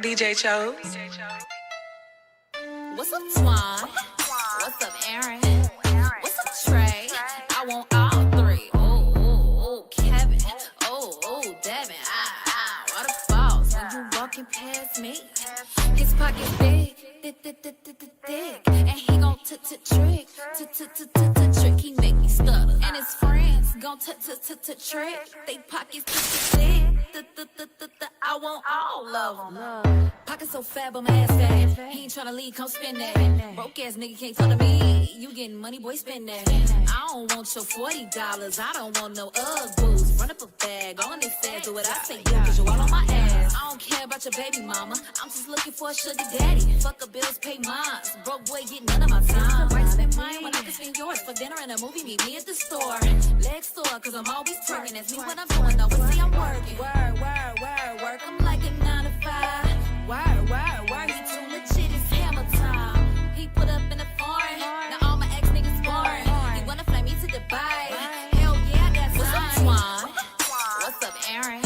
DJ Chose. What's up, Twan? What's up, Aaron? What's up, Trey? I want all three. Oh, Kevin. Oh, Devin. Waterfalls when you walking past me. His pocket's big, thick, and he gon' trick. He make me stutter, and his friends gon' trick. They pockets thick. I want all of them. Pockets so fat, but my ass fat. He ain't tryna leave, come spend that. Broke ass nigga can't talk to me. You getting money, boy, spend that. I don't want your $40. I don't want no Ugg boots. Run up a bag, all in this sad. Do what I say, do, cause you all on my ass. I don't care about your baby mama. I'm just looking for a sugar daddy. Fuck a bills, pay mine. Broke boy, get none of my time. Right, spend mine when I can spend yours. For dinner and a movie, meet me at the store. Leg store, cause I'm always twerking. That's me what I'm doing, though. But see, I'm working. Work. I'm like a 9 to 5. Word. He too legit, it's hammer time. He put up in the foreign. Now all my ex niggas boring. He wanna fly me to Dubai. Hell yeah, I got time. What's up, Twan? What's up, Aaron?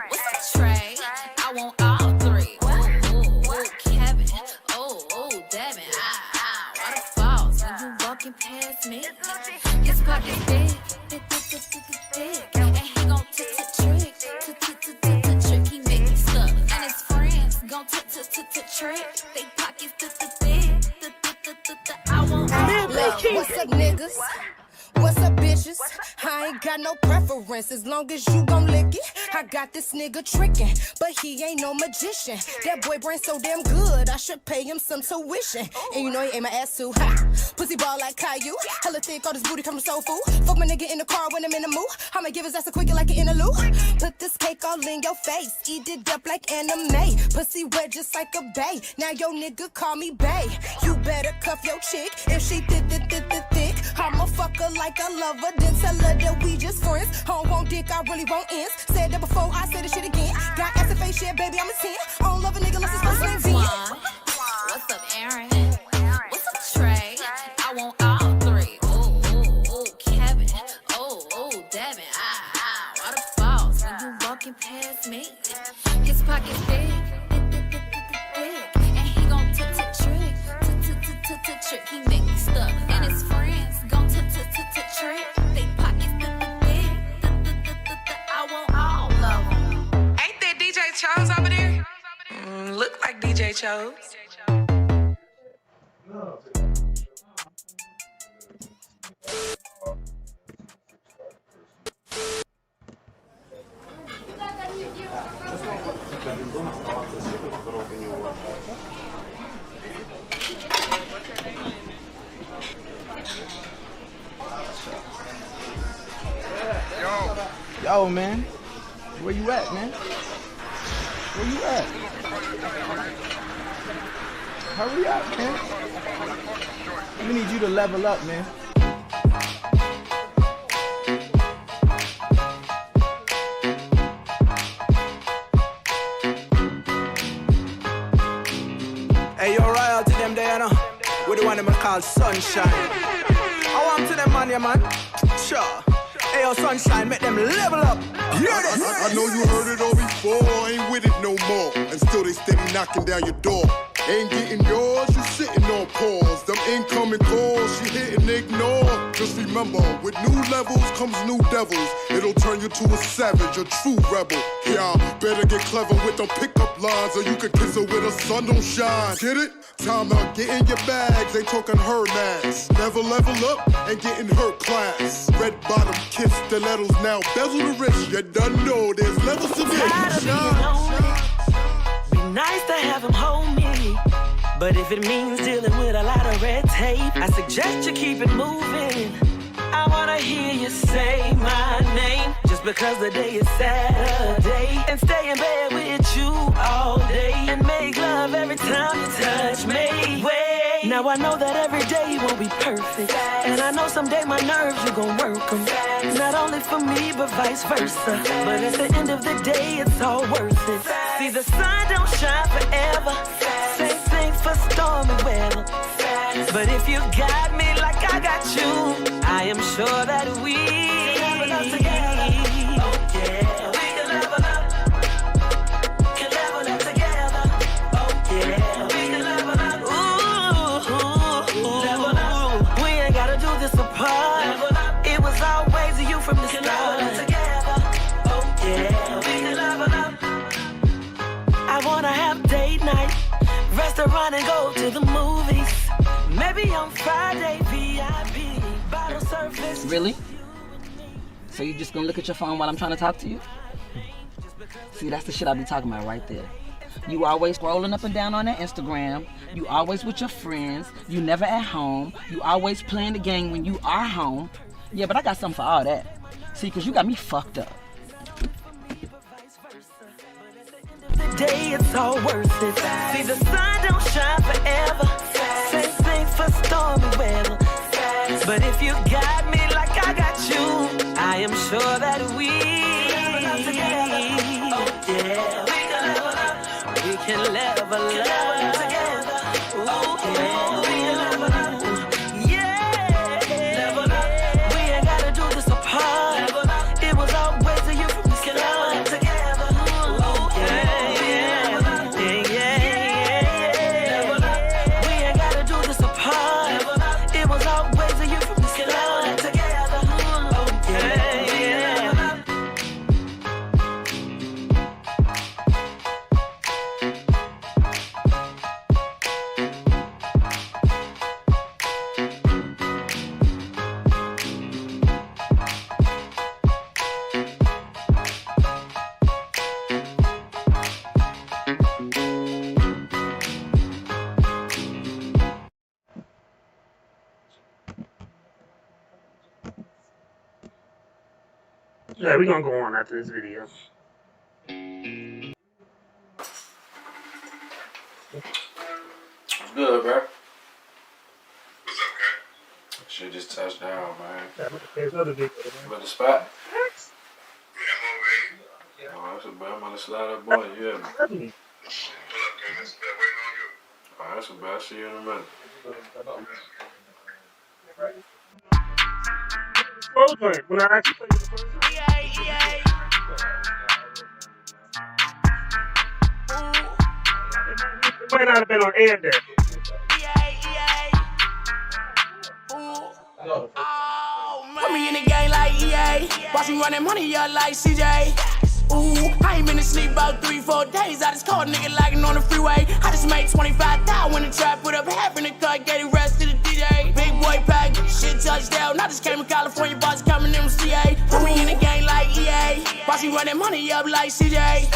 What's up, Trey? I want all three. Oh, Kevin. Oh, Devin. Waterfalls when you walking past me. His pocket's big, thick, and he gon' trick. He make me stuck, and his friends gon' trick. They pockets thick. I want all. What's up, niggas? What's up, bitches? I ain't got no preference as long as you gon' lick it. I got this nigga tricking, but he ain't no magician. That boy brain so damn good, I should pay him some tuition. And you know he ain't my ass too. Ha! Pussy ball like Caillou. Hella thick, all this booty come from soul food. Fuck my nigga in the car when I'm in the mood. I'ma give his ass a quickie like an interlude. Put this cake all in your face, eat it up like anime. Pussy wet just like a bae. Now your nigga call me bae. You better cuff your chick if she thick. I'ma fuck her like I love her, then tell her that we just friends. I don't want dick, I really want ends. Said that before, I said the shit again. Got ass and face, yeah, baby, I'm a 10. I don't love a nigga unless it's supposed to be. What's up, Aaron? What's up, Trey? I want all three. Oh, Kevin. Oh, Devin. Waterfalls when you walking past me. His pocket's big, and he gon' trick. He make me stuck, and his friends gon' trick. They pockets big. I want all of them. Ain't that DJ Chose over there? Look like DJ Chose. Yo, man. Where you at, man? Where you at? Hurry up, man. We need you to level up, man. Hey, yo, royal to them there, no? We the one them call Sunshine. I want to them, man, yeah, man. Sure. Hey, yo, Sunshine, make them level up. Hear this. I know you heard it all before, I ain't with it no more. And still they steady knocking down your door. Ain't getting yours, you sitting on pause. Them incoming calls, she hitting ignore. Just remember, with new levels comes new devils. It'll turn you to a savage, a true rebel. Yeah, better get clever with them pickup lines, or you could kiss her with the sun don't shine. Get it? Time out, get in your bags, ain't talking her mass. Never level up, and get in her class. Red bottom kiss, stilettos now bezel the wrist. You done know there's levels to this. Be nice to have him hold me, but if it means dealing with a lot of red tape, I suggest you keep it moving. I wanna hear you say my name, just because the day is Saturday, and stay in bed with you all day, and make love every time you touch me. Wait, now I know that every day won't be perfect, and I know someday my nerves you gon' work them. Not only for me, but vice versa. But at the end of the day, it's all worth it. See, the sun don't shine forever. Same things for stormy weather. But if you got me like I got you, I am sure that we can level up together. Oh yeah, we can level up. Can level up together. wanna go to the movies. Maybe on Friday, VIP, bottle service. Really? So you just gonna look at your phone while I'm trying to talk to you? See, that's the shit I be talking about right there. You always scrolling up and down on that Instagram. You always with your friends. You never at home. You always playing the game when you are home. Yeah, but I got something for all that. See, cause you got me fucked up. Day it's all worth it. See, the sun don't shine forever. Same thing for stormy weather. But if you got me like I got you, I am sure that we can level up together. Ooh, yeah. We ain't gotta do this apart. It was always a you from the start. Together. We ain't gotta do this apart. It was always a you from the start. Together. Yeah, we're gonna go on after this video. Good, bro. Shit just touched down, man. There's other video, man. But the spot? Oh, that's a bad. I'm gonna slide that boy, yeah. Definitely. Oh, that's a bad. I'll see you in a minute. First one, when I actually played the first one. It might not have been on air there. Put me in the game like EA. Watch me running money up like CJ. Ooh, I ain't been asleep about 3-4 days. I just caught a nigga lagging on the freeway. I just made 25,000 when the trap put up half in the cut, gave the rest to the DJ. Big boy pack, shit touchdown. I just came to California, boss coming in with CA. Put me in the game like EA. Watch me running money up like CJ.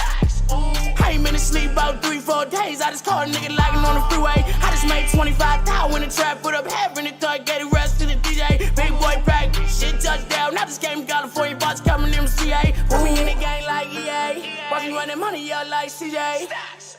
I ain't been asleep about 3-4 days. I just caught a nigga lagging on the freeway. I just made 25,000 when the trap put up half in the cut, gave the rest to the DJ. Big boy pack, shit touchdown. I just came to California, boss coming in with CA. Put me in the game like EA. Watch me running money up like CJ.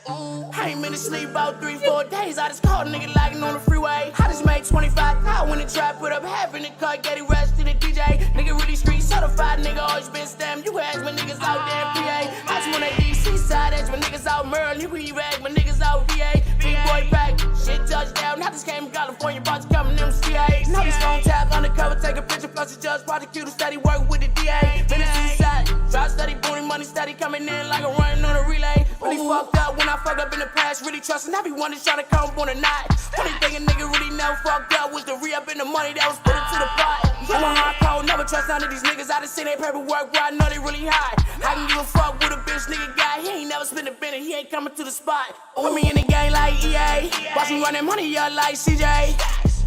I ain't been asleep about 3-4 days. I just caught a nigga lagging on the freeway. I just made 25,000 when the trap put up half in the cut, gave the rest to the DJ. Nigga really street certified, nigga always been stamped. You ask my niggas out there in PA. I just want a DC side edge, my niggas out Maryland. You even ask my niggas out VA. Big boy pack, shit touchdown. I just came to California, boss coming in with CA. Now he's gon' tap undercover, take a picture, plus the judge, prosecutor, steady work with the DA. Been a suicide, try steady, booty money steady coming in like a running on a relay. Really fucked up when I fucked up in the past, really trusting everyone that's trying to come on a night. Only thing a nigga really never fucked up was the re-up in the money that was put into the pot. I'm a hard cold, never trust none of these niggas. I just seen their paperwork where I know they really high. I can give a fuck with a bitch nigga guy. He ain't never spent a minute, he ain't coming to the spot. Put me in the game like EA. Watch me running money up like CJ.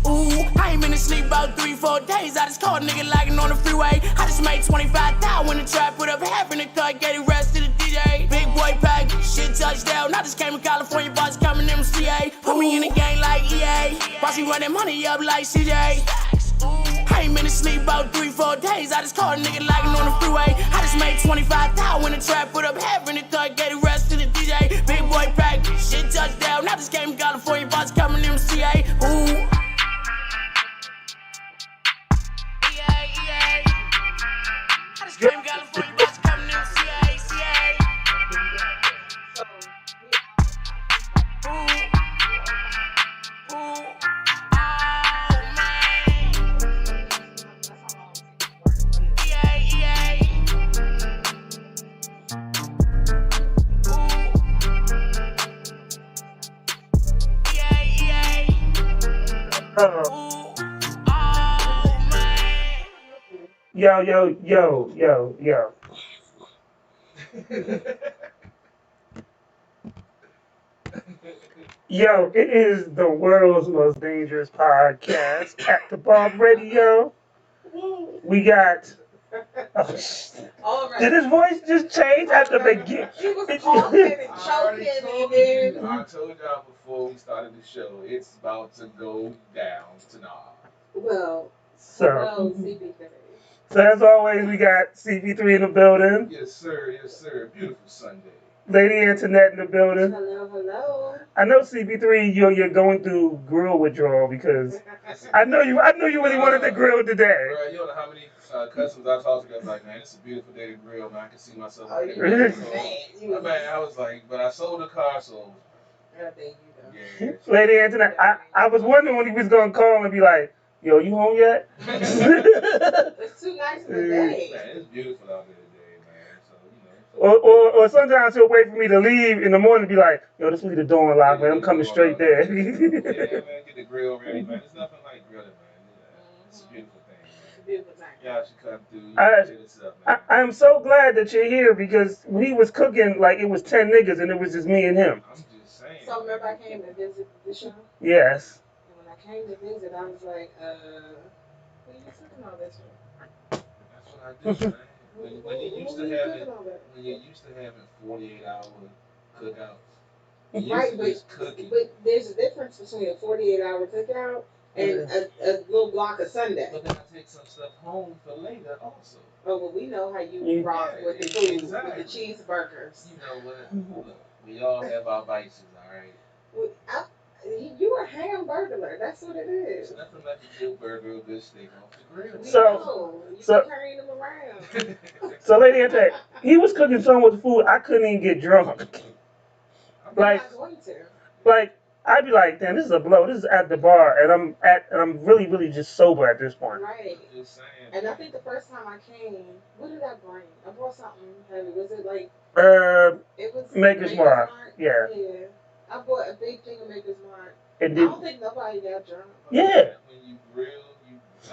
Ooh, I ain't been asleep about 3-4 days. I just caught a nigga lagging on the freeway. I just made 25,000 when the trap put up half in the cut, gave the rest to the DJ. Big boy pack, shit touchdown. I just came to California, boss coming in with CA. Put me in the game like EA. Watch me running money up like CJ. I ain't been asleep about 3-4 days. I just caught a nigga lagging on the freeway. I just made 25,000 when the trap put up half in the cut, gave the rest to the DJ. Big boy pack, shit touchdown. I just came to California, boss coming in with CA. Ooh. Came California, boss coming in with CA. Ooh, ooh, oh man. EA. Ooh, EA. Ooh. Yo. Yo, it is the world's most dangerous podcast at the Bob Radio. We got. All right. Did his voice just change at the beginning? He was coughing and choking and then. I told y'all before we started the show, it's about to go down tonight. Well, So, CP3. so as always, we got CP3 in the building, Yes, sir. Yes, sir. Beautiful Sunday. Lady Antoinette in the building. Hello, hello. I know CP3, you're going through grill withdrawal because I know you really wanted to grill today. Bro, you don't know how many customers I talked to. I'm like, man, it's a beautiful day to grill, man. I can see myself. Oh, on the you grill. was Man, I was like, but I sold the car, so. I think you know. Yeah. Lady Antoinette, I was wondering when he was going to call and be like, yo, you home yet? It's too nice of a day. Man, it's beautiful out there today, man. So, you know. Or sometimes he'll wait for me to leave in the morning and be like, yo, just leave the door unlocked, man. I'm coming straight there. Yeah, man, get the grill ready, man. There's nothing like grilling, man. It's a beautiful thing, man. It's a beautiful thing. Y'all should come through. Check this up, man. I'm so glad that you're here because when he was cooking, like, it was 10 niggas and it was just me and him. I'm just saying. So remember I came to visit the show? Yes. And when I came to visit, I was like, what are you cooking all this for? That's what I do, man. When you're used to having 48-hour cookouts. Right, but there's a difference between a 48-hour cookout and a little block of Sunday. But then I take some stuff home for later also. Oh, well, we know how you rock with the food, Exactly. with the cheeseburgers. You know what? Look, we all have our vices, all right? Well, you a hamburglar. That's what it is. There's nothing like a good burger or a good steak off the grill. You carrying them around. So, Lady Antoinette, he was cooking so much food, I couldn't even get drunk. Like, I'd be like, damn, this is a blow. This is at the bar, and I'm really, really just sober at this point. Right. And I think the first time I came, what did I bring? I brought something heavy. Was it like? It was Maker's Mark. Yeah. Yeah. I bought a big thing of Maker's Mark. I don't think nobody got drunk. Yeah. When you grill,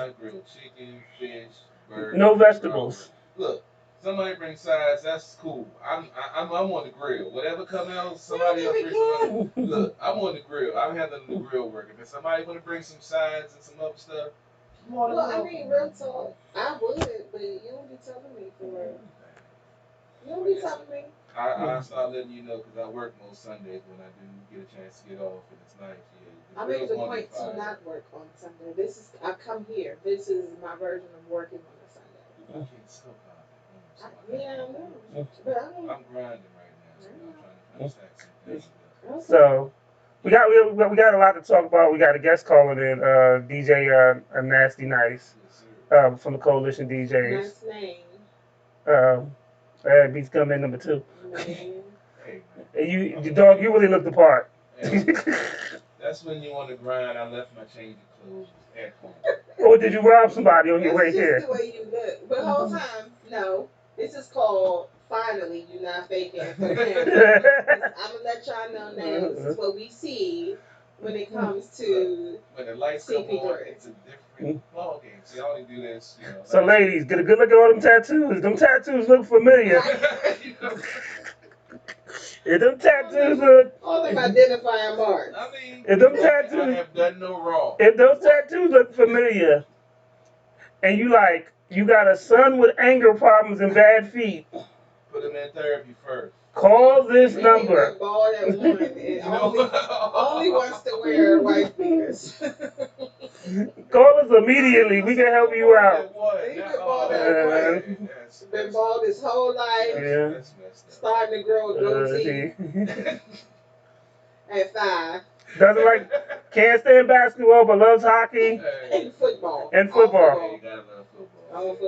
I grill chicken, fish, burger. No vegetables. Look, somebody brings sides, that's cool. I'm on the grill. Whatever comes out, somebody else brings something. Look, I'm on the grill. I'm handling the grill work. If somebody want to bring some sides and some other stuff, well, I mean, real talk, I would, but you don't be telling me for real. You don't be telling me. I start letting you know because I work most Sundays when I do get a chance to get off, and it's nice. Yeah, I make the point to not work on Sunday. I come here. This is my version of working on a Sunday. I can't stop Yeah, I know. But I'm grinding right now, so I'm trying to stack some things. So, we got a lot to talk about. We got a guest calling in, DJ Nasty Nice, from the Coalition DJs. Nice name. Beats come in number 2. Hey, You dog, you really look the part. That's when you want to grind. I left my change of clothes at home. Or did you rob somebody on your way here? That's just the way you look. But the whole time, no. This is called finally you not faking for the camera. I'm gonna let y'all know now. This is what we see when it comes to when the lights come on, CP3. it's a different ball game. See, I only do this, you know. So, ladies, get a good look at all them tattoos. Them tattoos look familiar. If them tattoos look. All them identifying marks. I mean, if them tattoos. I have done no wrong. If those tattoos look familiar, and you got a son with anger problems and bad feet. Put him in therapy first. Call this number. Bald at one and only wants to wear white beaters. Call us immediately. We can help you out. He been bald at one. Been bald his whole life. Yeah. Starting to grow a goatee. At 5. Doesn't can't stand basketball, but loves hockey. And football.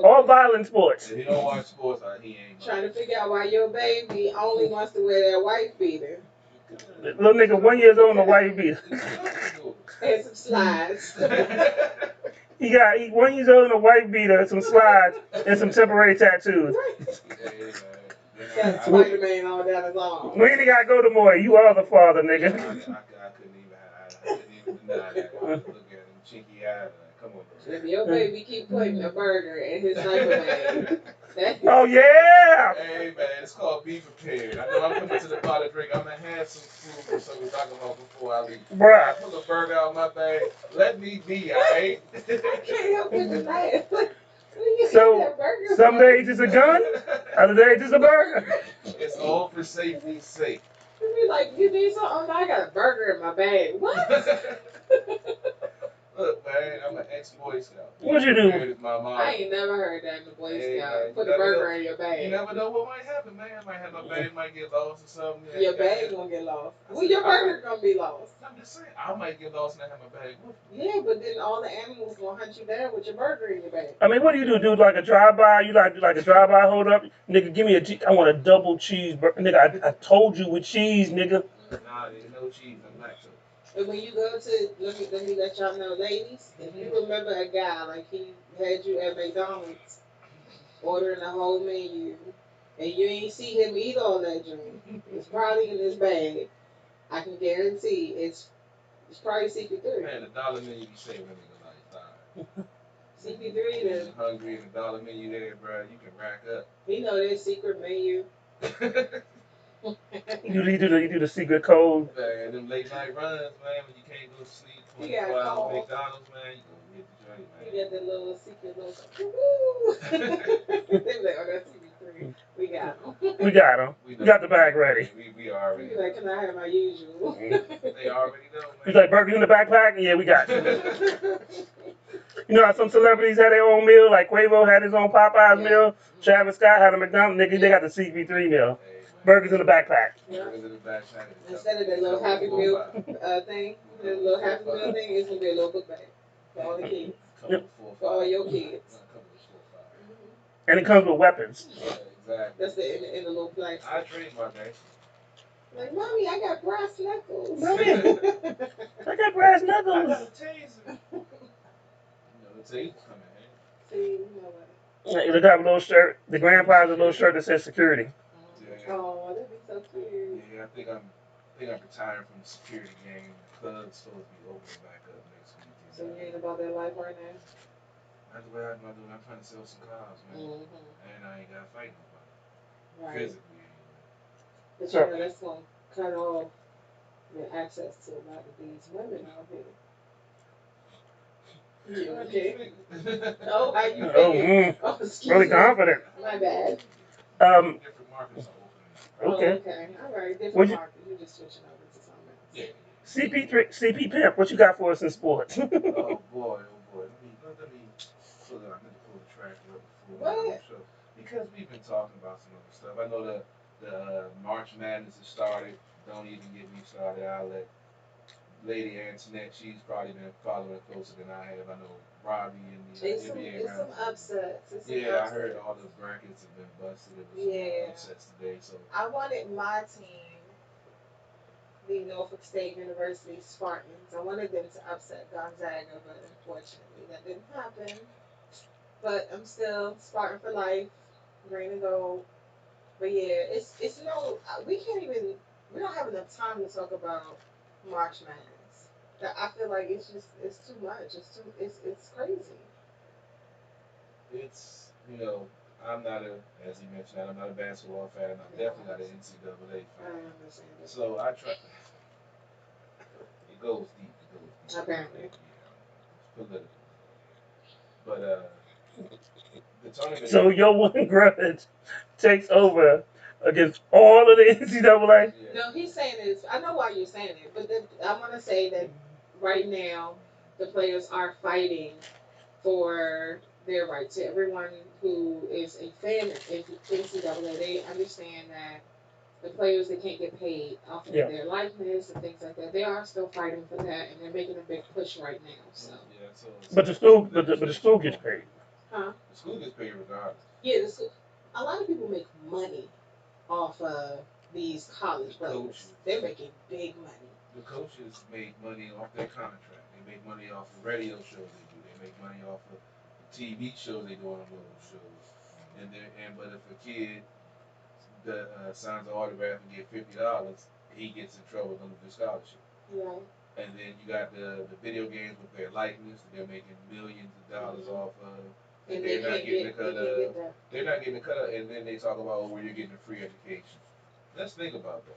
All violent sports. If he don't watch sports, he ain't. Trying to figure out why your baby only wants to wear that white beater. Little nigga 1 year old in a white beater. And some slides. He 1 year old in a white beater, some slides, and some temporary tattoos. Got Spider-Man all down his arm. We ain't gotta go to more. You are the father, nigga. I couldn't even deny that. I look at him chinky eye. Come on, bro. If your baby keep putting a burger in his diaper bag, Oh yeah. Hey man, it's called Be Prepared. I know I'm coming to the bar to drink. I'm gonna have some food from something we're talking about before I leave. Bruh. I pull a burger out of my bag. Let me be, alright? I can't help but to laugh. So some days it's a gun, other days it's a burger. It's all for safety's sake. You be like, you need something? Oh, no, I got a burger in my bag. What? Look, man, I'm an ex-Boy Scout. What'd you do? Prepared is my mom. I ain't never heard that in the Boy Hey, Scout. man, Put you a never burger know. in your bag. You never know what might happen, man. I might have my bag might get lost or something. Yeah, Your bag gonna get lost. Well, your burger gonna be lost. I'm just saying, I might get lost and I have my bag with me. Yeah, but then all the animals gonna hunt you down with your burger in your bag. I mean, what do you do? Do like a drive-by? You like do like a drive-by hold up? Nigga, give me I want a double cheeseburger. Nigga, I told you with cheese, nigga. Nah, there's no cheese. I'm lactose. And when you go to, let me let y'all know, ladies, if you remember a guy, like he had you at McDonald's ordering a whole menu, and you ain't see him eat all that drink, it's probably in his bag. I can guarantee it's probably CP3. Man, the dollar menu be saving niggas like CP3, then hungry and the dollar menu there, bro. You can rack up. you know their secret menu. You do the secret code. Man, them late night runs, man, when you can't go to sleep, You got 24 hours calls. McDonald's, man, you gonna get the joint, man. You got the little secret little. They be like, oh, that's CP3. We got him. We got him. We got the bag ready. We already. You like, can I have my usual? They already know, man. He's like, burger in the backpack? Yeah, we got you. You know how some celebrities had their own meal? Like Quavo had his own Popeyes meal. Travis Scott had a McDonald's. Nigga, they got the CP3 meal. Burgers in the backpack. Yeah. Instead of the little Happy Meal thing, the little Happy Meal thing, it's gonna be a little book bag for all the kids. Yep. For all your kids. And it comes with weapons. Yeah, exactly. That's in the little plastic. I dream my day. Like, mommy, I got brass knuckles. Mommy, I got brass I knuckles. got a taser. You know, the taser's coming in. See, you know what? They got a little shirt. The grandpa has a little shirt that says security. Yeah. Oh, that'd be so cute. Yeah, I think I'm retiring from the security game. The club's supposed to be opening back up next week. So you ain't about that life right now? That's the way I'm doing. I'm trying to sell some cars, man. And I ain't got to fight nobody. Right. Physically, anyway. But you know, that's gonna cut off your access to a lot of these women out here. You okay? Oh, how you feeling? Oh, excuse Really me. confident. My bad. Different markets are opening. Oh, Okay. okay. All right. Different Would you- market. You're just switching over to something else. Yeah. CP Pimp, what you got for us in sports? Oh boy, oh boy. Let me pull the track up before What? show. Because we've been talking about some other stuff. I know the March Madness has started. Don't even get me started. I'll let Lady Antoinette, she's probably been following it closer than I have. I know Robbie and the It's some NBA upsets. It's some Yeah, I upsets. heard all the brackets have been busted. It was some upsets today. So I wanted my team, the Norfolk State University Spartans. I wanted them to upset Gonzaga, but unfortunately that didn't happen. But I'm still Spartan for life, green and gold. But yeah, it's no, we don't have enough time to talk about March Madness. I feel like it's too much. It's crazy. it's, I'm not as you mentioned, I'm not a basketball fan. I'm definitely not an NCAA fan. I understand that. So I try. It goes deep. Apparently. Yeah, it's political. But the tournament. So your one grudge takes over against all of the NCAA? No, he's saying this. I know why you're saying it, but I want to say that right now the players are fighting for their rights. Everyone who is a fan of NCAA, they understand that the players that can't get paid off of their likeness and things like that, they are still fighting for that, and they're making a big push right now. So. Yeah, so But the school gets paid. Huh? The school gets paid regardless. Yeah, the school. A lot of people make money off of these college players. They're making big money. The coaches make money off their contract. They make money off the radio shows they do. They make money off of the TV shows they do on those shows. But if a kid signs an autograph and get $50, he gets in trouble under the scholarship. Right. And then you got the video games with their likeness that they're making millions of dollars off of. And They're not getting the they cut can't of. get that. They're not getting the cut of, and then they talk about where you're getting a free education. Let's think about that.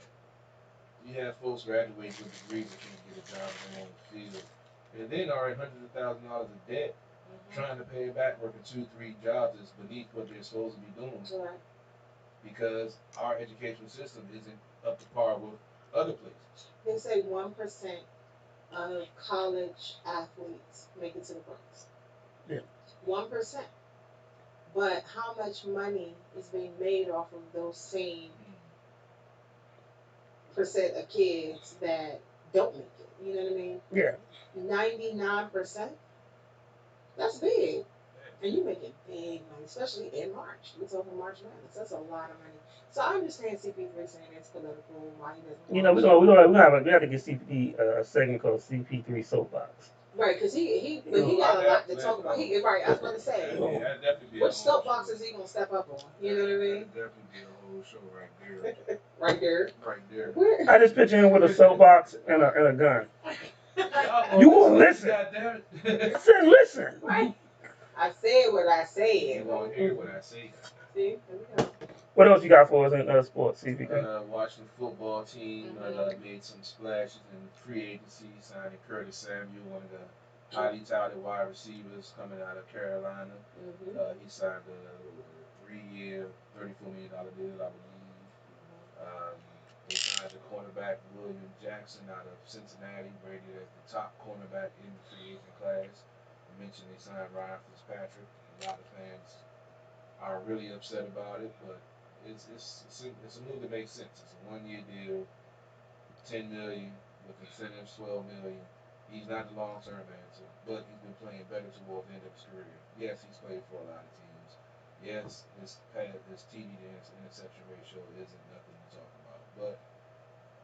You have folks graduate with degrees that can't get a job in their own field, and then are in hundreds of thousands of dollars of debt, trying to pay it back, working 2, 3 jobs is beneath what they're supposed to be doing. Right. Because our educational system isn't up to par with other places. They say 1% of college athletes make it to the pros. Yeah. 1%. But how much money is being made off of those same percent of kids that don't make it? You know what I mean? Yeah. 99%. That's big. And you making big money, especially in March. We're talking March Madness. That's a lot of money. So I understand CP3 saying it's political. Why he doesn't? You know, we have to get CP a segment called CP3 Soapbox. Right, because he got a lot to talk about. Right, I was going to say, which soapbox is he going to step up on? You know what I mean? Definitely be a whole show right there. Right there. Right there. I just picture him with a soapbox and a gun. You gonna listen? I said listen. Right. I said what I said. You want to hear what I say? See, here we go. What else you got for us in sports, CP3? Watching the football team made some splashes in free agency, signing Curtis Samuel, one of the highly touted wide receivers coming out of Carolina. He signed a 3-year, $34 million deal, I believe. They signed the cornerback William Jackson out of Cincinnati, rated as the top cornerback in the free agent class. I mentioned they signed Ryan Fitzpatrick. A lot of fans are really upset about it, but it's a move that makes sense. It's a 1-year deal, $10 million with incentives, $12 million. He's not the long-term answer, but he's been playing better towards the end of his career. Yes, he's played for a lot of teams. Yes, his TD to interception ratio isn't nothing to talk about. But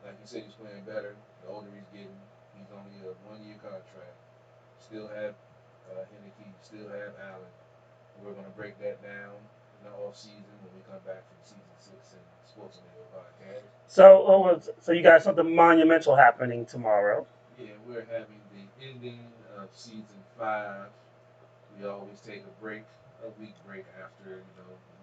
like you said, he's playing better. The older he's getting, he's only a 1-year contract. Still have Henneke, still have Allen. We're going to break that down in the off season when we come back from season 6 and Sports Radio podcast. So you got something monumental happening tomorrow. Yeah, we're having the ending of season 5. We always take a week break after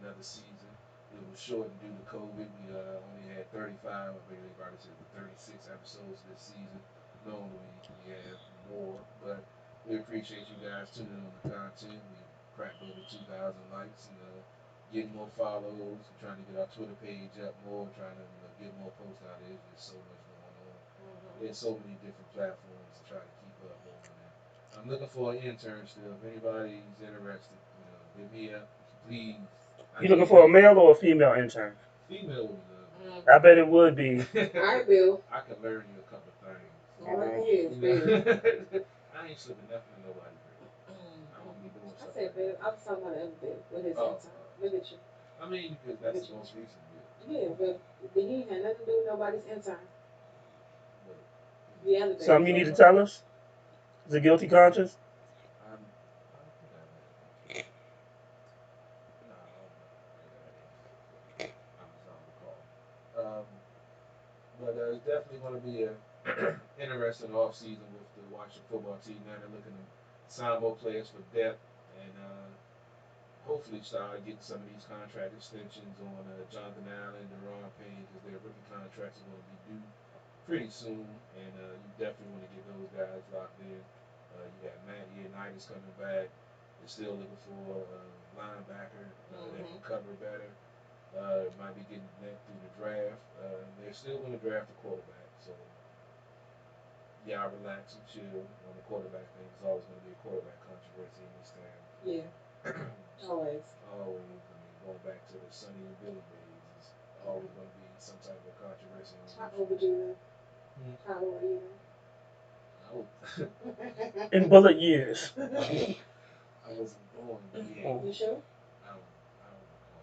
another season. It was shortened due to COVID. We only had 35, I believe they brought it to 36 episodes this season. Normally we have more, but we appreciate you guys tuning in on the content. We cracked over 2,000 likes and getting more follows. We're trying to get our Twitter page up more, trying to get more posts out there. There's so much going on. There's so many different platforms to try to keep up on. I'm looking for an intern still. If anybody's interested, hit me up, please. You looking for a male or a female intern? Female would be good. I bet it would be. I will. I can learn you a couple of things. All right, Bill. I ain't slipping nothing to nobody. I won't be doing I stuff. said Bill. I was talking about the other Bill with his intern. Look at you. I mean, because that's the most recent Bill. Yeah, but he ain't had nothing to do with nobody's intern. The other Bill. Something you need to tell us? Is it guilty conscience? But it's definitely going to be an interesting off season with the Washington football team. Now they're looking to sign more players for depth and hopefully start getting some of these contract extensions on Jonathan Allen, Deron Payne, because their rookie contracts are going to be due pretty soon, and you definitely want to get those guys locked in. You got Matt Ioannidis coming back. They're still looking for a linebacker that can cover better. Might be getting that through the draft. They're still going to draft a quarterback, so y'all relax and chill on the quarterback thing. There's always going to be a quarterback controversy in this town. Yeah. Always. Always. I mean, going back to the Sonny and Billy days, it's always going to be some type of controversy. How old were you? How old were you? In bullet years. I wasn't born yet. You sure? I don't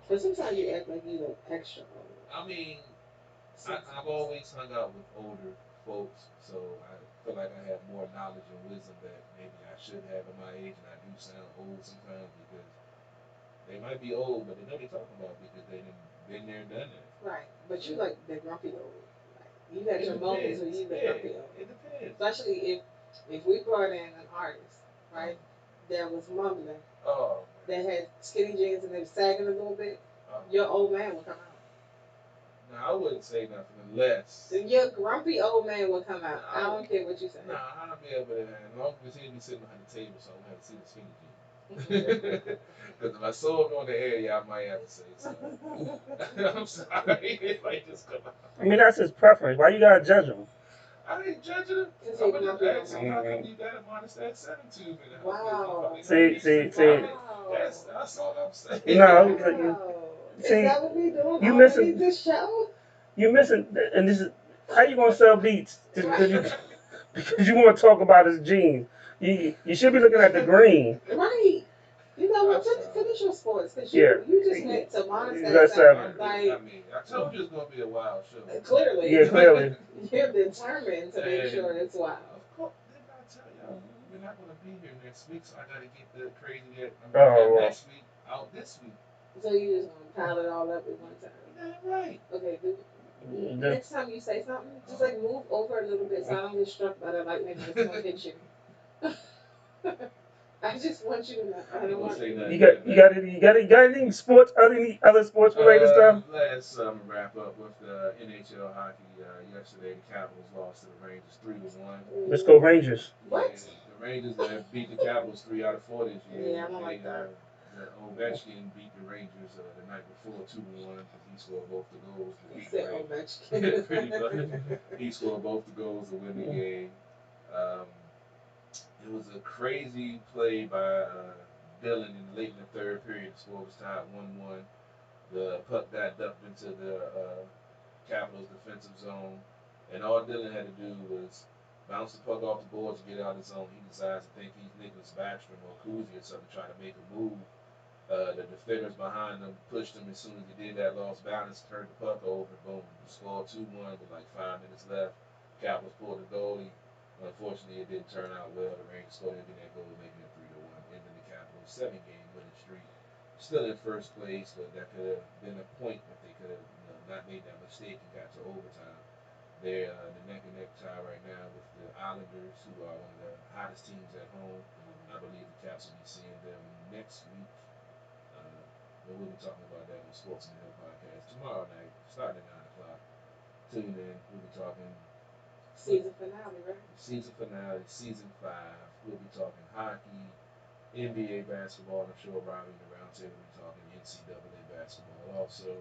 But sometimes you act like you look extra old. I mean, I've always hung out with older folks, so I feel like I have more knowledge and wisdom that maybe I should have at my age, and I do sound old sometimes because they might be old, but they know what they're talking about because they've been there, done that. Right, but you like the grumpy old. You got your moments where you look Yeah, up to. it depends. Especially if we brought in an artist, right, that was mumbling, Oh, that had skinny jeans and they were sagging a little bit, your old man would come out. no, I wouldn't say nothing unless. Your grumpy old man would come out. I don't care what you say. Nah, I'll be able to. As long as he'd be sitting behind the table, so I won't have to see the skinny jeans. Because if I saw him on the air, yeah, I might have to say something. I'm sorry, it might just come out. I mean, that's his preference. Why you gotta judge him? I ain't judging him. Cause I'm he just grumpy. asking how come you got him minus that 7 tube in it? Wow. See. That's all I'm saying. No, Is that what we doing? You All missing day this show? You missing, and this is how you gonna sell beats just because you want to talk about his jeans. You should be looking at the green. Right. You know what? Finish your sports, because Yeah. you just went to Montana. That's seven. I mean, I told you it's gonna be a wild show. Clearly. Yeah, clearly. You're determined to make sure it's wild. Of course, didn't I tell y'all we're not gonna be here next week, so I gotta get the crazy yet. Next week out this week. So you just gonna pile it all up at one time? Yeah, right. Okay, next time you say something, just like move over a little bit so I don't get struck by the lightning that's gonna hit you. I just want you to know. I don't want You got any sports, other sports related stuff? Let's wrap up with the NHL hockey. Yesterday, the Capitals lost to the Rangers 3-1. Let's go Rangers. What? The Rangers beat the Capitals 3 out of 4 this year. Yeah, I don't like that. Ovechkin beat the Rangers the night before 2-1 because he scored both the goals. He said Ovechkin. Pretty much. He scored both the goals to win the game. It was a crazy play by Dylan late in the third period. The score was tied 1-1. The puck got dumped into the Capitals defensive zone, and all Dylan had to do was bounce the puck off the boards and get out of the zone. He decides to think he's Nicholas Backstrom or Kuzi or something, trying to make a move. The defenders behind him pushed him. As soon as he did that, lost balance, turned the puck over, boom, scored 2-1 with like 5 minutes left. Capitals pulled the goalie. Unfortunately, it didn't turn out well. The Rangers scored that goal, making it 3-1, ending the Capitals' 7-game winning streak. Still in first place, but that could have been a point if they could have not made that mistake and got to overtime. They're the neck-and-neck tie right now with the Islanders, who are one of the hottest teams at home. I believe the Caps will be seeing them next week. But we'll be talking about that on Sports and Hill podcast tomorrow night, starting at 9 o'clock. Tune in. We'll be talking season finale, right? Season finale, season 5. We'll be talking hockey, NBA basketball. I'm sure Robbie and the roundtable will be talking NCAA basketball. Also,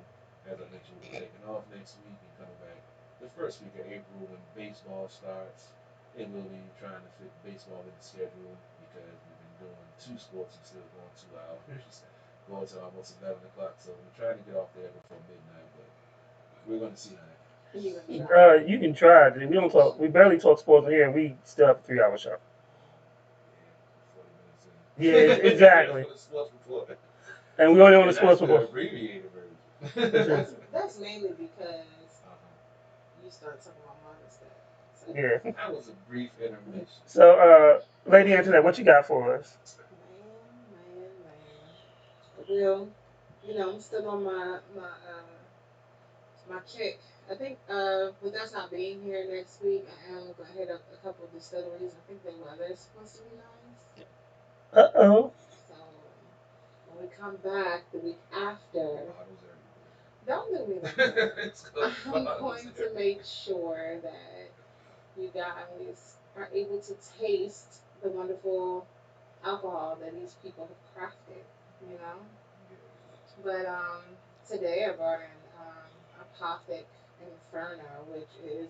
as I mentioned, we're taking off next week and coming back the first week of April when baseball starts. And we'll be trying to fit baseball in the schedule because we've been doing 2 sports and still going 2 hours. Going to almost 11 o'clock. So we're trying to get off there before midnight, but we're going to see how that goes. You can try. We don't talk. We barely talk sports in here. We still have a 3-hour show. Yeah, exactly. And we only on the sports report. Abbreviated version. That's mainly because you start talking about minor stuff. So. Yeah. That was a brief intermission. So, Lady Antoinette, what you got for us? Well, I'm still on my kick. I think with us not being here next week, I am going to hit up a couple of distilleries. I think the weather's supposed to be nice. Uh-oh. So when we come back the week after, don't do me like that. I'm going to make sure that you guys are able to taste the wonderful alcohol that these people have crafted, But today I brought in Apothic Inferno, which is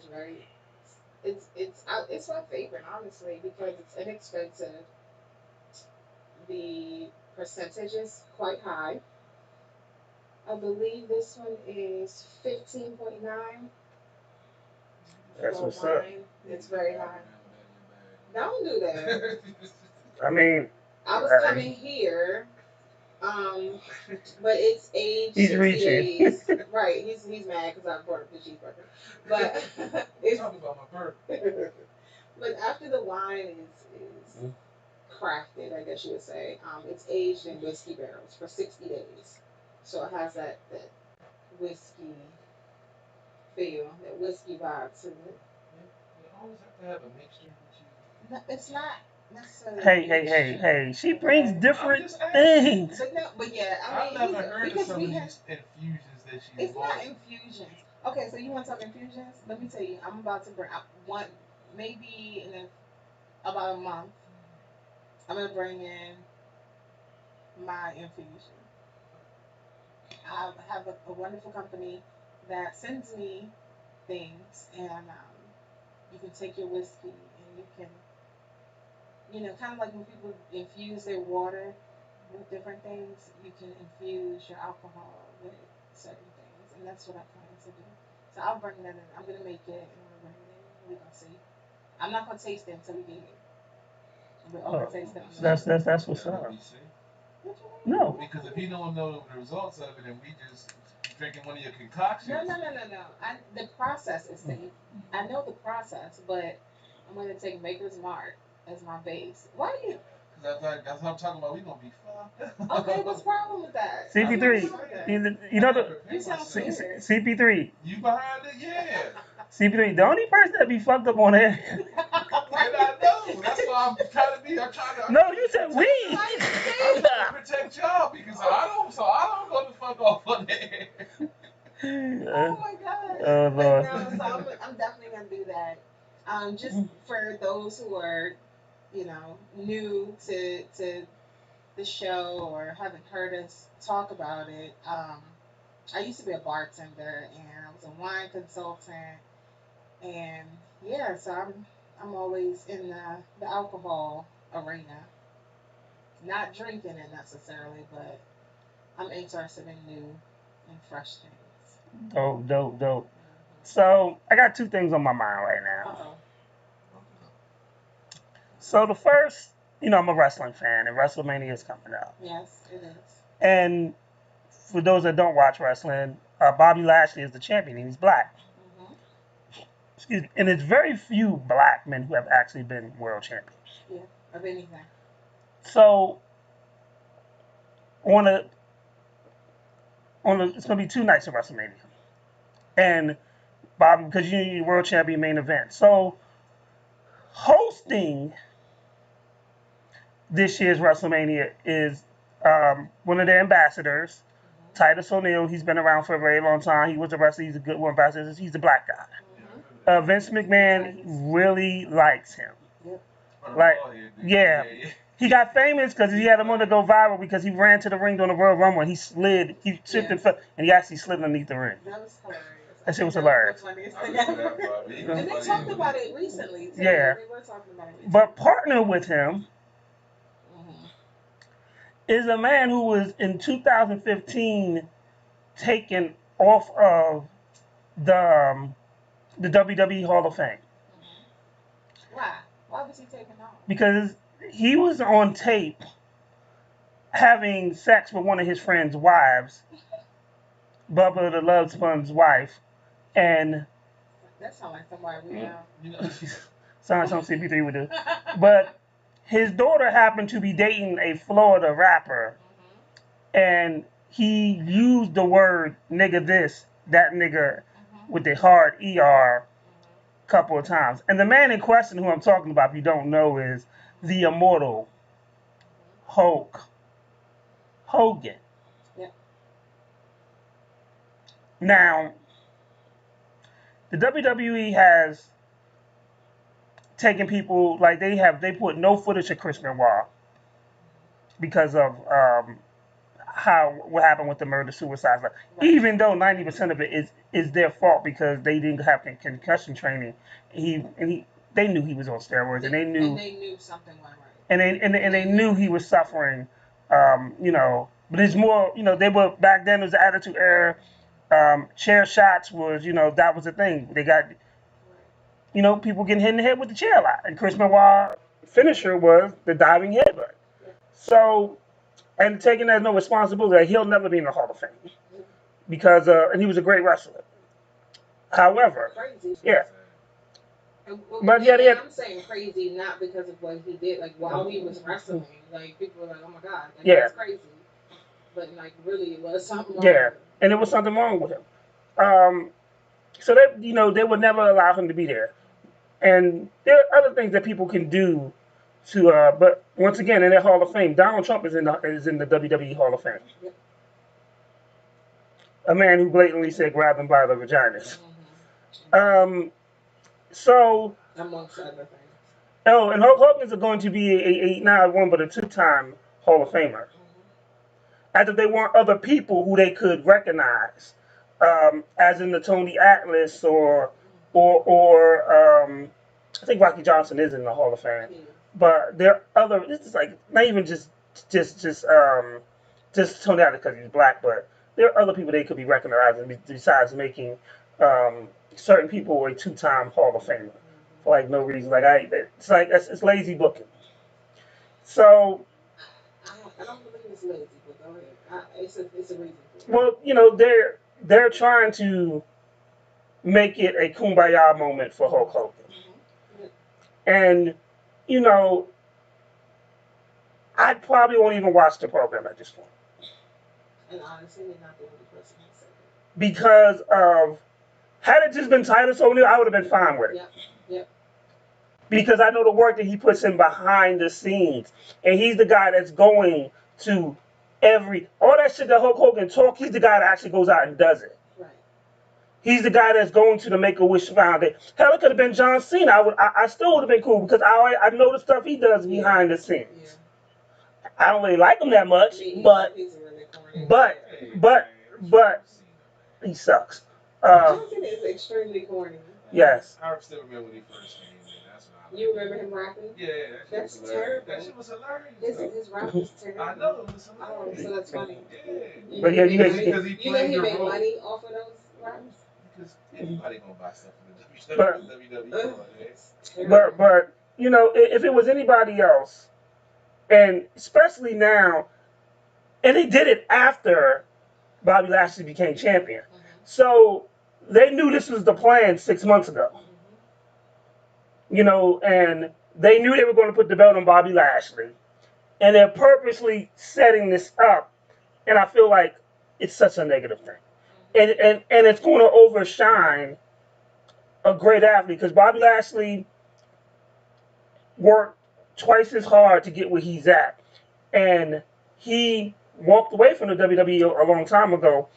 it's my favorite, honestly, because it's inexpensive. The percentage is quite high. I believe this one is 15.9. That's what's up. It's very high. Don't do that. I mean, I was coming here, but it's aged 60 reaching. days. Right, he's mad because I brought up the cheeseburger. But it's talking about my burger. But after the wine is crafted, I guess you would say, it's aged in whiskey barrels for 60 days. So it has that whiskey feel, that whiskey vibe to it. You always have to have a mixture. No, it's not necessarily. Hey. She brings Okay. different things. But no, but yeah, I I've mean, never heard of because some we of have. these infusions that she It's bought. not infusions. Okay, so you want to talk infusions? Let me tell you, I'm about to bring up one, maybe about a month. I'm gonna bring in my infusion. I have a wonderful company that sends me things, and you can take your whiskey and you can, kind of like when people infuse their water with different things, you can infuse your alcohol with certain things, and that's what I plan to do. So I'll bring that in. I'm gonna make it, and I'm gonna bring it in. We're gonna see. I'm not gonna taste it until we get here. We're all gonna taste it. That's what's up. No. Because if you don't know the results of it, and we just drinking one of your concoctions. No. The process is safe. I know the process, but I'm gonna take Maker's Mark as my base. Why do you? Because that's what I'm talking about. We gonna be fucked. Okay, what's the problem with that? CP3. You know You sound scared. CP3. You behind it? Yeah. CP3. The only person that be fucked up on air. And I know. That's why I'm trying to be. No, you said we. I'm trying to protect y'all because I don't go the fuck off on there. Oh my god. Oh Lord. No, so I'm definitely gonna do that. Just for those who are, new to the show or haven't heard us talk about it. I used to be a bartender and I was a wine consultant, and yeah, so I'm always in the alcohol arena. Not drinking it necessarily, but I'm interested in new and fresh things. Dope. So I got two things on my mind right now. Uh-oh. So the first, I'm a wrestling fan, and WrestleMania is coming up. Yes, it is. And for those that don't watch wrestling, Bobby Lashley is the champion, and he's black. Mm-hmm. Excuse me. And it's very few black men who have actually been world champions. Yeah, of anything. So it's gonna be 2 nights of WrestleMania, and Bobby, because you need world champion main event. So hosting this year's WrestleMania is one of their ambassadors, Titus O'Neil. He's been around for a very long time. He was a wrestler. He's a good one ambassador. He's a black guy. Vince McMahon really likes him. Like, yeah. He got famous because he had him on to go viral because he ran to the ring on the Royal Rumble and he tripped and fell, and he actually slid underneath the ring. That was hilarious. That shit was hilarious. And they talked about it recently, too. Yeah. They were talking about it recently. But partner with him is a man who was in 2015 taken off of the WWE Hall of Fame. Why? Why was he taken off? Because he was on tape having sex with one of his friend's wives, Bubba the Love Sponge's wife, and that sounds like somebody we know. Sounds like something CP3 would do. But his daughter happened to be dating a Florida rapper, and he used the word nigga this, that nigga with the hard ER a couple of times. And the man in question who I'm talking about, if you don't know, is the immortal Hulk Hogan. Yep. Now, the WWE has taken people, like they put no footage of Chris Benoit because of what happened with the murder-suicide. Right. Even though 90% of it is their fault because they didn't have concussion training. They knew he was on steroids, and they knew something went right. And they knew he was suffering, But it's more, they were back then. It was the Attitude Era. Chair shots was, that was the thing. They got, people getting hit in the head with the chair a lot. And Chris Benoit's finisher was the diving headbutt. So, and taking that no responsibility, he'll never be in the Hall of Fame because, and he was a great wrestler. However, yeah. But yeah, I'm saying crazy not because of what he did, like while he was wrestling, like people were like, "Oh my god, that's crazy," but like really it was something wrong. Yeah, and there was something wrong with him. So they would never allow him to be there. And there are other things that people can do to, but once again, in that Hall of Fame, Donald Trump is in the WWE Hall of Fame. A man who blatantly said grab them by the vaginas. So. Amongst other things. Oh, and Hulk Hogan is going to be not one but a two-time Hall of Famer. As if they weren't other people who they could recognize, as in the Tony Atlas or I think Rocky Johnson is in the Hall of Fame, but there are other. It's like not even just Tony Atlas because he's black, but there are other people they could be recognizing besides making certain people a two-time Hall of Famer for like no reason. Like it's lazy booking. So. I don't believe it's lazy, but go ahead. It's a reason. Well, they're trying to make it a kumbaya moment for Hulk Hogan. And, I probably won't even watch the program at this point. And honestly, they're not the only person who said it. Because had it just been Titus O'Neil, I would have been fine with it. Yep. Because I know the work that he puts in behind the scenes. And he's the guy that's going to all that shit that Hulk Hogan talk, he's the guy that actually goes out and does it. Right. He's the guy that's going to the Make-A-Wish Foundation. Hell, it could have been John Cena. I still would have been cool because I know the stuff he does behind the scenes. Yeah. I don't really like him that much, but he sucks. John Cena is extremely corny. Yes. I still remember when he first came in. That's what I You remember him rapping? Yeah, that's terrible. That shit was hilarious. His rap was terrible. I know, it was hilarious. Oh, so that's funny. Yeah. But yeah, because he you know played he the made role. money off of those raps? Because anybody gonna buy stuff from the WWE. But if it was anybody else, and especially now, and they did it after Bobby Lashley became champion, so they knew this was the plan 6 months ago. And they knew they were going to put the belt on Bobby Lashley, and they're purposely setting this up. And I feel like it's such a negative thing, and it's going to overshine a great athlete because Bobby Lashley worked twice as hard to get where he's at, and he walked away from the WWE a long time ago,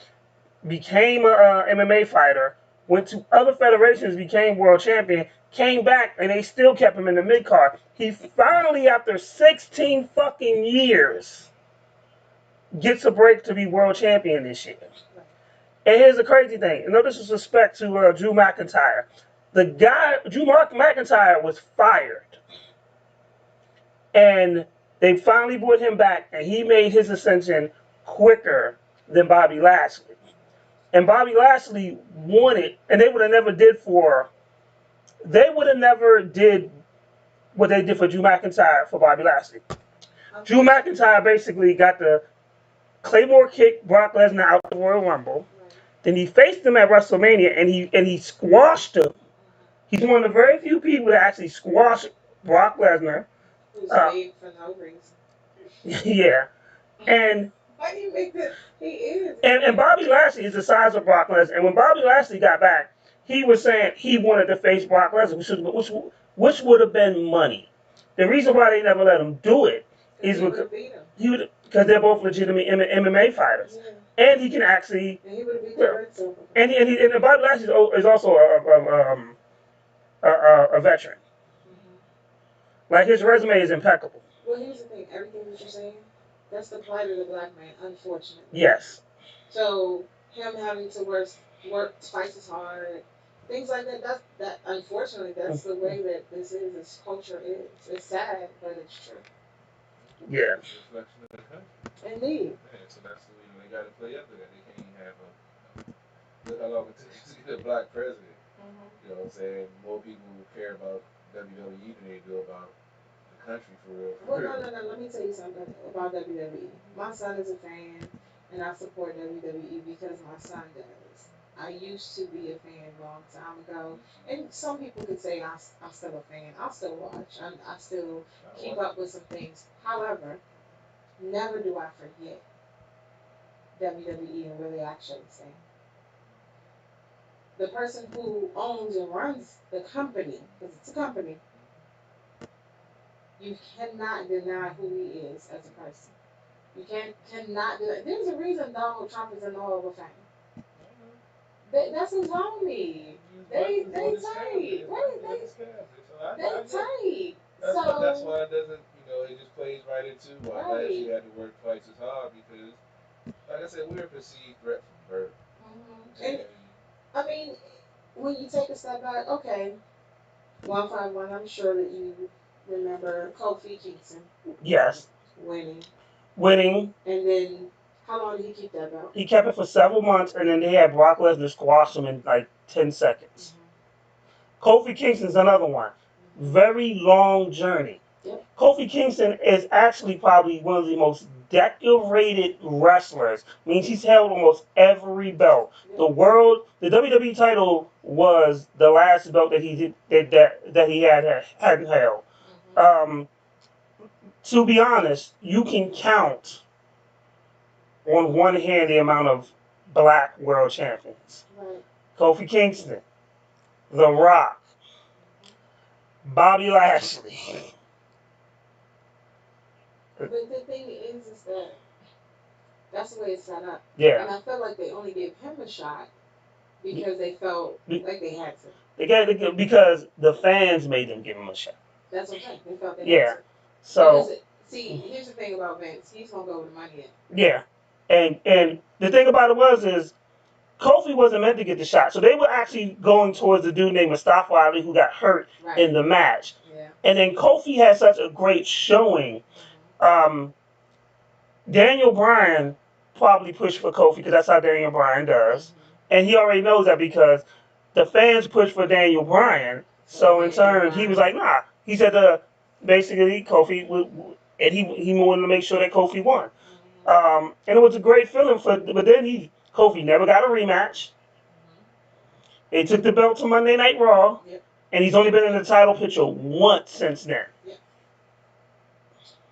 became a MMA fighter, went to other federations, became world champion, came back, and they still kept him in the mid card. He finally, after 16 fucking years, gets a break to be world champion this year. And here's the crazy thing. No disrespect to Drew McIntyre. Drew McIntyre was fired. And they finally brought him back, and he made his ascension quicker than Bobby Lashley. And Bobby Lashley wanted, and they would have never did what they did for Drew McIntyre for Bobby Lashley. Drew McIntyre basically got the Claymore kick Brock Lesnar out of the Royal Rumble. Then he faced him at WrestleMania, and he squashed him. He's one of the very few people that actually squashed Brock Lesnar. Who's big for no reason. Yeah. And why do you make that? He is. And Bobby Lashley is the size of Brock Lesnar. And when Bobby Lashley got back, he was saying he wanted to face Brock Lesnar, which would have been money. The reason why they never let him do it is because they're both legitimate MMA fighters. Yeah. And he can actually. And he would have beat the and Bobby Lashley is also a veteran. Like, his resume is impeccable. Well, here's the thing. Everything that you're saying, that's the plight of the black man, unfortunately. Yes. So, him having to work twice as hard, things like that, unfortunately, that's the way that this culture is. It's sad, but it's true. Yeah. It's a reflection of the country. Indeed. Yeah, so that's the reason they got to play up to that. They can't even have look how long it took to get a black president. You know what I'm saying? More people care about WWE than they do about the country for real. Well, no. Let me tell you something about WWE. My son is a fan, and I support WWE because my son does. I used to be a fan a long time ago, and some people could say I'm still a fan. I'll still watch. I still keep up with some things. However, never do I forget WWE and where they actually stand. the person who owns and runs the company, because it's a company, you cannot deny who he is as a person. You cannot do it. There's a reason Donald Trump is in the Hall of Fame. That's his homie. They tight. They tight. So That's why it doesn't, it just plays right into why last year had to work twice as hard because, like I said, we're a perceived threat from birth. And I mean, when you take a step back, okay, 151. I'm sure that you remember Kofi Kingston. Yes. Winning. And then, how long did he keep that belt? He kept it for several months, and then they had Brock Lesnar squash him in like 10 seconds. Kofi Kingston's another one. Very long journey. Yep. Kofi Kingston is actually probably one of the most decorated wrestlers. Means he's held almost every belt. The WWE title was the last belt that he did, that he hadn't held. To be honest, you can count on one hand the amount of black world champions. Right. Kofi Kingston, The Rock, Bobby Lashley. But the thing is that that's the way it's set up. Yeah. And I felt like they only gave him a shot because they felt like they had to. They got it because the fans made them give him a shot. That's okay. They felt they Yeah. had to. So Because see, here's the thing about Vince. He's gonna go with the money in. yeah, and the thing about it is Kofi wasn't meant to get the shot. So they were actually going towards a dude named Mustafa Ali who got hurt in the match. Yeah. And then Kofi had such a great showing. Daniel Bryan probably pushed for Kofi because that's how Daniel Bryan does. And he already knows that because the fans pushed for Daniel Bryan. So in turn, he was like, nah. He said basically Kofi, and he wanted to make sure that Kofi won. And it was a great feeling but then Kofi never got a rematch. They took the belt to Monday Night Raw, and he's only been in the title picture once since then.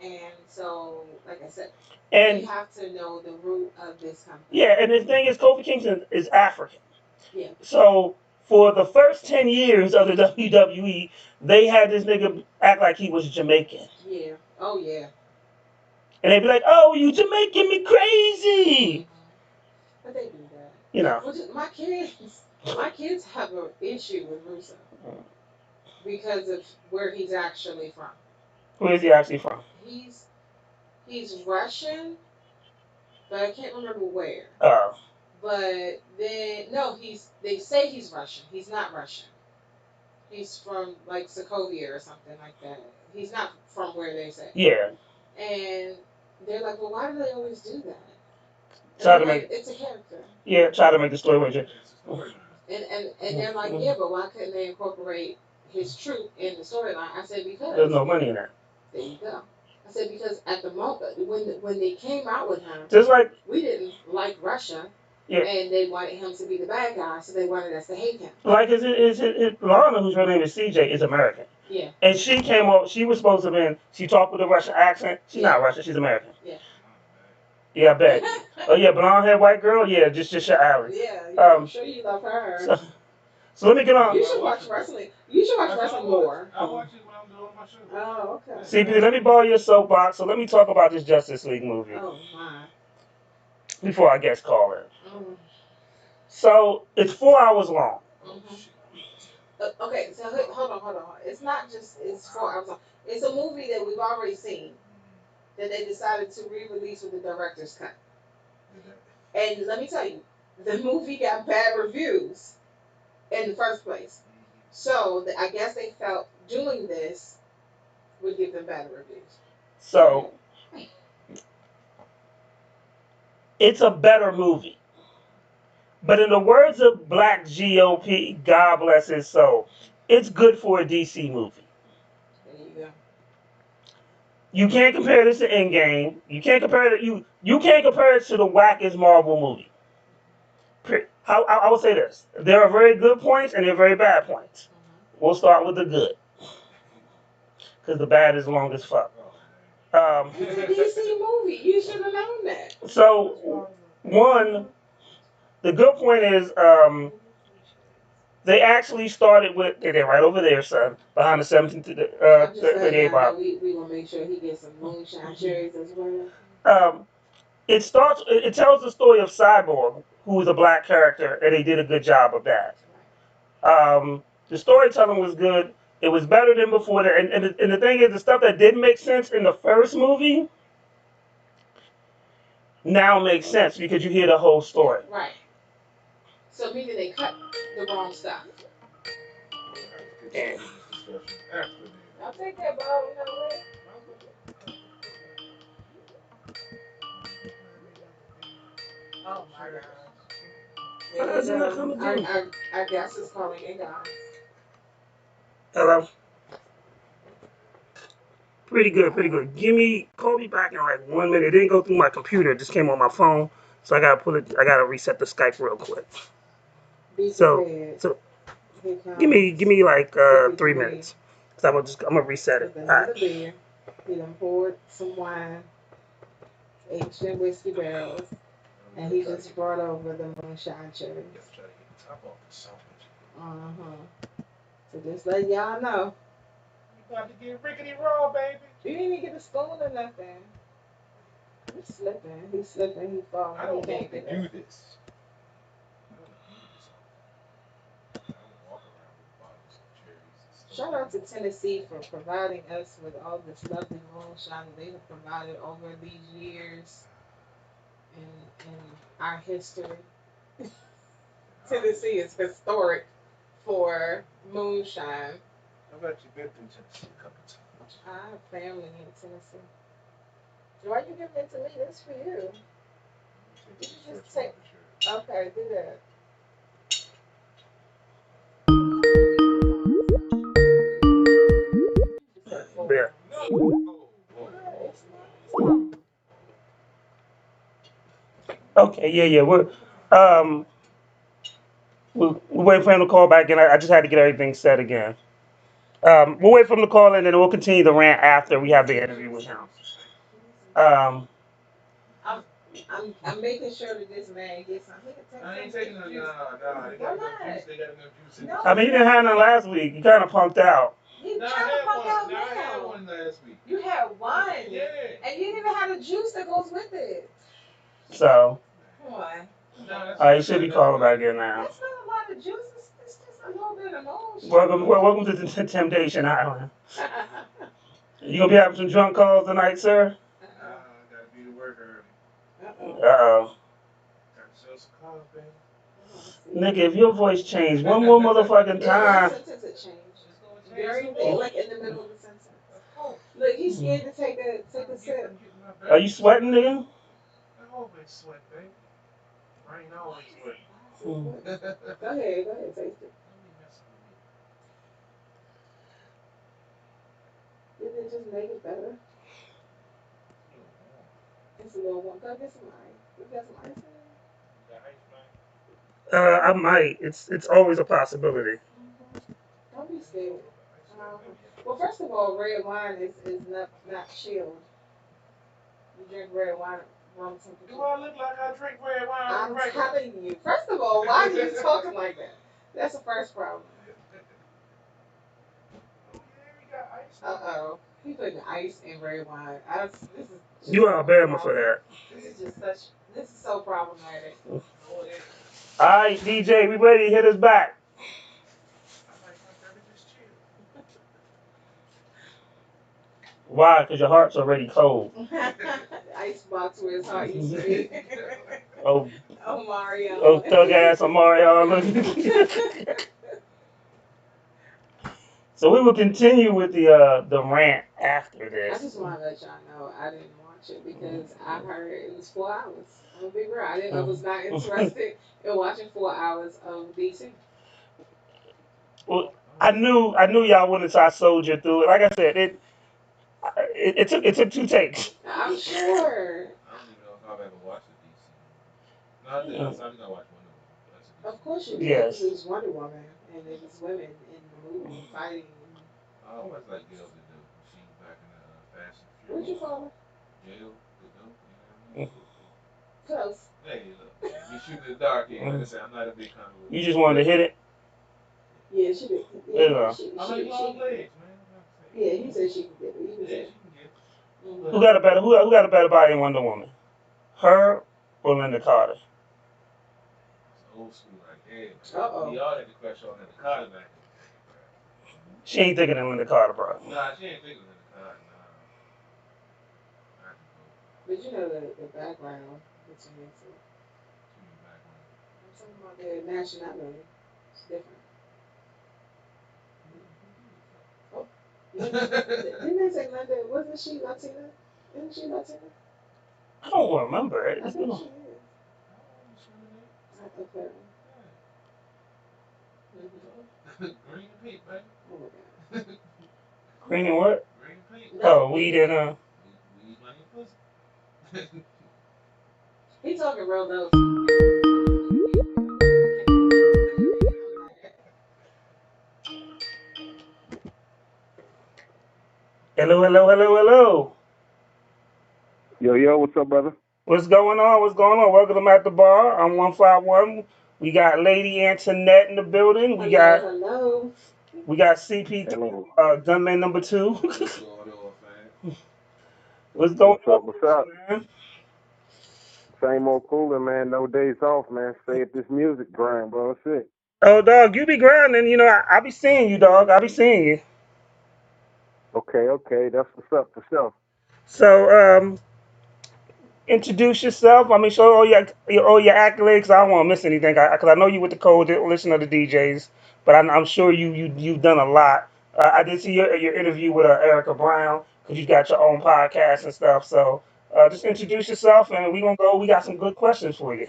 And so, like I said, And you have to know the root of this company. yeah, and the thing is, Kofi Kingston is African. Yeah. So for the first 10 years of the WWE, they had this nigga act like he was Jamaican. Yeah. Oh yeah. And they'd be like, "Oh, you Jamaican me crazy." But they do that. You know. My kids have an issue with Russo because of where he's actually from. Where is he actually from? He's Russian, but I can't remember where. Oh. But then they say he's Russian. He's not Russian. He's from like Sokovia or something like that. He's not from where they say. Yeah. And they're like, well, why do they always do that? Try to make it's a character. Yeah, try to make the story with you. And they're like, yeah, but why couldn't they incorporate his truth in the storyline? I said because There's no money in that. There you go. I said because at the moment when they came out with him, Just like we didn't like Russia. Yeah. And they wanted him to be the bad guy, so they wanted us to hate him. Like Lana, whose real name is CJ, is American. Yeah. And she came up. She was supposed to have been. She talked with a Russian accent. She's not Russian. She's American. Yeah. Yeah, I bet. Oh yeah, blonde haired white girl. Yeah, just your alley. Yeah. I'm sure you love her. So let me get on. You should watch wrestling. You should watch wrestling more. I watch it when I'm doing my show. Oh, okay. CP, let me borrow your soapbox. So let me talk about this Justice League movie. Oh my. Before I guess call in. Oh. So it's 4 hours long. Okay, so hold on. It's not just it's 4 hours long. It's a movie that we've already seen that they decided to re-release with the director's cut. And let me tell you, the movie got bad reviews in the first place. So I guess they felt doing this would give them better reviews. So it's a better movie. But in the words of Black GOP, God bless his soul, it's good for a DC movie. There you go. You can't compare this to Endgame. You can't compare it. You can't compare it to the wackest Marvel movie. I will say this: there are very good points and there are very bad points. We'll start with the good, because the bad is long as fuck. It's a DC movie. You should have known that. So, one, the good point is They actually started with, they're right over there, son, behind the 17th, I'm just letting 38 y'all know bar. we gonna make sure he gets some moonshine cherries as well. It tells the story of Cyborg, who was a black character, and they did a good job of that. The storytelling was good. It was better than before. And the thing is, the stuff that didn't make sense in the first movie now makes sense because you hear the whole story. Right. So meaning they cut the wrong stuff. Yeah. I'll take that ball, you know what? Oh my gosh. How's it not coming through? Our guest is calling in, guys. Hello? Pretty good, pretty good. Call me back in like 1 minute. It didn't go through my computer, it just came on my phone. So I gotta reset the Skype real quick. So give me like 3 minutes. So I'm gonna reset it. Another beer. He done poured some wine, ancient whiskey barrels, and he just brought over the moonshine cherries. So just let y'all know. You about to get rickety raw, baby. You didn't even get a spoon or nothing. He's slipping, he falling. I don't want to do this. Shout out to Tennessee for providing us with all this lovely moonshine that they have provided over these years in our history. Tennessee is historic for moonshine. I've actually been through Tennessee a couple times. I have family in Tennessee. Why you giving it to me? That's for you. You just take. Okay, do that. Yeah. Okay, yeah. We're waiting for him to call back, and I just had to get everything set again. We'll wait for him to call in, and then we'll continue the rant after we have the interview with him. I'm making sure that this man gets some. I ain't taking no. They got enough juice. They got enough juice in it. I mean, you didn't have none last week. You kind of punked out. You I trying to punk out now. I had one last week. You had one. Yeah. And you didn't even have the juice that goes with it. So, Come on. you should be calling back in now. That's not a lot of juice. It's just a little bit of motion. Welcome to the Temptation Island. You gonna be having some drunk calls tonight, sir? Gotta be to work early. Uh-oh. Gotta sell some cars, baby. Nigga, if your voice changed one more motherfucking time. Very like in the middle of the sentence. Look, he's scared to take a sip. Are you sweating, nigga? I always sweat, baby. I ain't always sweat. Go ahead, taste it. Didn't it just make it better? It's a little one. Go get some ice. You got some ice in there? I might. It's always a possibility. Don't be scared. Well, first of all, red wine is not chilled. You drink red wine room temperature. Do I look like I drink red wine? I'm telling you. First of all, why are you talking like that? That's the first problem. Uh-oh. He putting ice in red wine. You Alabama for that. This is so problematic. Alright, DJ, we ready to hit us back. Why? Because your heart's already cold. Icebox where his heart used to be. Oh, Mario. Oh, thug ass Mario. So we will continue with the rant after this. I just want to let y'all know I didn't watch it because I heard it was 4 hours. I'm gonna be real. I was not interested in watching 4 hours of DC. Well, I knew y'all wanted, so I soldiered through it. Like I said, it took 2 takes. I'm sure. I don't even know if I've ever watched a DC. No, I did not watch Wonder Woman. Of course you did. Yes. It was Wonder Woman, and it was women in the movie fighting. I always like Gail Gadot. She was back in the Fast and Furious. What'd you call her? Gail Gadot. You know what I mean? Close. Hey, look, we shoot in the dark here. Like I said, I'm not a big comic book. You just wanted to hit it? Yeah, she did. Yeah. I like long legs, man. Yeah, he said she could get it. He was Yeah, it. she can get it. Who got a better who got a better body than Wonder Woman? Her or Linda Carter? It's old school right there, man. Uh-oh. We all had to crush on the Carter back in the day, bro. She ain't thicker than Linda Carter, bro. Nah, she ain't thinking of the Carter, nah. But you know the background between the two. I'm talking about their nationality. It's different. Oh. Didn't they say Linda? Wasn't she Latina? Isn't she Latina? I don't remember it. I think she is. Okay. Green and pink, baby. Oh my God. Green and what? Green and pink. Oh, weed and Weed, money, and pussy. He talking real low. Hello, hello, hello, hello. Yo, what's up, brother? What's going on? What's going on? Welcome to At the Bar. I'm 151. We got Lady Antoinette in the building. Hello. We got CP3, gunman number 2. What's going on, fam? What's going on? What's up? Man? Same old cooler, man. No days off, man. Stay at this music grind, bro. That's it. Oh, dog, you be grinding. You know, I be seeing you, dog. I be seeing you. Okay. That's what's up for sure. So, introduce yourself. I mean, show all your accolades. I don't want to miss anything because I know you with the coalition of the DJs, but I'm sure you've done a lot. I did see your interview with Erica Brown because you got your own podcast and stuff. So just introduce yourself, and we gonna go. We got some good questions for you.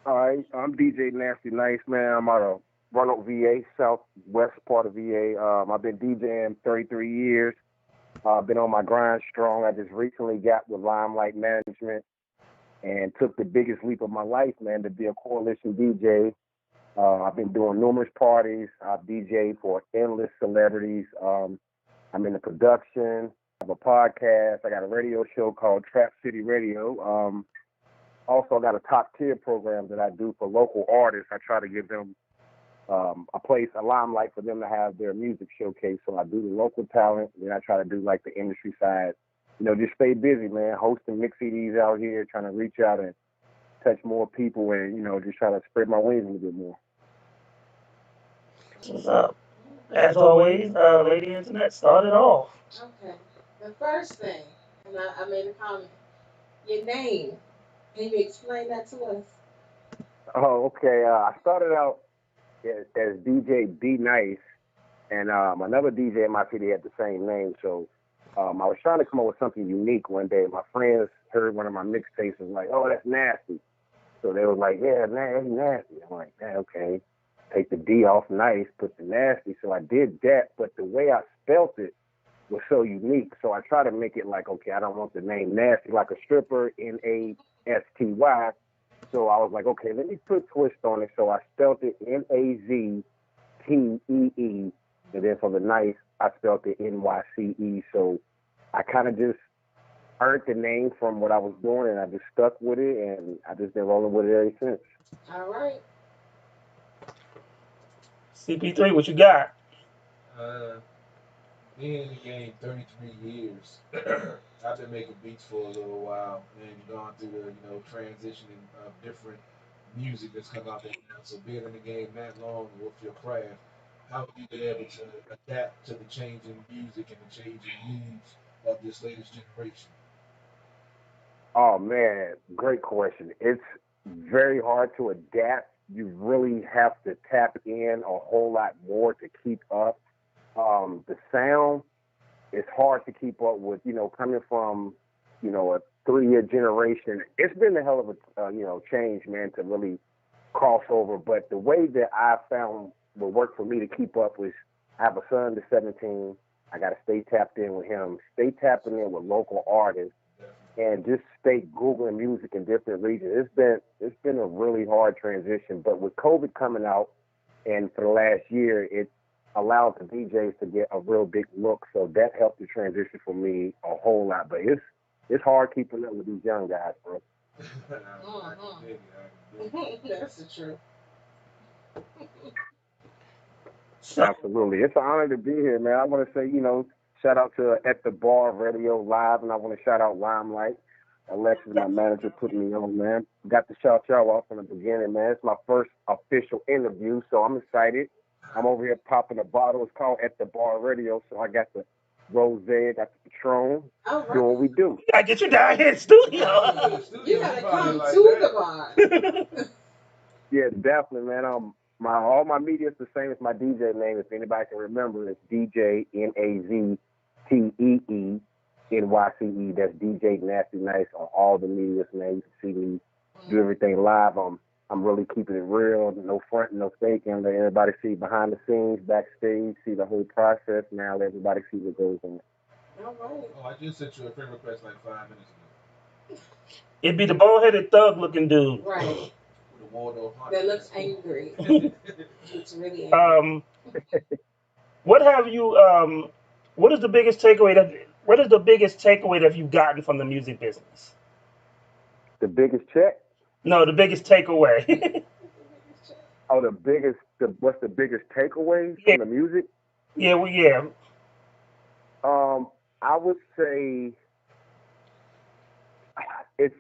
All right. I'm DJ Nasty Nice, man. I'm out of Roanoke, VA, southwest part of VA. I've been DJing 33 years. I've been on my grind strong. I just recently got with Limelight Management and took the biggest leap of my life, man, to be a coalition DJ. I've been doing numerous parties. I've DJed for endless celebrities. I'm in the production. I have a podcast. I got a radio show called Trap City Radio. Also, I got a top tier program that I do for local artists. I try to give them a place, a limelight for them to have their music showcase. So I do the local talent, and then I try to do like the industry side. You know, just stay busy, man. Hosting mix CDs out here, trying to reach out and touch more people, and you know, just try to spread my wings a little bit more. What's up? As always, Lady Internet started off. Okay. The first thing, and I made a comment. Your name. Can you explain that to us? Oh, okay. I started out as DJ D Nice, and another DJ in my city had the same name. So I was trying to come up with something unique one day. My friends heard one of my mixtapes and was like, "Oh, that's nasty." So they were like, "Yeah, man, that's nasty." I'm like, "Yeah, okay." Take the D off Nice, put the nasty. So I did that, but the way I spelt it was so unique. So I try to make it like, okay, I don't want the name nasty, like a stripper, Nasty. So I was like, okay, let me put twist on it. So I spelled it Naztee, and then for the Nice, I spelled it Nyce. So I kind of just earned the name from what I was doing, and I just stuck with it, and I just been rolling with it ever since. All right. CP3, what you got? Being in the game 33 years, I've been making beats for a little while and gone through the transitioning of different music that's come out there now. So being in the game that long with your craft, how have you been able to adapt to the changing music and the changing needs of this latest generation? Oh man, great question. It's very hard to adapt. You really have to tap in a whole lot more to keep up. The sound is hard to keep up with, coming from, a 3-year generation. It's been a hell of a, change, man, to really cross over. But the way that I found what worked for me to keep up was I have a son that's 17. I got to stay tapped in with him, stay tapping in with local artists, and just stay Googling music in different regions. It's been a really hard transition. But with COVID coming out, and for the last year, it allowed the DJs to get a real big look. So that helped the transition for me a whole lot. But it's hard keeping up with these young guys, bro. That's the truth. Absolutely. It's an honor to be here, man. I want to say, shout out to At the Bar Radio Live, and I want to shout out Limelight. Alexis, my manager, put me on, man. Got to shout y'all off from the beginning, man. It's my first official interview, so I'm excited. I'm over here popping a bottle. It's called At the Bar Radio, so I got the Rosé, got the Patron, doing what we do. I get you down here in the studio. You gotta come to the bar. Yeah, definitely, man. All my media is the same as my DJ name. If anybody can remember, it's DJ NAZTEE NYCE. That's DJ Nasty Nice on all the media's names. You can see me do everything live. I'm really keeping it real, no front, no faking. Let everybody see behind the scenes, backstage, see the whole process. Now let everybody see what goes on. All right. Oh, I just sent you a friend request like 5 minutes ago. It'd be the bald-headed thug-looking dude. Right. That looks angry. It's really angry. What have you? What is the biggest takeaway that you've gotten from the music business? The biggest check? No, the biggest takeaway. Oh, what's the biggest takeaway from the music? Yeah, well, yeah. I would say it's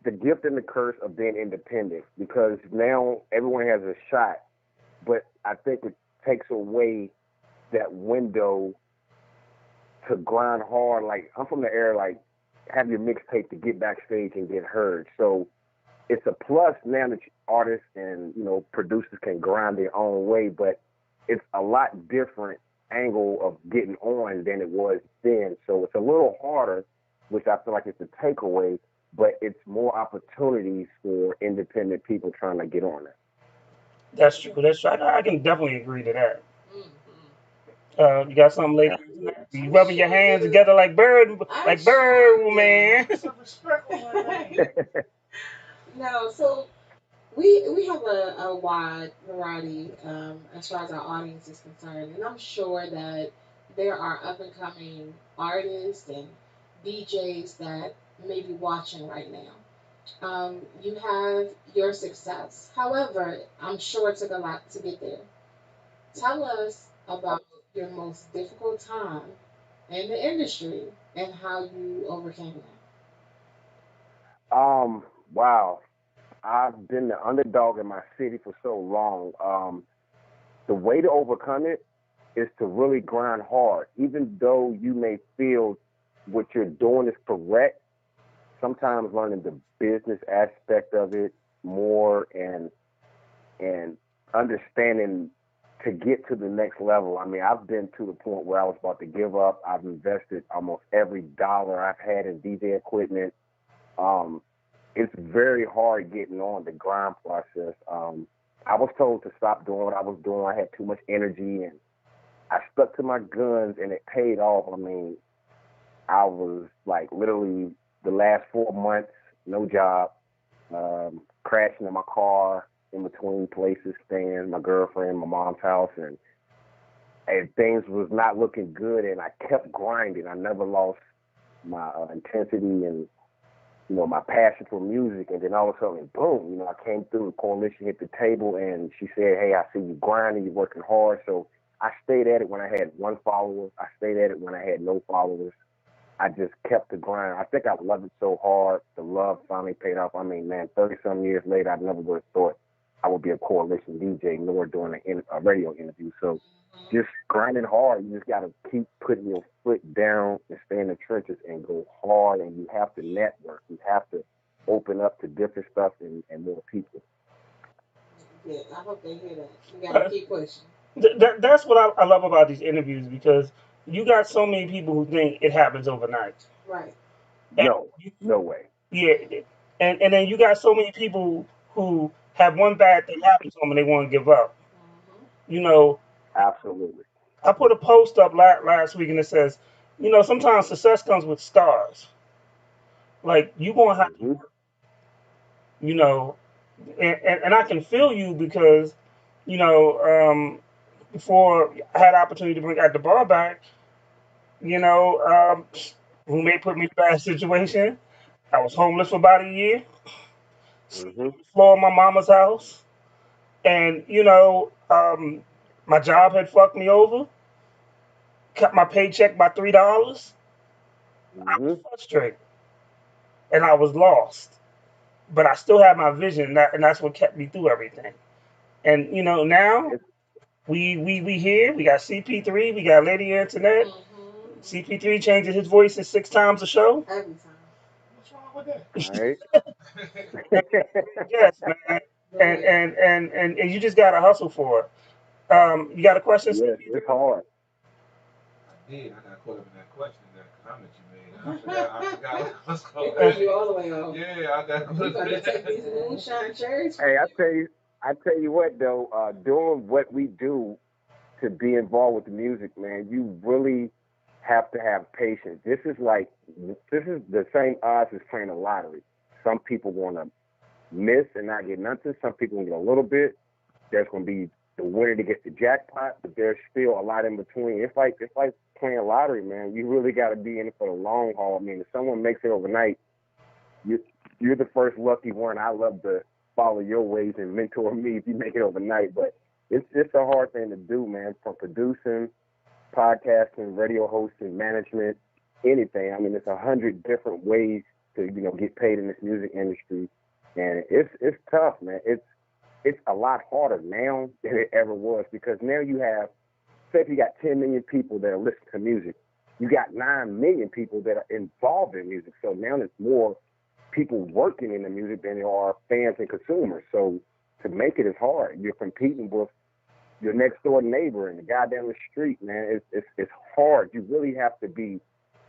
the gift and the curse of being independent, because now everyone has a shot, but I think it takes away that window to grind hard. Like, I'm from the era, like, have your mixtape to get backstage and get heard. So it's a plus now that artists and, producers can grind their own way, but it's a lot different angle of getting on than it was then. So it's a little harder, which I feel like it's a takeaway, but it's more opportunities for independent people trying to get on it. That's true. I can definitely agree to that. You got something, lady? You rubbing your hands together like Bird, man. No, so we have a wide variety as far as our audience is concerned, and I'm sure that there are up and coming artists and DJs that may be watching right now. You have your success. However, I'm sure it took a lot to get there. Tell us about your most difficult time in the industry and how you overcame that. Wow. I've been the underdog in my city for so long. The way to overcome it is to really grind hard. Even though you may feel what you're doing is correct, sometimes learning the business aspect of it more and understanding to get to the next level. I mean, I've been to the point where I was about to give up. I've invested almost every dollar I've had in DJ equipment. It's very hard getting on the grind process. I was told to stop doing what I was doing. I had too much energy, and I stuck to my guns, and it paid off. I mean, I was like literally the last 4 months, no job, crashing in my car in between places, staying my girlfriend, my mom's house, and things was not looking good, and I kept grinding. I never lost my intensity and my passion for music. And then all of a sudden, boom, I came through, the coalition hit the table, and she said, hey, I see you grinding, you're working hard. So I stayed at it when I had 1 follower. I stayed at it when I had no followers. I just kept the grind. I think I loved it so hard. The love finally paid off. I mean, man, 30-some years later, I never would have thought I would be a coalition DJ, nor doing a radio interview. So just grinding hard. You just got to keep putting your foot down and stay in the trenches and go hard. And you have to network. You have to open up to different stuff and more people. Yeah, I hope they hear that. You got to keep pushing. That's what I love about these interviews, because you got so many people who think it happens overnight. Right. No way. Yeah. And then you got so many people who have one bad thing happen to them and they want to give up. Absolutely. I put a post up last week and it says, sometimes success comes with stars. Like, you going to have to work, and I can feel you because, before I had opportunity to bring At the Bar back, roommate put me in a bad situation. I was homeless for about a year. Sleeping on the floor of my mama's house. And, My job had fucked me over, cut my paycheck by $3. I was frustrated and I was lost, but I still had my vision, and that's what kept me through everything. And now we here. We got CP3. We got Lady Antoinette. CP3 changes his voice in 6 times a show. Every time. What's wrong with that? Yes, man. And you just gotta hustle for it. You got a question? Yes, it's hard. I did. I got caught up in that question there because I met you, man. I forgot what's going He threw you all the way off. Yeah, I got caught You up got in to take these moonshine cherries. Hey, I tell you what though, doing what we do to be involved with the music, man, you really have to have patience. This is the same odds as playing the lottery. Some people want to miss and not get nothing. Some people can get a little bit. There's going to be the winner to get the jackpot, but there's still a lot in between. It's like playing lottery, man. You really got to be in it for the long haul. I mean, if someone makes it overnight, you're the first lucky one. I love to follow your ways and mentor me if you make it overnight, but it's a hard thing to do, man, from producing, podcasting, radio hosting, management, anything. I mean, it's 100 different ways to, get paid in this music industry. And it's tough, man. It's a lot harder now than it ever was, because now you have, say if you got 10 million people that are listening to music, you got 9 million people that are involved in music. So now there's more people working in the music than there are fans and consumers. So to make it is hard. You're competing with your next door neighbor and the guy down the street, man. It's hard. You really have to be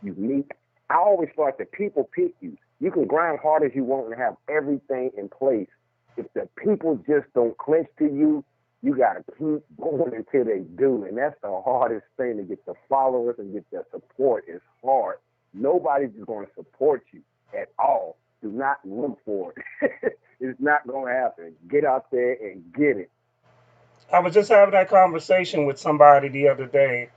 unique. I always feel like the people pick you. You can grind hard as you want and have everything in place. If the people just don't clinch to you, you got to keep going until they do. And that's the hardest thing, to get the followers and get their support. Is hard. Nobody's just going to support you at all. Do not look for it. It's not going to happen. Get out there and get it. I was just having that conversation with somebody the other day,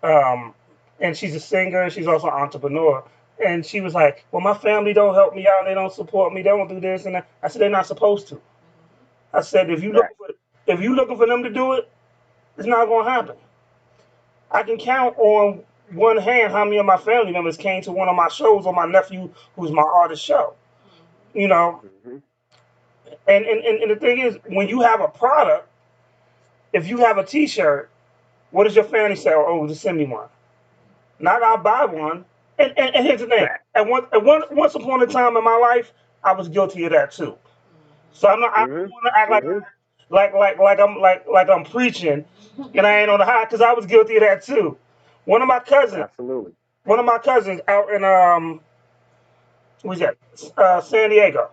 and she's a singer. She's also an entrepreneur. And she was like, well, my family don't help me out. They don't support me. They don't do this and that. I said, they're not supposed to. I said, if you looking for them to do it, it's not going to happen. I can count on one hand how many of my family members came to one of my shows, or my nephew, who's my artist, show. And the thing is, when you have a product, if you have a T-shirt, what does your family say? Oh, just send me one. Not I'll buy one. And here's the thing. Once upon a time in my life, I was guilty of that too. So I don't want to act like I'm preaching, and I ain't on the high, because I was guilty of that too. One of my cousins out in where's that? San Diego.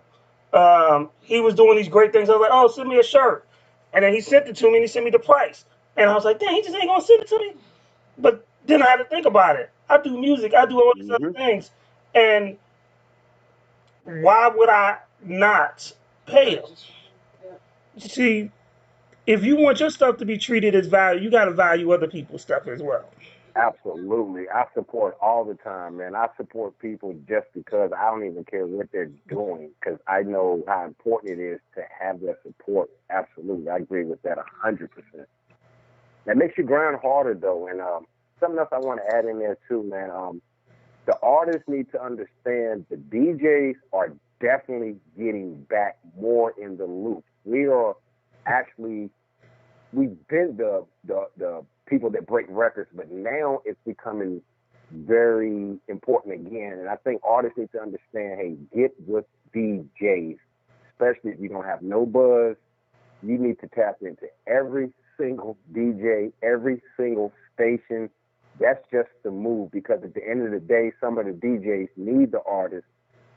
He was doing these great things. I was like, oh, send me a shirt. And then he sent it to me, and he sent me the price. And I was like, dang, he just ain't gonna send it to me. But then I had to think about it. I do music. I do all these other things. And why would I not pay him? See, if you want your stuff to be treated as value, you got to value other people's stuff as well. Absolutely. I support all the time, man. I support people just because I don't even care what they're doing, because I know how important it is to have their support. Absolutely. I agree with that 100%. That makes you grind harder, though. And something else I want to add in there, too, man. The artists need to understand the DJs are definitely getting back more in the loop. We've been the people that break records, but now it's becoming very important again. And I think artists need to understand, hey, get with DJs, especially if you don't have no buzz. You need to tap into every single DJ, every single station. That's just the move, because at the end of the day, some of the DJs need the artists,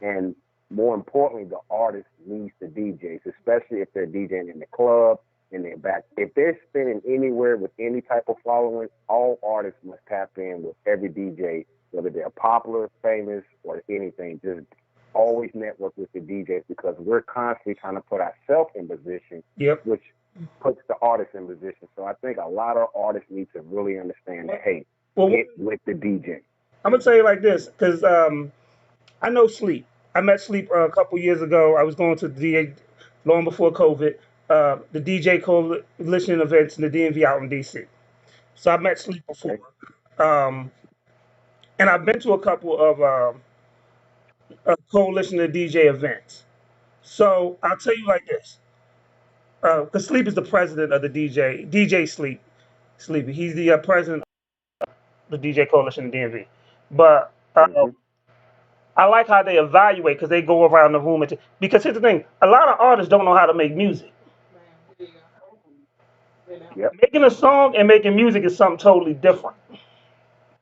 and more importantly, the artist needs the DJs, especially if they're DJing in the club, in their back. If they're spinning anywhere with any type of following, all artists must tap in with every DJ, whether they're popular, famous, or anything. Just always network with the DJs, because we're constantly trying to put ourselves in position, which puts the artist in position. So I think a lot of artists need to really understand that, hey, get with the DJ. I'm going to tell you like this, because I know Sleep. I met Sleep a couple years ago. I was going to the DA long before COVID, the DJ coalition events in the DMV out in DC. So I met Sleep before, um, and I've been to a couple of coalition of DJ events. So I'll tell you like this, because Sleep is the president of the DJ Sleepy. He's the president of the DJ coalition in DMV. But I like how they evaluate because they go around the room because here's the thing: a lot of artists don't know how to make music. Yep. Making a song and making music is something totally different.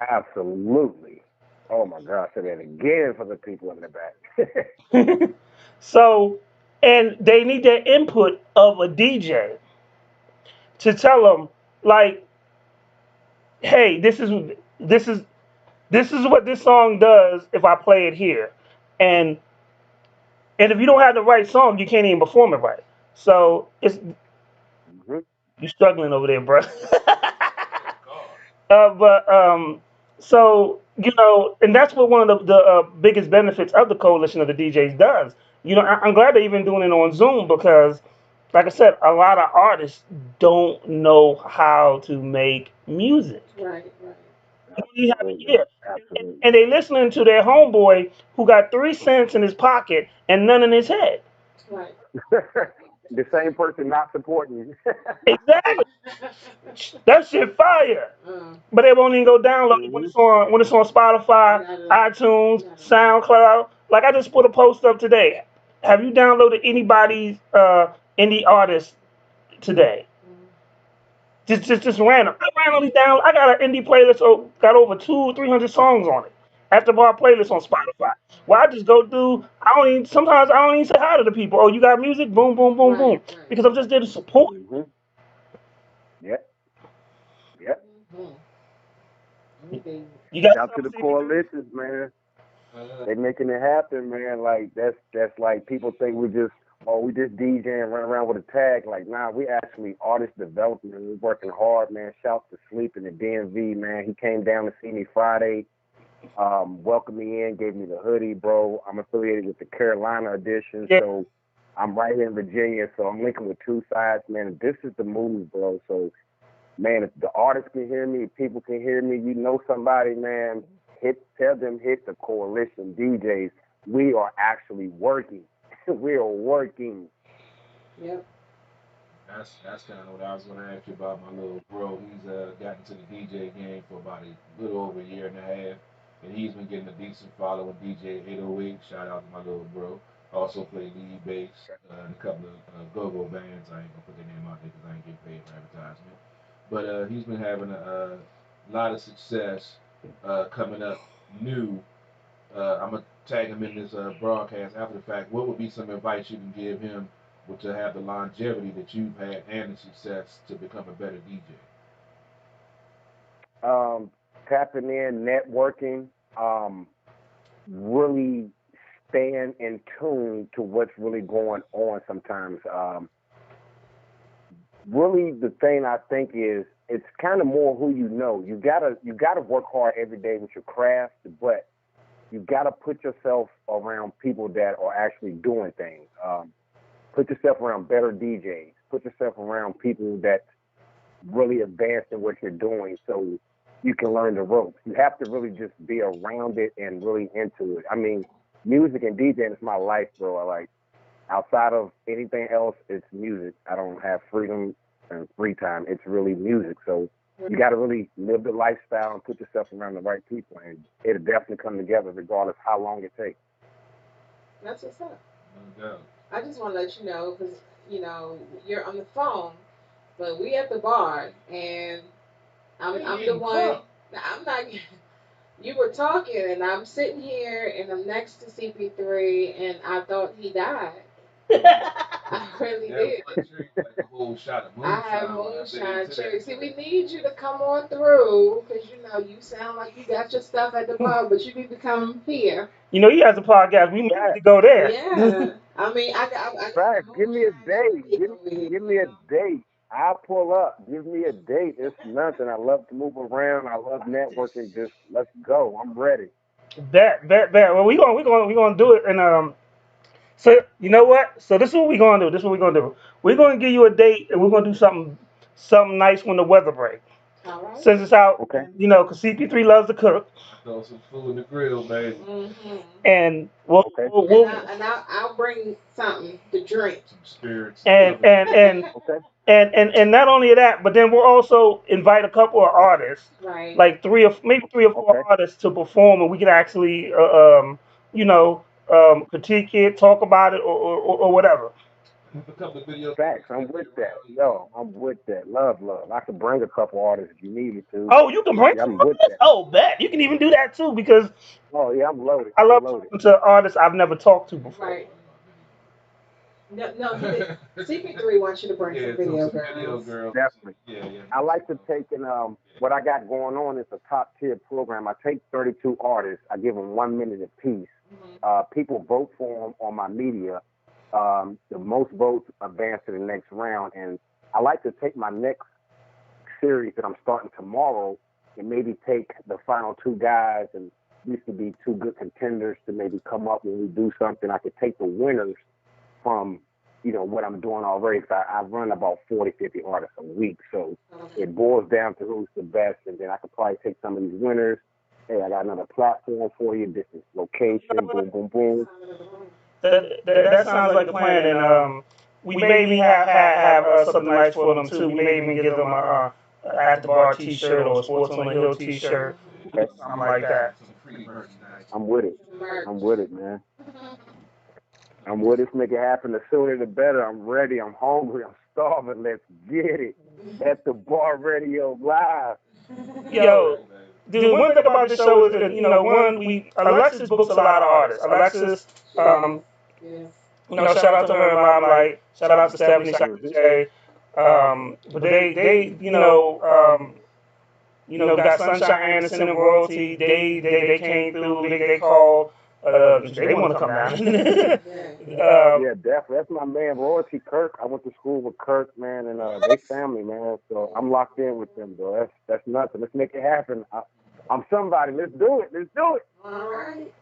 Absolutely. Oh my gosh, say that again for the people in the back. So, and they need their input of a DJ to tell them, like, hey, this is what this song does if I play it here, and if you don't have the right song, you can't even perform it right. So it's you struggling over there, bro. But so and that's what one of the biggest benefits of the coalition of the DJs does. I'm glad they're even doing it on Zoom because, like I said, a lot of artists don't know how to make music. Right. You have it here. And they listening to their homeboy who got 3 cents in his pocket and none in his head. Right. The same person not supporting you. Exactly. That shit fire. But they won't even go download it when it's on Spotify, iTunes, SoundCloud. Like I just put a post up today. Have you downloaded anybody's indie artist today? Just random. I randomly down. I got an indie playlist. Got over 200-300 songs on it. After bar playlist on Spotify. Well, I just go through. Sometimes I don't even say hi to the people. Oh, you got music? Boom, boom, boom, boom. Because I'm just there to support. Yep. You got out to the coalitions, man. They making it happen, man. Like that's like people think we just DJ and run around with a tag. Like, nah, we actually artist development. We're working hard, man. Shouts to Sleep in the DMV, man. He came down to see me Friday, welcomed me in, gave me the hoodie, bro. I'm affiliated with the Carolina edition, so I'm right here in Virginia, so I'm linking with two sides, man. This is the move, bro. So, man, if the artists can hear me, if people can hear me, you know somebody, man, tell them hit the coalition DJs. We are actually working. We are working. Yep. That's kind of what I was going to ask you about my little bro. He's gotten to the DJ game for about a little over a year and a half, and he's been getting a decent following. DJ 808, shout out to my little bro. Also played lead bass in a couple of go-go bands. I ain't gonna put their name out there because I ain't getting paid for advertisement. But he's been having a lot of success coming up new. I'm gonna tag him in this broadcast after the fact. What would be some advice you can give him to have the longevity that you've had and the success to become a better DJ? Tapping in, networking, really staying in tune to what's really going on sometimes. Really the thing I think is it's kind of more who you know. You gotta work hard every day with your craft, but you gotta put yourself around people that are actually doing things. Put yourself around better DJs. Put yourself around people that really advanced in what you're doing so you can learn the ropes. You have to really just be around it and really into it. I mean, music and DJing is my life, bro. Like, outside of anything else, it's music. I don't have freedom and free time. It's really music. So you got to really live the lifestyle and put yourself around the right people, and it'll definitely come together regardless how long it takes. That's what's up. No doubt. I just want to let you know because, you're on the phone, but we at the bar, and I'm the one. I'm not. You were talking, and I'm sitting here, and I'm next to CP3, and I thought he died. I really did. Like a whole shot of moonshine. I have moonshine cherry. See, we need you to come on through because you sound like you got your stuff at the bar, but you need to come here. He has a podcast. We need to go there. Yeah. I mean, I right. Give me a date. Give me a date. I'll pull up. Give me a date. It's nothing. I love to move around. I love networking. Just let's go. I'm ready. Bet. Well, we're gonna do it, and So you know what? So this is what we're gonna do. This is what we're gonna do. We're gonna give you a date, and we're gonna do something nice when the weather breaks. All right. Since it's out, Okay. because CP3 loves to cook, Throw some food in the grill, baby. Mm-hmm. and we'll, Okay. we'll, And, we'll I'll bring something to drink. Some spirits. and and and Okay. and not only that, but then we'll also invite a couple of artists, Right. like maybe three or four Okay. artists to perform, and we can actually, you know, critique it, talk about it, or whatever. A couple of videos. Facts. I'm with that. Yo, I'm with that. Love, love. I could bring a couple artists if you need me to. Oh, you can bring Yeah, some I'm with artists? that. Oh, bet. You can even do that too because Oh yeah, I'm loaded. I I'm love loaded. talking to artists I've never talked to before. Right. No, CP3 wants you to bring Yeah, some video some video girls. girls. Definitely. Yeah. I like to take what I got going on is a top tier program. I take 32 artists. I give them 1 minute apiece. People vote for them on my media. The most votes advance to the next round. And I like to take my next series that I'm starting tomorrow and maybe take the final two guys and used to be two good contenders to maybe come up when we do something. I could take the winners from, what I'm doing already. So I run about 40, 50 artists a week. So it boils down to who's the best. And then I could probably take some of these winners. Hey, I got another platform for you. This is location, boom, boom, boom. That sounds like a plan, and we may even have something nice for them too. We may even give them a at the bar T-shirt or a Sports on the Hill T-shirt, Okay. something like that. I'm with it. I'm with it, man. I'm with it. Make it happen. The sooner the better. I'm ready. I'm hungry. I'm starving. Let's get it. At the Bar Radio Live. Yo, dude, one thing about the show is that Alexis books a lot of artists. Alexis, shout out to her in Limelight. Shout out to Stephanie. Shout out to Jay. But they got Sunshine Anderson and Royalty. They came through. They called. They want to come down. Yeah, definitely. That's my man, Royalty Kirk. I went to school with Kirk, man, and they family, man. So I'm locked in with them, bro. That's nothing. Let's make it happen. I'm somebody. Let's do it. Let's do it. All right.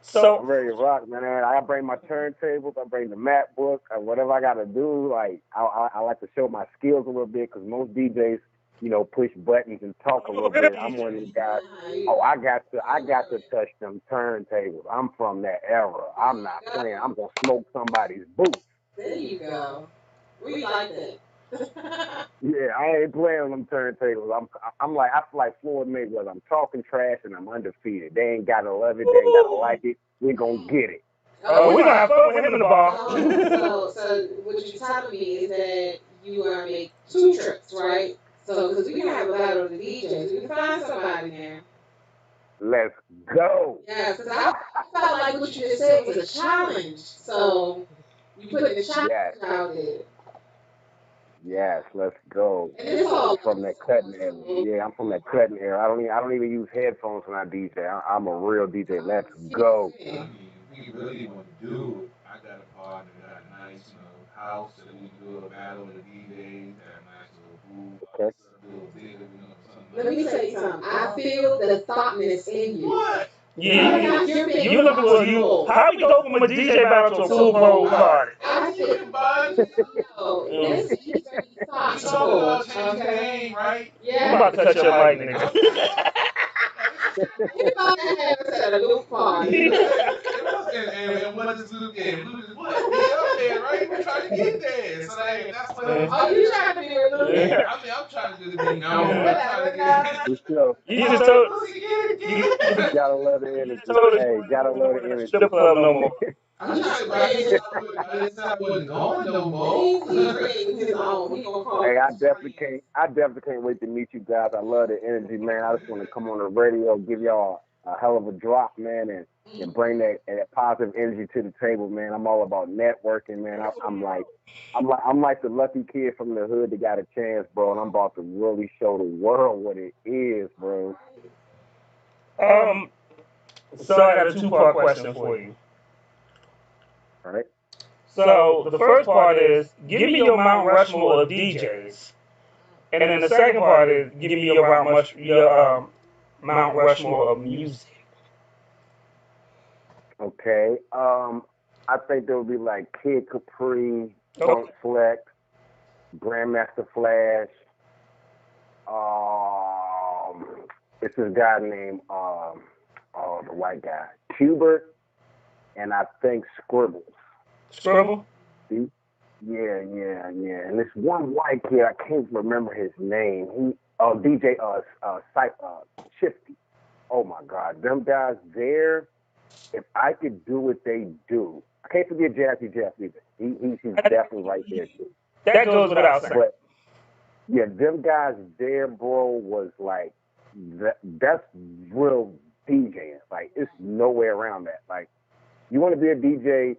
So I'm ready to rock, man. I bring my turntables. I bring the mat book. Whatever I got to do. Like I like to show my skills a little bit because most DJs, push buttons and talk a little bit. I'm one of these guys. Oh, I got to touch them turntables. I'm from that era. I'm not playing. I'm gonna smoke somebody's boots. There you go. We like that. Yeah, I ain't playing on them turntables. I feel like Floyd Mayweather. I'm talking trash and I'm undefeated. They ain't gotta love it. They ain't gotta like it. We gonna get it. we're gonna have fun with him in the bar. So what you're telling me is that you are make 2 trips, right? So, because we can have a battle of the DJs. We can find somebody there. Let's go. Yes, because I felt like what you just said was a challenge. So, you put the challenge out there. Yes, let's go. And it's all from that cutting era. Yeah, I'm from that cutting era. I don't even use headphones when I DJ. I'm a real DJ. Let's go. We really want to do it. I got a partner that got a nice, house that we can do a battle with the DJs, got a nice little booth, Okay. little theater, something. Let me tell you something. I feel the thoughtness in you. What? Yeah, you look for you. How we go from a DJ battle to a full blown party? I feel this is thoughtful. Okay. Right? Yeah. I'm about to cut your mic, nigga. Everybody has at a little party. And what is Luke and Luke is what? We up there, right? We're trying to get there. So that's what Oh, you trying to be a little bit? I mean, I'm trying to be known. I'm trying to get You just told. You gotta love the energy. Hey, gotta love the energy. Strip club no more. I'm trying to I wasn't going no more. Hey, I definitely can't wait to meet you guys. I love the energy, man. I just want to come on the radio, give y'all a hell of a drop, man, and bring that positive energy to the table, man. I'm all about networking, man. I'm like the lucky kid from the hood that got a chance, bro, and I'm about to really show the world what it is, bro. So I got a 2-part question for you. All right. So the first part is give me your Mount Rushmore of DJs, and then the second part is give me your Mount Rushmore of music. Okay. I think there would be like Kid Capri, Funk Flex, Grandmaster Flash. It's this guy named the white guy, Cubert, and I think Scribbles. Scribble? Yeah. And this one white kid, I can't remember his name. DJ Shifty. Oh my God, them guys there. If I could do what they do, I can't forget Jazzy Jeff either. He's definitely right there too. That goes without saying. But yeah, them guys there, bro, was like that's real DJing. Like it's nowhere around that. Like you want to be a DJ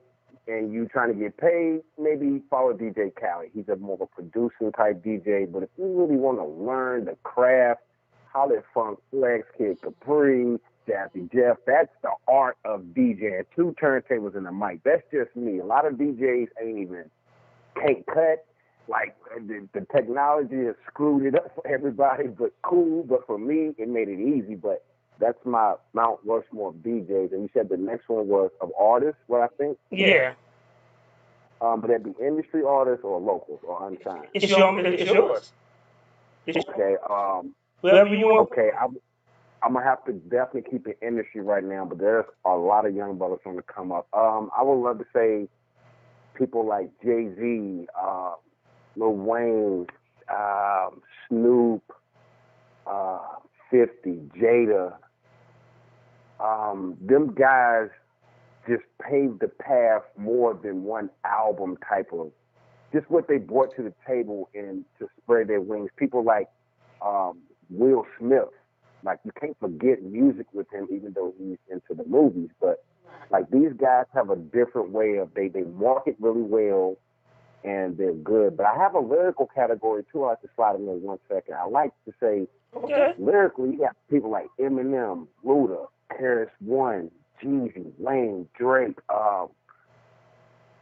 and you trying to get paid, maybe follow DJ Khaled. He's a more of a producing type DJ. But if you really want to learn the craft, holla at Funk Flex, Kid Capri, Jazzy Jeff. That's the art of DJing. 2 turntables and a mic. That's just me. A lot of DJs can't cut. Like the technology has screwed it up for everybody, but cool. But for me, it made it easy. But that's my Mount Rushmore of DJs. And you said the next one was of artists, what I think? Yeah. But that'd be industry artists or locals or unsigned. It's yours. Okay. Whatever you want. Okay. I'm gonna have to definitely keep it industry right now, but there's a lot of young brothers on the come up. I would love to say people like Jay-Z, Lil Wayne, Snoop, 50, Jada. Them guys just paved the path more than one album type of, just what they brought to the table and to spread their wings. People like Will Smith. Like, you can't forget music with him, even though he's into the movies. But, like, these guys have a different way of, they market really well, and they're good. But I have a lyrical category, too. I have to slide in there 1 second. I like to say, lyrically, you got people like Eminem, Luda, Harris One, Jeezy, Wayne, Drake,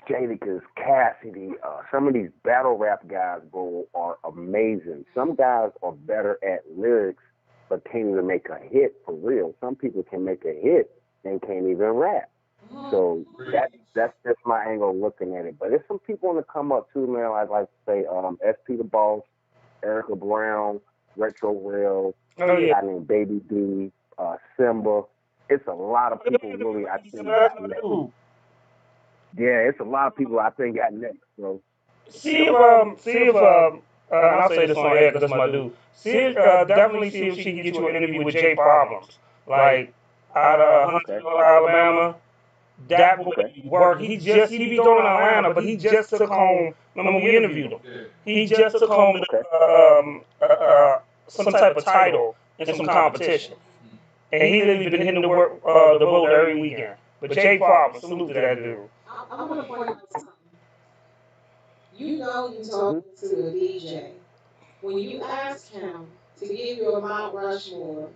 Jadakiss, Cassidy. Some of these battle rap guys, bro, are amazing. Some guys are better at lyrics, but can't even make a hit for real. Some people can make a hit and can't even rap. So that's just my angle of looking at it. But there's some people on the come up too, man. I'd like to say SP the Boss, Erica Brown, Retro Rail, a guy named Baby D, Simba. It's a lot of people really I think got next. Yeah, it's a lot of people I think got next, bro. See if I'll say this on air because that's my dude. Definitely see if she can get you an interview with Jay Problems. Like, out of Huntsville, Alabama. That would work. He be going in Atlanta, but he just took home, remember we interviewed him. He just took home some type of title in some competition. And he's been hitting the boat every weekend. But Jay Problems, salute to that dude. I want to point out something. You know you're talking to a DJ. When you ask him to give you a Mount Rushmore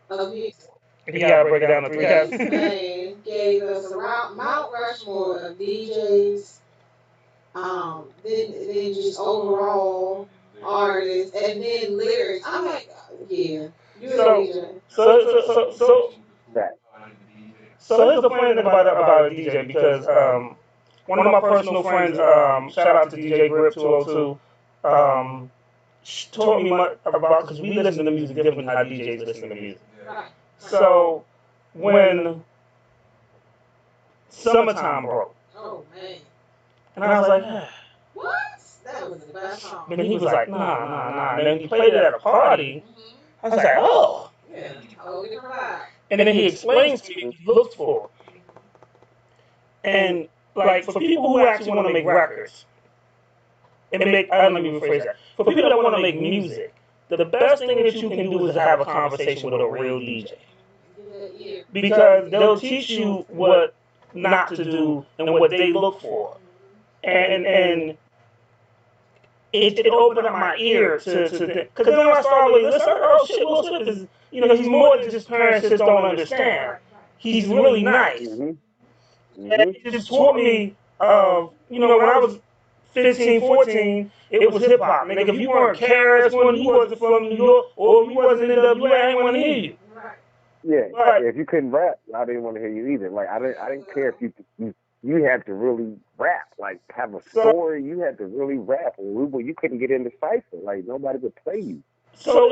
of music, you gotta break it down to 3 this man gave us a Mount Rushmore of DJs, then just overall artists, and then lyrics. I'm like, yeah, you're a DJ. So here's the funny thing about a DJ, because one of my personal friends, shout out to DJ Grip 202, taught me much about, because we listen to music different than how DJs listen to music. So when Summertime broke, and I was like, what? That was the best song. And he was like, nah. And then he played it at a party. I was like, oh. Yeah, totally different vibe. And then he explains to me what he looks for. And like, for people who actually want to make records, and make, I don't know, let me rephrase that. For people that want to make music, the best thing that you can do is have a conversation with a real DJ. Because they'll teach you what not to do and what they look for. And it opened up my ear to because then I started really listening, oh shit, Will Smith is, he's more than just parents just don't understand. He's really nice. And it just taught me, when I was 15, 14, it was hip hop. Like, if you weren't KRS One, you wasn't from New York, or if you wasn't NWA, I didn't want to hear you. Yeah, if you couldn't rap, I didn't want to hear you either. Like, I didn't care if you you had to really rap, like have a story. You had to really rap, or you couldn't get into cipher. Like nobody would play you. So,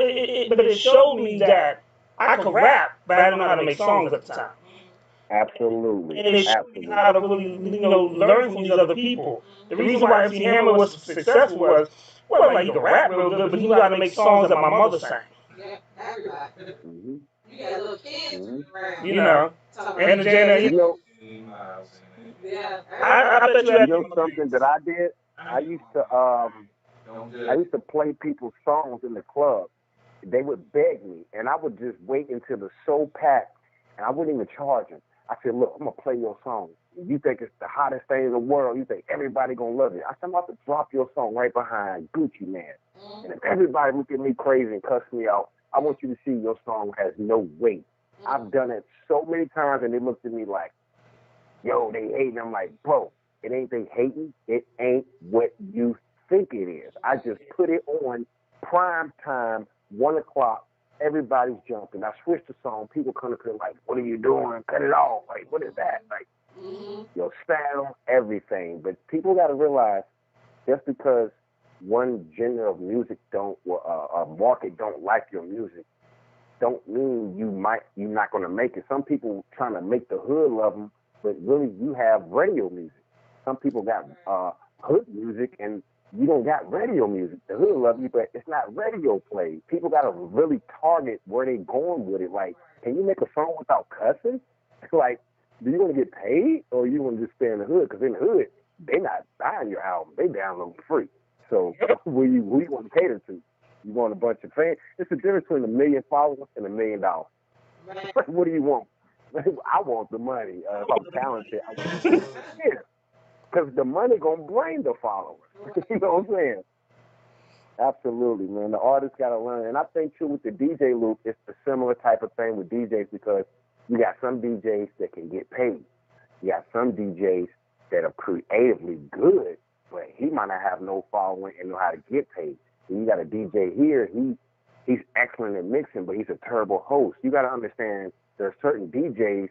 but it showed me that I could rap, but I didn't know how to make songs at the time. Absolutely, And it showed me how to really, learn from these other people. The reason why MC Hammer was successful was, well, like he could rap real good, but he knew how to make songs that my mother sang. Yeah, everybody. Mm-hmm. You got little kids around. You know, and you know, Yeah. I bet you. You know something that I did? I used to play people's songs in the club. They would beg me, and I would just wait until the show packed, and I wouldn't even charge them. I said, look, I'm going to play your song. You think it's the hottest thing in the world. You think everybody going to love it. I said, I'm about to drop your song right behind Gucci Man. And if everybody look at me crazy and cuss me out, I want you to see your song has no weight. I've done it so many times, and they looked at me like, yo, they hating. I'm like, bro, it ain't they hating. It ain't what you think it is. I just put it on prime time, 1 o'clock. Everybody's jumping. I switched the song. People come up here like, what are you doing? Cut it off. Like, what is that? Like, your style, everything. But people got to realize just because one genre of music a market don't like your music, don't mean you're not going to make it. Some people trying to make the hood love them, but really you have radio music. Some people got hood music and you don't got radio music. The hood love you, but it's not radio play. People got to really target where they going with it. Like, can you make a song without cussing? Like, do you want to get paid or you want to just stay in the hood? Because in the hood, they not buying your album. They download it free. So who you want to cater to? You want a bunch of fans? It's the difference between 1 million followers and $1 million. What do you want? I want the money. If I'm talented, I want the money. Yeah. Because the money going to bring the followers. You know what I'm saying? Absolutely, man. The artists got to learn. And I think, too, with the DJ loop, it's a similar type of thing with DJs because you got some DJs that can get paid. You got some DJs that are creatively good, but he might not have no following and know how to get paid. And you got a DJ here, he's excellent at mixing, but he's a terrible host. You got to understand there are certain DJs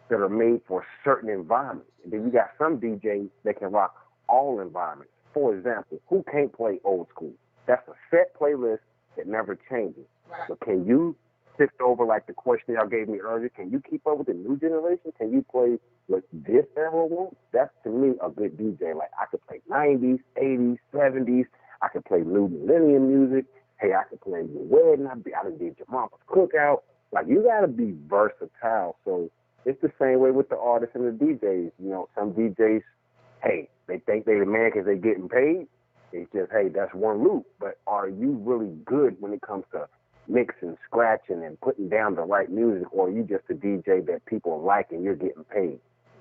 that are made for certain environments. And then you got some DJs that can rock all environments. For example, who can't play old school? That's a set playlist that never changes. But can you shift over like the question y'all gave me earlier? Can you keep up with the new generation? Can you play what this era wants? That's, to me, a good DJ. Like, I could play 90s, 80s, 70s. I could play new millennium music. Hey, I could play your wedding. I done did your mama's cookout. Like, you got to be versatile. So it's the same way with the artists and the DJs. You know, some DJs, hey, they think they the man because they getting paid. It's just, hey, that's one loop. But are you really good when it comes to mixing, scratching, and putting down the right music, or are you just a DJ that people like and you're getting paid?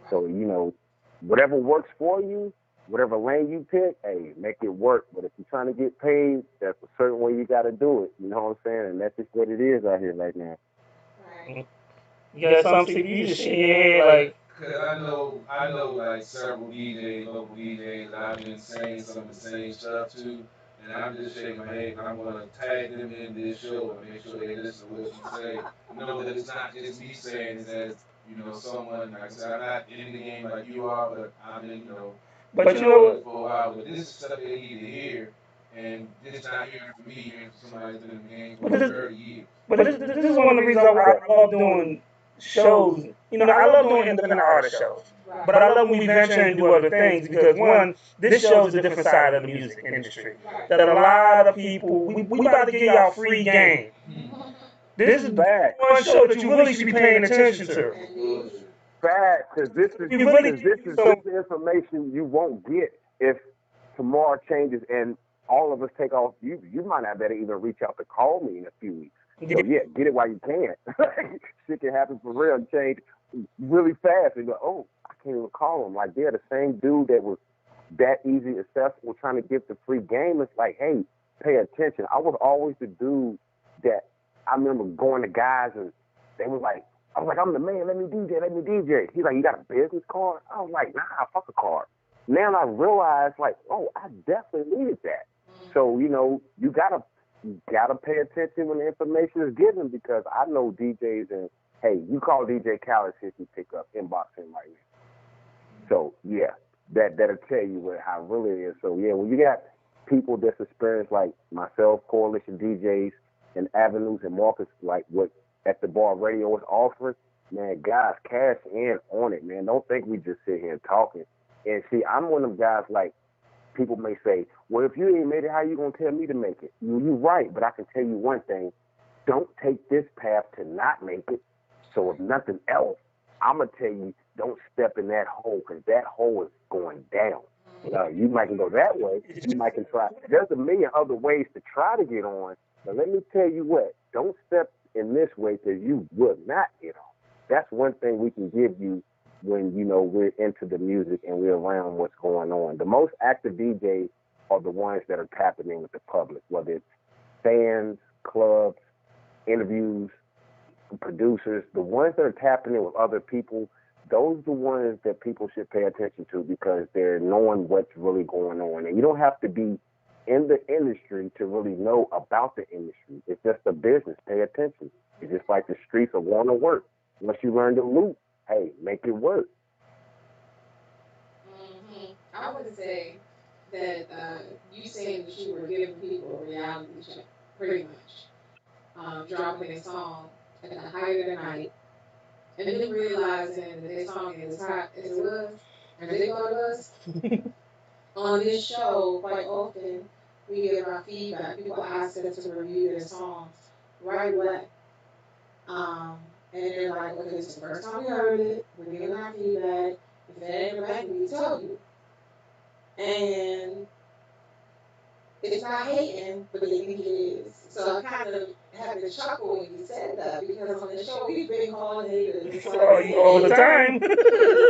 So, you know, whatever works for you, whatever lane you pick, hey, make it work. But if you're trying to get paid, that's a certain way you got to do it. You know what I'm saying? And that's just what it is out here right now. You got something you just shake your head like. Cause I know like several DJs, local DJs that I've been saying some of the same stuff to, and I'm just shaking my head. And I'm gonna tag them in this show and make sure they listen to what you say. Know that it's not just me saying it, as someone, like I said, I'm not in the game like you are, but I've been But you know for a while. But this is stuff they need to hear, and this not hearing from me, hearing from somebody that's been in the game for 30 years. But this is one of the reasons I love doing shows. You know, I love doing independent artist shows. But I love when we venture and do other things because, one, this shows a different side of the music industry. That a lot of people, we about to give y'all free game. This is one show that you really should be paying attention to. Bad, because this is the information you won't get if tomorrow changes and all of us take off. You might not better even reach out to call me in a few weeks. So yeah, get it while you can. Shit can happen for real and change really fast. And go, oh, I can't even call them. Like, they're the same dude that was that easy accessible trying to give the free game. It's like, hey, pay attention. I was always the dude that I remember going to guys and they was like, I was like, I'm the man, let me DJ. He's like, you got a business card? I was like, nah, fuck a card. Now I realize, like, oh, I definitely needed that. So, you gotta pay attention when the information is given, because I know DJs and, hey, you call DJ Khaled, see if you pick up, inbox him right So yeah, that'll tell you how really it is. So yeah, when you got people that's experienced like myself, Coalition DJs, and avenues and markets like what At the Bar Radio is offering, man, guys, cash in on it, man. Don't think we just sit here talking. And see, I'm one of them guys like people may say, well, if you ain't made it, how you gonna tell me to make it? You're right, but I can tell you one thing: don't take this path to not make it. So if nothing else, I'm gonna tell you, don't step in that hole, because that hole is going down. You might can go that way. You might can try. There's a million other ways to try to get on. But let me tell you what, don't step in this way because you will not get on. That's one thing we can give you when, we're into the music and we're around what's going on. The most active DJs are the ones that are tapping in with the public, whether it's fans, clubs, interviews, producers. The ones that are tapping in with other people, those are the ones that people should pay attention to because they're knowing what's really going on. And you don't have to be in the industry to really know about the industry. It's just a business. Pay attention. It's just like the streets are going to work. Once you learn to loop, hey, make it work. I would say that you saying that you were giving people a reality check, pretty much. Dropping a song at the height of the night, and then realizing that their song is as hot as it was, and they thought it was. On this show, quite often, we give our feedback. People ask us to review their songs right away. And they're like, okay, this is the first time we heard it. We're giving our feedback. If it ain't right, we tell you. And it's not hating, but they think it is. So I kind of had to chuckle when you said that because on the show we've been calling haters all the time. Like,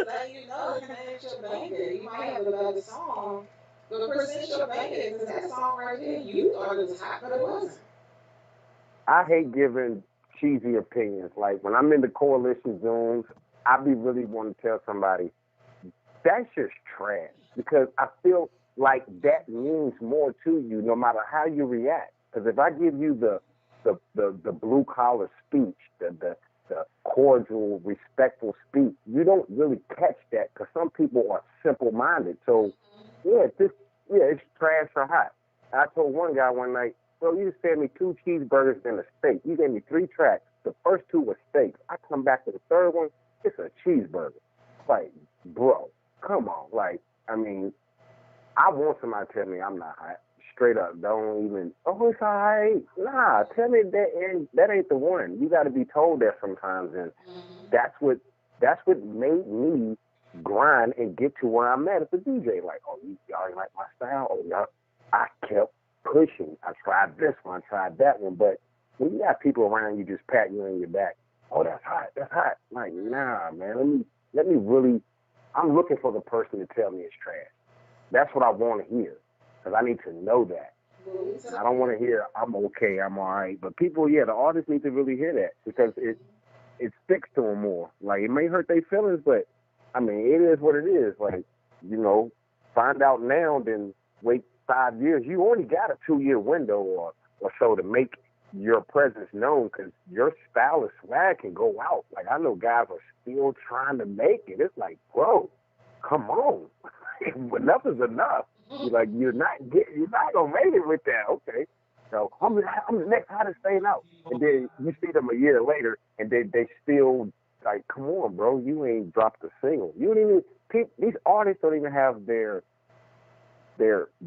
that ain't your banger. You might have a better song, but present your banger because that song right there, you thought it was hot, but it wasn't. I hate giving cheesy opinions. Like when I'm in the coalition zones, I be really wanting to tell somebody that's just trash because I feel like that means more to you no matter how you react. Because if I give you the blue collar speech, the cordial, respectful speech, you don't really catch that because some people are simple minded. So it's trash or hot. I told one guy one night, bro, you just fed me 2 cheeseburgers and a steak. You gave me 3 tracks. The first 2 were steaks. I come back to the third one, it's a cheeseburger. Like, bro, come on. Like, I mean, I want somebody to tell me I'm not hot. Straight up, don't even, oh, it's all right. Nah, tell me that ain't the one. You got to be told that sometimes, and that's what made me grind and get to where I'm at as a DJ. Like, oh, y'all ain't like my style? Oh, y'all, I kept pushing. I tried this one, I tried that one, but when you got people around you just pat you on your back, oh, that's hot. Like, nah, man, let me really, I'm looking for the person to tell me it's trash. That's what I want to hear. Because I need to know that. I don't want to hear, I'm okay, I'm all right. But people, the artists need to really hear that because it sticks to them more. Like, it may hurt their feelings, but, I mean, it is what it is. Like, find out now, then wait 5 years. You only got a 2-year window or so to make your presence known because your style of swag can go out. Like, I know guys are still trying to make it. It's like, bro, come on. Enough is enough. You're not gonna make it with that. Okay, so I'm the next hottest thing out, and then you see them a year later, and they still like, come on, bro, you ain't dropped a single. You don't even these artists don't even have their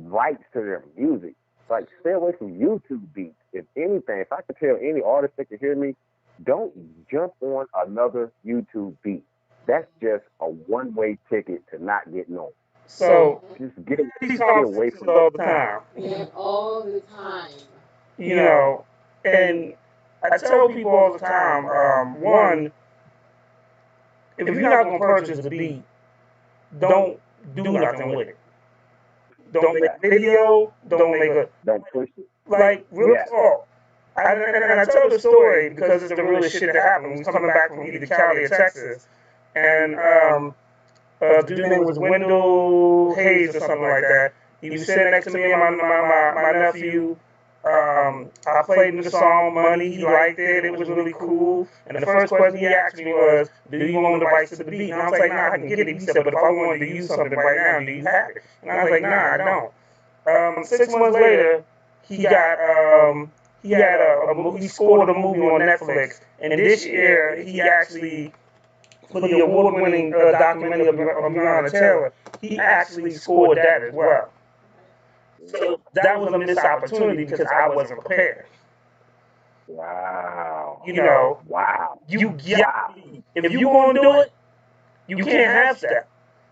rights to their music. Like, stay away from YouTube beats. If anything, if I could tell any artist that can hear me, don't jump on another YouTube beat. That's just a one-way ticket to not getting on. So just get away from it all the time. Yeah, all the time. And I tell people all the time, one, if you're not gonna purchase the beat, don't do nothing with it. Don't make a video. Don't push it. Like, real talk. And I tell the story because it's the realest shit that happened. We was coming back from either Cali or Texas, and the dude's name was Wendell Hayes or something like that. He was sitting next to me and my nephew, I played him the song Money. He liked it. It was really cool. And the first question he asked me was, do you own the rights to the beat? And I was like, nah, I can get it. He said, but if I wanted to use something right now, do you have it? And I was like, nah, I don't. 6 months later, he got he scored a movie on Netflix. And this year, he actually, for the award-winning documentary of Breonna Taylor, he actually scored that as well. So that was a missed opportunity because I wasn't prepared. Wow. You know, Wow. you got if you want to do it, you can't have that.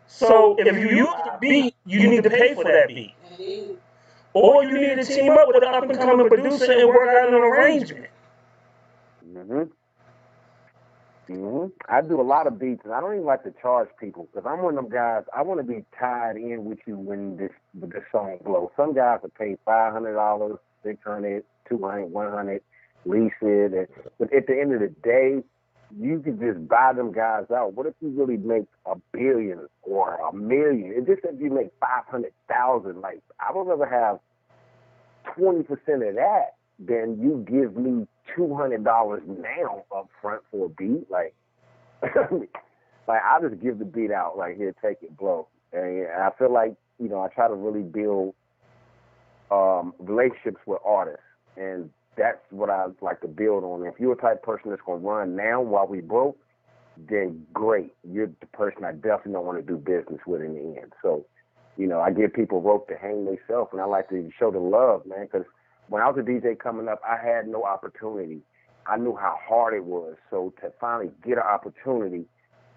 So if you use the beat, you need to pay for that beat. Or you need to team up with an up-and-coming producer and work out an arrangement. I do a lot of beats, and I don't even like to charge people because I'm one of them guys. I want to be tied in with you when this song blows. Some guys will pay $500, $600, $200, $100, lease it, but at the end of the day, you can just buy them guys out. What if you really make $1 billion or $1 million? It's just if you make 500,000. Like, I would rather have 20% of that than you give me $200 now up front for a beat. Like, I'll just give the beat out. Like, here, take it, blow. And I feel like, you know, I try to really build relationships with artists, and that's what I like to build on. If you're a type of person that's going to run now while we broke, then great. You're the person I definitely don't want to do business with in the end. So, you know, I give people rope to hang themselves, and I like to show the love, man, because when I was a DJ coming up, I had no opportunity. I knew how hard it was. So to finally get an opportunity,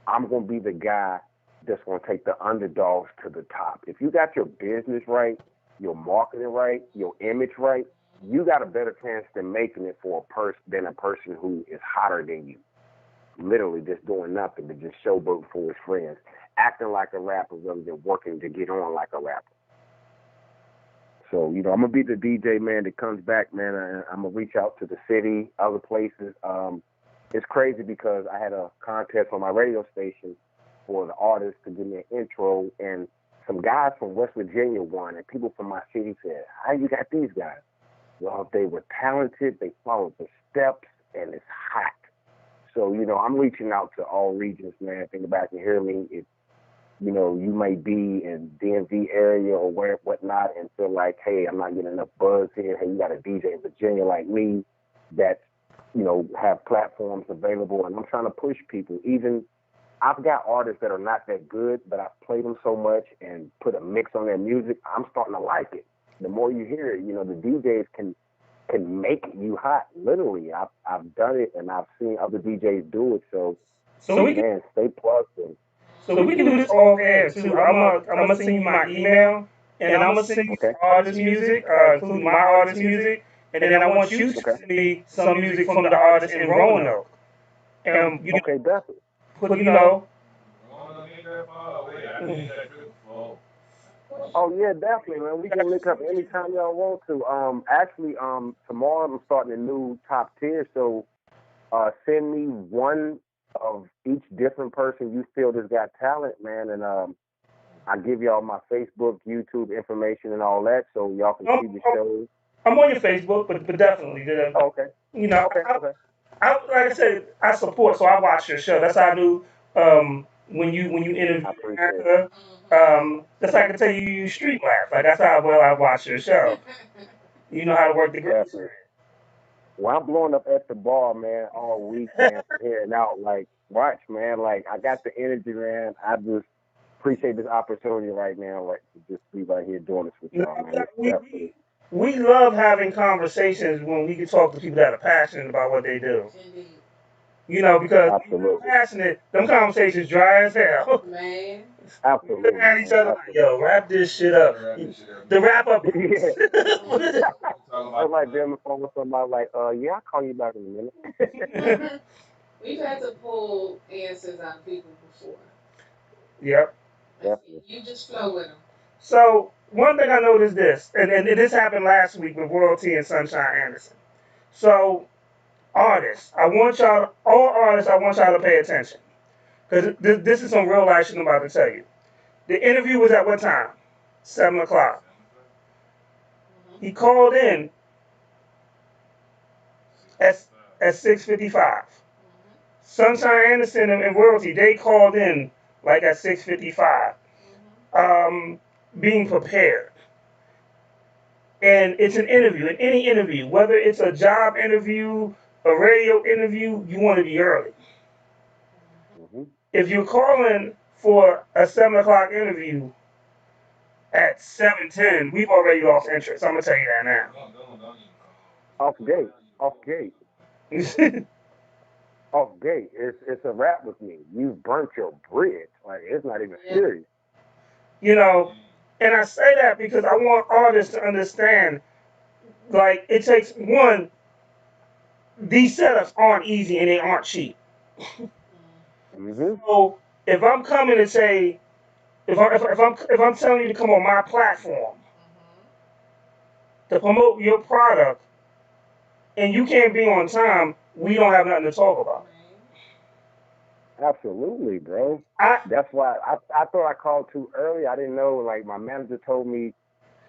I'm going to be the guy that's going to take the underdogs to the top. If you got your business right, your marketing right, your image right, you got a better chance than making it for a person who is hotter than you. Literally just doing nothing but just showboating for his friends, acting like a rapper rather than working to get on like a rapper. So, you know, I'm going to be the DJ, man, that comes back, man. I'm going to reach out to the city, other places. It's crazy because I had a contest on my radio station for the artists to give me an intro, and some guys from West Virginia won, and people from my city said, how you got these guys? Well, they were talented, they followed the steps, and it's hot. So, you know, I'm reaching out to all regions, man. Think about and hear me. If, you know, you may be in DMV area or whatnot and feel like, hey, I'm not getting enough buzz here. Hey, you got a DJ in Virginia like me that, you know, have platforms available, and I'm trying to push people. Even I've got artists that are not that good, but I've played them so much and put a mix on their music, I'm starting to like it. The more you hear it, you know, the DJs can make you hot. Literally, I've done it, and I've seen other DJs do it. So we can stay plugged in. So we can do this off air too. I'm gonna send you my email, and I'm gonna send you some artist music, including my artist music, and then I want you to send me some music from the artist in Roanoke. And you definitely. Put, you know. Oh yeah, definitely, man. We can link up anytime y'all want to. Actually, tomorrow I'm starting a new top tier, so send me one of each different person you feel has got talent, man, and I give y'all my Facebook, YouTube information and all that, so y'all can see the shows. I'm on your Facebook, but definitely. Okay. You know, I like I said, I support, so I watch your show. That's how I knew when you interview America. That's how I can tell you use Street Laugh. Like that's how well I watch your show. You know how to work the grips. Well, I'm blowing up at the bar, man, all week, man, hearing out. Like, watch, man. Like, I got the energy, man. I just appreciate this opportunity right now, like, to just be right here doing this with y'all, man. We love having conversations when we can talk to people that are passionate about what they do. You know, because when you're passionate, them conversations dry as hell. Man. Absolutely. Looking at each other like, yo, wrap this shit up. The wrap up. I was like, them phone with somebody like, yeah, I'll call you back in a minute. We've had to pull answers out of people before. Yep. You just flow with them. So, one thing I noticed this, and this happened last week with Royalty and Sunshine Anderson. So, artists, I want y'all to pay attention. Because this is some real life shit I'm about to tell you. The interview was at what time? 7 o'clock. He called in at 6:55. Sunshine Anderson and Royalty, they called in like at 6:55, being prepared. And it's an interview. In any interview, whether it's a job interview, a radio interview, you want to be early. Mm-hmm. If you're calling for a 7 o'clock interview at 7:10, we've already lost interest. I'm gonna tell you that Off gate. Off gate. now. Off gate. It's a wrap with me. You've burnt your bridge. Like, it's not even serious. You know, and I say that because I want artists to understand, like, it takes one, these setups aren't easy and they aren't cheap. Mm-hmm. So if I'm coming and say, if I'm telling you to come on my platform to promote your product and you can't be on time, we don't have nothing to talk about. Absolutely, bro. I That's why I thought I called too early. I didn't know. Like, my manager told me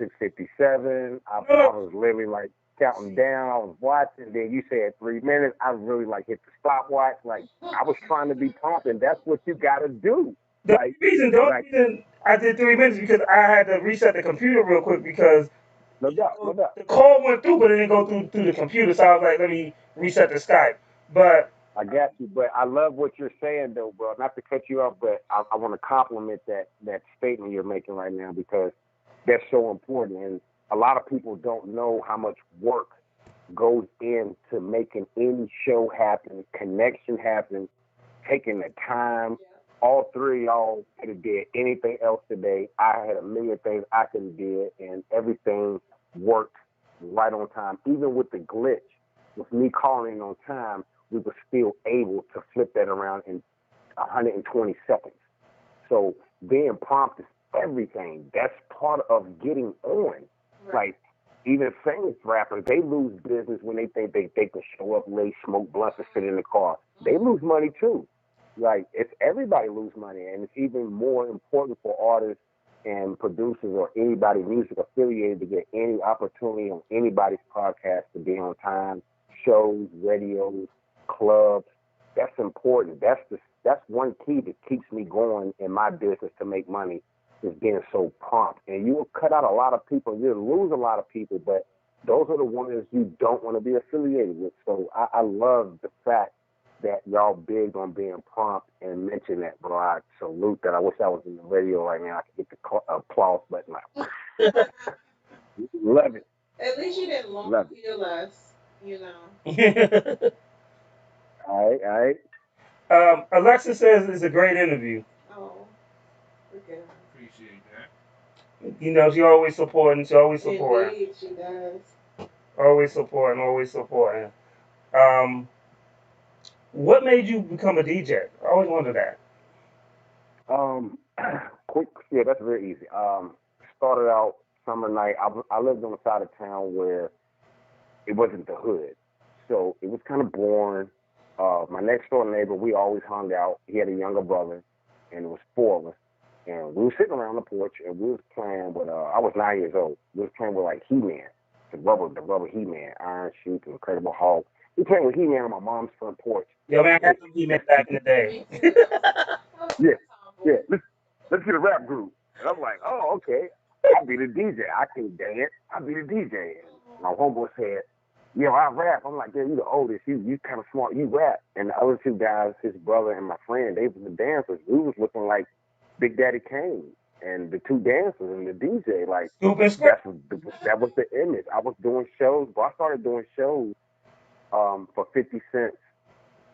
6:57. I was literally like counting down. I was watching. Then you said 3 minutes. I really like hit the stopwatch. Like, I was trying to be prompt, and that's what you got to do. The Like, reason I did 3 minutes because I had to reset the computer real quick because no doubt. the call went through, but it didn't go through the computer. So I was like, let me reset the Skype. But I got you, but I love what you're saying, though, bro. Not to cut you off, but I want to compliment that statement you're making right now, because that's so important. And a lot of people don't know how much work goes into making any show happen, connection happen, taking the time. All three of y'all could have did anything else today. I had a million things I could have did, and everything worked right on time. Even with the glitch, with me calling in on time, we were still able to flip that around in 120 seconds. So being prompt is everything. That's part of getting on. Right. Like, even famous rappers, they lose business when they think they can show up late, smoke blunts, and sit in the car. They lose money too. Like, it's everybody lose money, and it's even more important for artists and producers or anybody music affiliated to get any opportunity on anybody's podcast to be on time. Shows, radios, clubs. That's important. That's one key that keeps me going in my business to make money, is being so prompt. And you will cut out a lot of people, you'll lose a lot of people, but those are the ones you don't want to be affiliated with. So I love the fact that y'all big on being prompt and mention that, bro. I salute that. I wish I was in the radio right now. I could get the applause button. Like, love it. At least you didn't long feel us, you know. All right. Alexa says it's a great interview. Oh, okay. Appreciate that. You know, she always supporting. Indeed, she does. Always supporting. What made you become a DJ? I always wondered that. Quick, yeah, that's very easy. Started out summer night. I lived on the side of town where it wasn't the hood, so it was kind of boring. My next door neighbor, we always hung out. He had a younger brother, and it was four of us. And we were sitting around the porch, and we was playing with, I was 9 years old. We was playing with, like, He-Man, the rubber He-Man, Iron Sheik, the Incredible Hulk. We playing with He-Man on my mom's front porch. Yo, man, I had some He-Man back in the day. Yeah. Let's get a rap group. And I'm like, oh, okay. I'll be the DJ. I can dance. I'll be the DJ. And my homeboy said, yo, I rap. I'm like, yeah, you the oldest. You kind of smart. You rap. And the other two guys, his brother and my friend, they were the dancers. We was looking like Big Daddy Kane and the two dancers and the DJ. Like, that was the image. I was doing shows, but I started doing shows for 50 cents.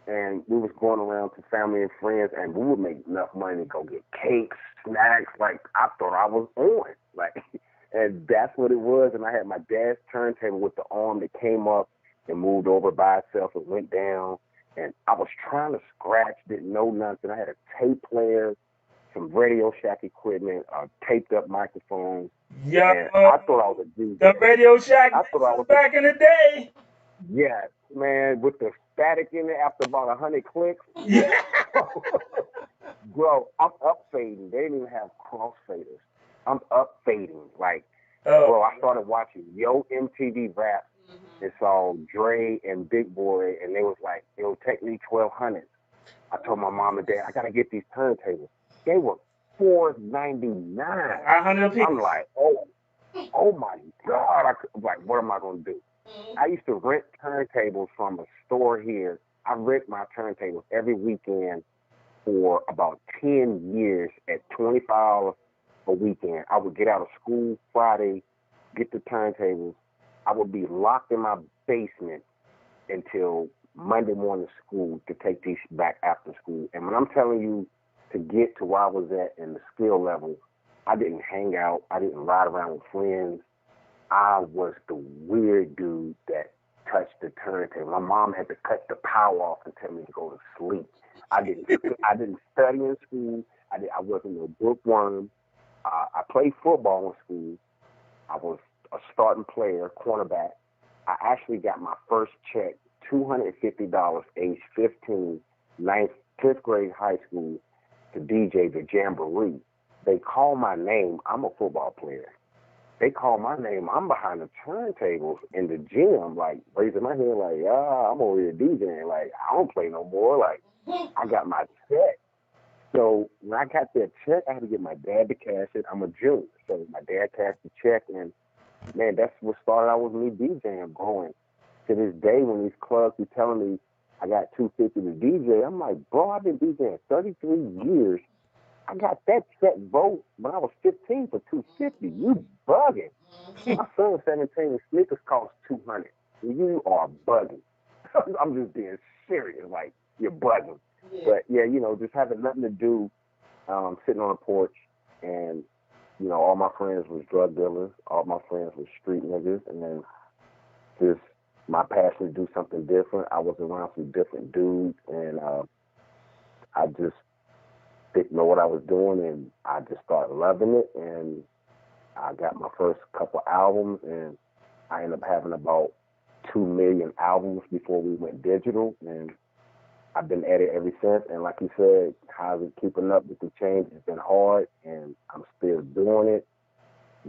And we was going around to family and friends, and we would make enough money to go get cakes, snacks. Like, I thought I was on. Like, and that's what it was. And I had my dad's turntable with the arm that came up and moved over by itself and went down. And I was trying to scratch, didn't know nothing. I had a tape player, some Radio Shack equipment, taped up microphones. Yeah, and I thought I was a DJ. The Radio Shack I thought I was back in the day. Yeah, man, with the static in it after about 100 clicks. Yeah. Bro, I'm up fading. They didn't even have crossfaders. I'm up fading. Like, bro, I started watching Yo MTV Rap and saw Dre and Big Boy, and they was like, it'll take me 1,200. I told my mom and dad, I gotta get these turntables. They were $4.99. I'm like, oh my God! I'm like, what am I gonna do? I used to rent turntables from a store here. I rent my turntables every weekend for about 10 years at $25 a weekend. I would get out of school Friday, get the turntables. I would be locked in my basement until Monday morning school to take these back after school. And when I'm telling you to get to where I was at in the skill level, I didn't hang out. I didn't ride around with friends. I was the weird dude that touched the turntable. My mom had to cut the power off and tell me to go to sleep. I didn't study in school. I wasn't a bookworm. I played football in school. I was a starting player, cornerback. I actually got my first check, $250, age 15, 10th grade high school, to DJ the Jamboree. They call my name. I'm a football player. They call my name. I'm behind the turntables in the gym, like raising my hand, like, I'm over here DJing. Like, I don't play no more. Like, I got my check. So when I got that check, I had to get my dad to cash it. I'm a junior, so my dad cashed the check, and man, that's what started out with me DJing. Going to this day when these clubs be telling me I got $250 to DJ, I'm like, bro, I've been DJing 33 years. I got that check, bro, when I was 15 for $250. You bugging. My son's 17 and sneakers cost $200. You are bugging. I'm just being serious. Like, you're bugging. Yeah. But yeah, just having nothing to do, sitting on a porch, and all my friends was drug dealers, all my friends was street niggas, and then just my passion to do something different. I was around some different dudes, and I just didn't know what I was doing, and I just started loving it, and I got my first couple albums, and I ended up having about 2 million albums before we went digital, and I've been at it ever since. And like you said, how's it keeping up with the change? It's been hard, and I'm still doing it.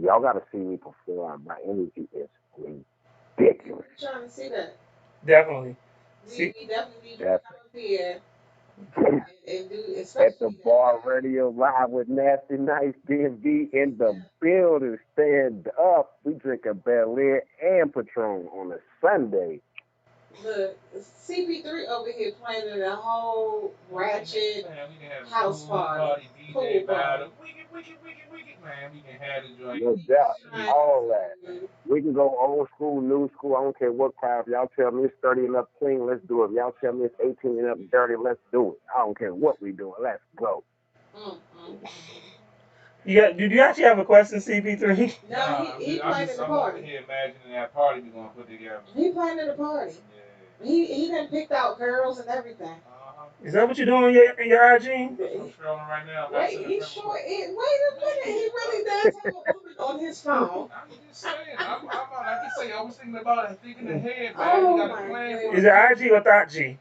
Y'all got to see me perform. My energy is ridiculous. I'm trying to see that. Definitely. We definitely need to come up here and do, at the Bar Radio Live with Nasty Nice DMV in the building. Stand up. We drink a Bel Air and Patron on a Sunday. Look, CP3 over here planning a whole ratchet house party. Pool party. Wicked, man. We can have the joint. No doubt. All that. We can go old school, new school. I don't care what crowd. If y'all tell me it's 30 and up clean, let's do it. If y'all tell me it's 18 and up dirty, let's do it. I don't care what we doing. Let's go. Do you actually have a question, CP3? No, he planning the party. I'm here imagining that party we're going to put together. He planning the party. Yeah. He done picked out girls and everything. Is that what you're doing in your IG? I'm scrolling right now. Wait, he's sure. Wait a minute. He really does have a woman on his phone. I'm just saying. I can say I was thinking about it, thinking ahead, man. Oh, you got a plan for Is it IG or Thought G?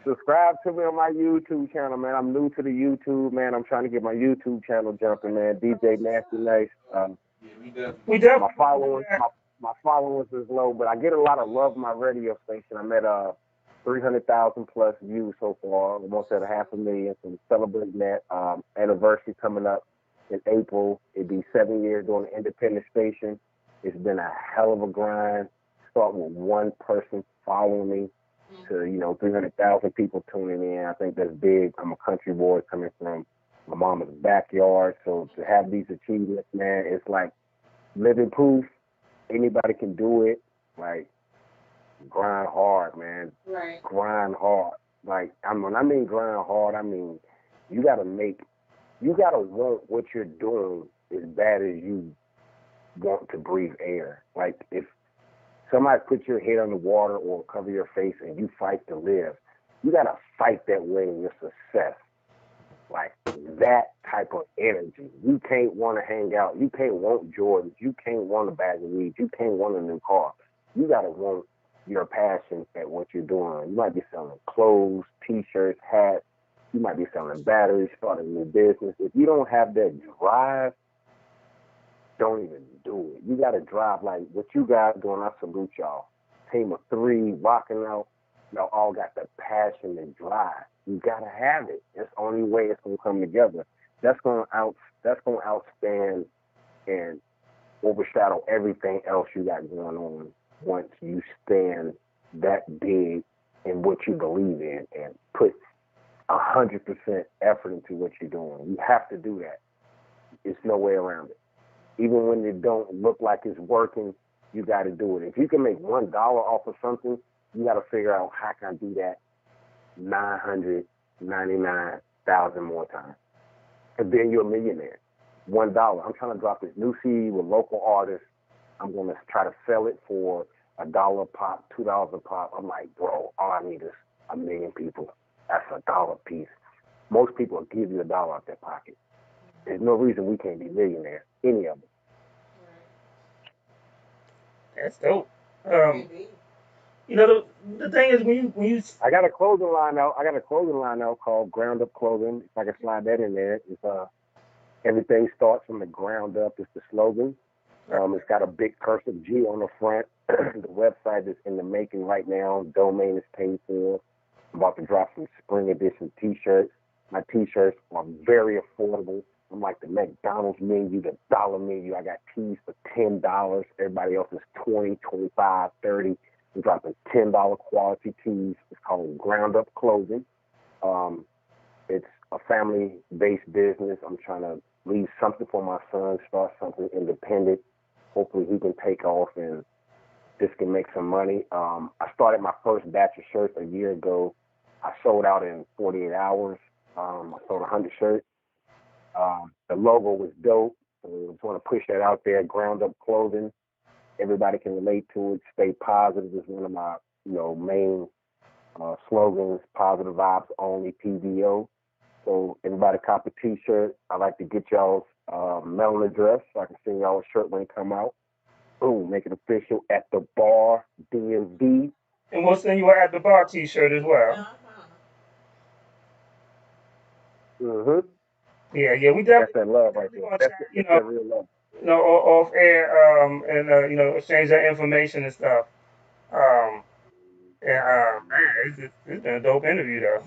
Subscribe to me on my YouTube channel, man. I'm new to the YouTube, man. I'm trying to get my YouTube channel jumping, man. DJ Nasty Nice. We definitely. My followers is low, but I get a lot of love on my radio station. I'm at 300,000 plus views so far, almost at 500,000. So celebrating that anniversary coming up in April. It'd be 7 years doing an independent station. It's been a hell of a grind. Starting with one person following me to 300,000 people tuning in. I think that's big. I'm a country boy coming from my mama's backyard, so to have these achievements, man, it's like living proof. Anybody can do it. Like, grind hard, man. Right. Grind hard. Like, when I mean grind hard, I mean you gotta want what you're doing as bad as you want to breathe air. Like, if somebody puts your head underwater or cover your face and you fight to live, you gotta fight that way in your success. Like, that type of energy. You can't want to hang out. You can't want Jordans. You can't want a bag of weed. You can't want a new car. You got to want your passion at what you're doing. You might be selling clothes, T-shirts, hats. You might be selling batteries, starting a new business. If you don't have that drive, don't even do it. You got to drive like what you guys doing. I salute y'all. Team of 3, rocking out. Y'all all got the passion and drive. You got to have it. It's the only way it's going to come together. That's going to outstand and overshadow everything else you got going on once you stand that big in what you believe in and put 100% effort into what you're doing. You have to do that. It's no way around it. Even when it don't look like it's working, you got to do it. If you can make $1 off of something, you got to figure out how can I do that 999,000 more times. And then you're a millionaire. $1. I'm trying to drop this new CD with local artists. I'm going to try to sell it for $1 a pop, $2 a pop. I'm like, bro, all I need is 1 million people. That's $1 piece. Most people will give you $1 out their pocket. There's no reason we can't be millionaires, any of them. That's dope. You know, the thing is when you I got a clothing line out. Called Ground Up Clothing. If I can slide that in there, it's everything starts from the ground up. It's the slogan. It's got a big cursive G on the front. The website is in the making right now. Domain is paid for. I'm about to drop some spring edition T-shirts. My T-shirts are very affordable. I'm like the McDonald's menu, the dollar menu. I got tees for $10. Everybody else is $20, $25, $30. I'm dropping $10 quality tees. It's called Ground Up Clothing. It's a family-based business. I'm trying to leave something for my son, start something independent. Hopefully he can take off and this can make some money. I started my first batch of shirts a year ago. I sold out in 48 hours. I sold 100 shirts. The logo was dope. So I just want to push that out there. Ground Up Clothing. Everybody can relate to it. Stay positive is one of my, main slogans. Positive vibes only. PVO. So everybody cop a T-shirt. I like to get y'all's mailing address so I can send y'all a shirt when it come out. Boom, make it official. At the Bar DMV. And we'll send you an At the Bar T-shirt as well. Mm-hmm. Yeah, we definitely. That's that love right there. That's that real love. Off air, and exchange that information and stuff. Man, it's been a dope interview though.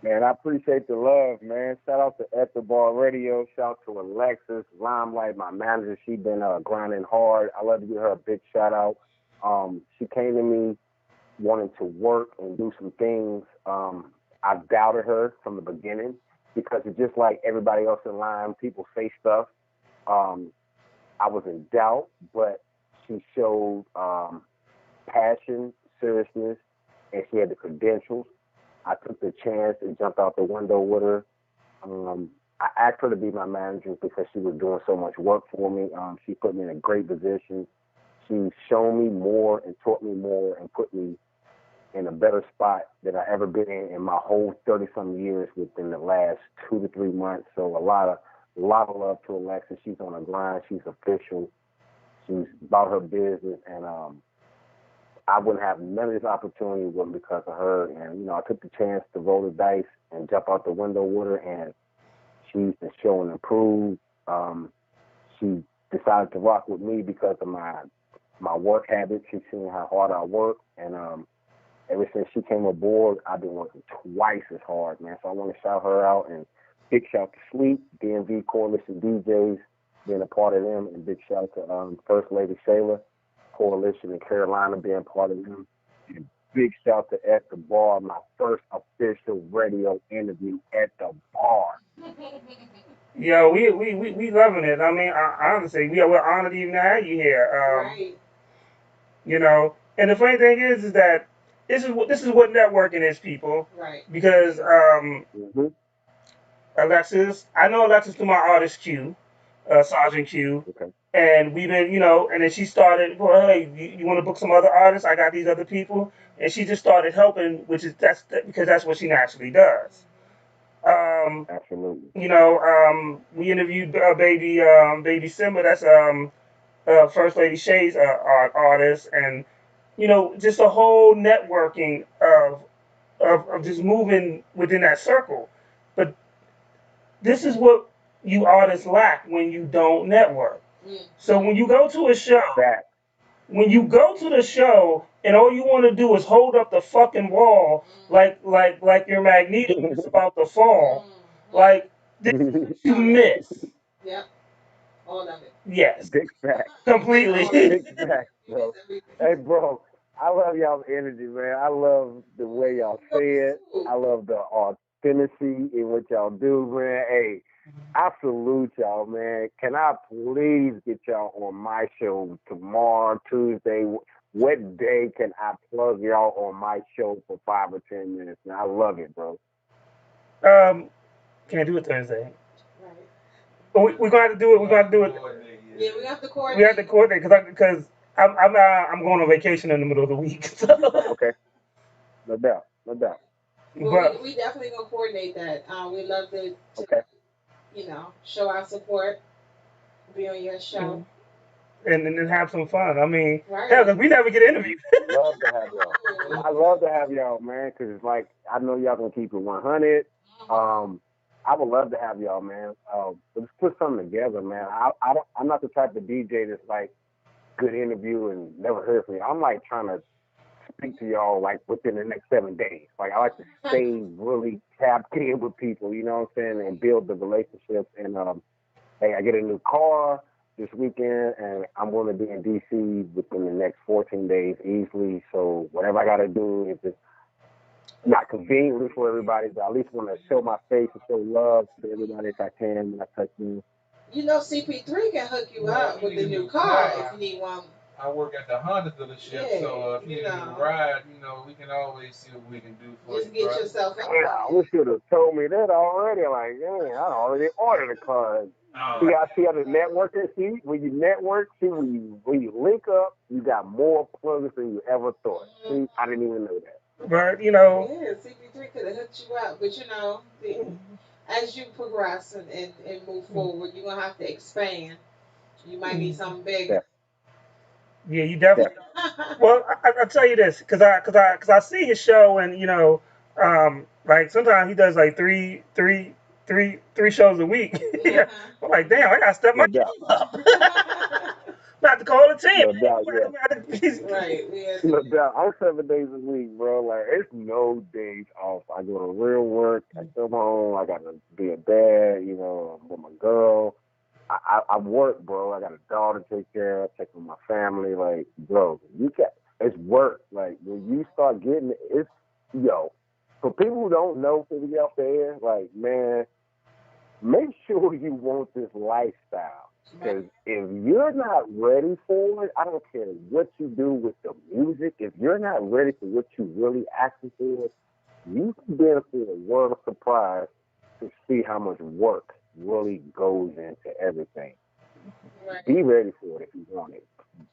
Man, I appreciate the love, man. Shout out to At the Bar Radio. Shout out to Alexis, Limelight, my manager. She been grinding hard. I love to give her a big shout out. She came to me wanting to work and do some things. I doubted her from the beginning because it's just like everybody else in line. People say stuff. I was in doubt, but she showed passion, seriousness, and she had the credentials. I took the chance and jumped out the window with her. I asked her to be my manager because she was doing so much work for me. She put me in a great position. She showed me more and taught me more and put me in a better spot than I ever been in my whole 30-some years within the last 2 to 3 months. So a lot of love to Alexis. She's on the grind. She's official. She's about her business, and I wouldn't have none of this opportunity with because of her. And I took the chance to roll the dice and jump out the window with her, and she's been showing improved. She decided to rock with me because of my work habits. She's seen how hard I work, and ever since she came aboard, I've been working twice as hard, man. So I want to shout her out, and big shout to Sleep, DMV Coalition DJs, being a part of them, and big shout to First Lady Shayla Coalition in Carolina being part of them. And big shout to At the Bar, my first official radio interview at the bar. Yo, we loving it. I mean, honestly, we're honored even to have you here. Right. And the funny thing is that this is what networking is, people. Right. Because Alexis, I know Alexis through my artist Q, Sergeant Q. Okay. And we've been, and then she started, well, hey, you want to book some other artists? I got these other people. And she just started helping, because that's what she naturally does. Absolutely. We interviewed Baby Simba, that's First Lady Shay's artist, and just a whole networking of just moving within that circle. But this is what you artists lack when you don't network. So when you go to a show, when you go to the show and all you want to do is hold up the fucking wall like your Magneto is about to fall, like this is what you miss. Yep. All of it. Yes, Big facts. completely. Big facts, bro. Hey, bro, I love y'all's energy, man. I love the way y'all say it. I love the authenticity in what y'all do, man. Hey, I salute y'all, man. Can I please get y'all on my show tomorrow, Tuesday? What day can I plug y'all on my show for 5 or 10 minutes? Man, I love it, bro. Can't do it Thursday. But we're going to do it. We're going to do it. Yeah, we have to coordinate. We have to coordinate because I'm going on vacation in the middle of the week. So. Okay. No doubt. No doubt. Well, we definitely gonna coordinate that. We love to show our support, be on your show, and then have some fun. I mean, right. hell, because we never get interviewed. Love to have y'all. I love to have y'all, man, because it's like I know y'all gonna keep it 100. I would love to have y'all, man. Let's put something together, man. I'm not the type of DJ that's like good interview and never heard from you. I'm like trying to speak to y'all like within the next 7 days. Like I like to stay really tapped in with people, you know what I'm saying, and build the relationships. And hey, I get a new car this weekend, and I'm going to be in DC within the next 14 days easily. So whatever I got to do, if it's not conveniently for everybody, but I at least want to show my face and show love to everybody if I can when I touch them. You know, CP3 can hook you up with the new car if you need one. I work at the Honda dealership, so if you need a ride, we can always see what we can do for you. Just get yourself up. Yeah, I wish you'd have told me that already. Like, dang, I already ordered a car. See how the networking, see, when you network, see, when you link up, you got more plugs than you ever thought. See, I didn't even know that. But, Yeah, CP3 could have hooked you up. But, as you progress and move forward, you're going to have to expand. You might need something bigger. Yeah, you definitely. Well, I'll tell you this, cause I see his show, and like sometimes he does like three shows a week. I'm like, damn, I gotta step my game up. I'm about to call the team. No doubt, yeah. Right. No doubt. I'm 7 days a week, bro. Like, it's no days off. I go to real work. I come home. I got to be a dad, with my girl. I work, bro. I got a daughter to take care of, take care of my family. Like, bro, it's work. Like, when you start getting it, for people who don't know, for you out there, like, man, make sure you want this lifestyle. Because if you're not ready for it, I don't care what you do with the music. If you're not ready for what you really asking for, you can be in for a world of surprise to see how much work really goes into everything. Right. Be ready for it if you want it.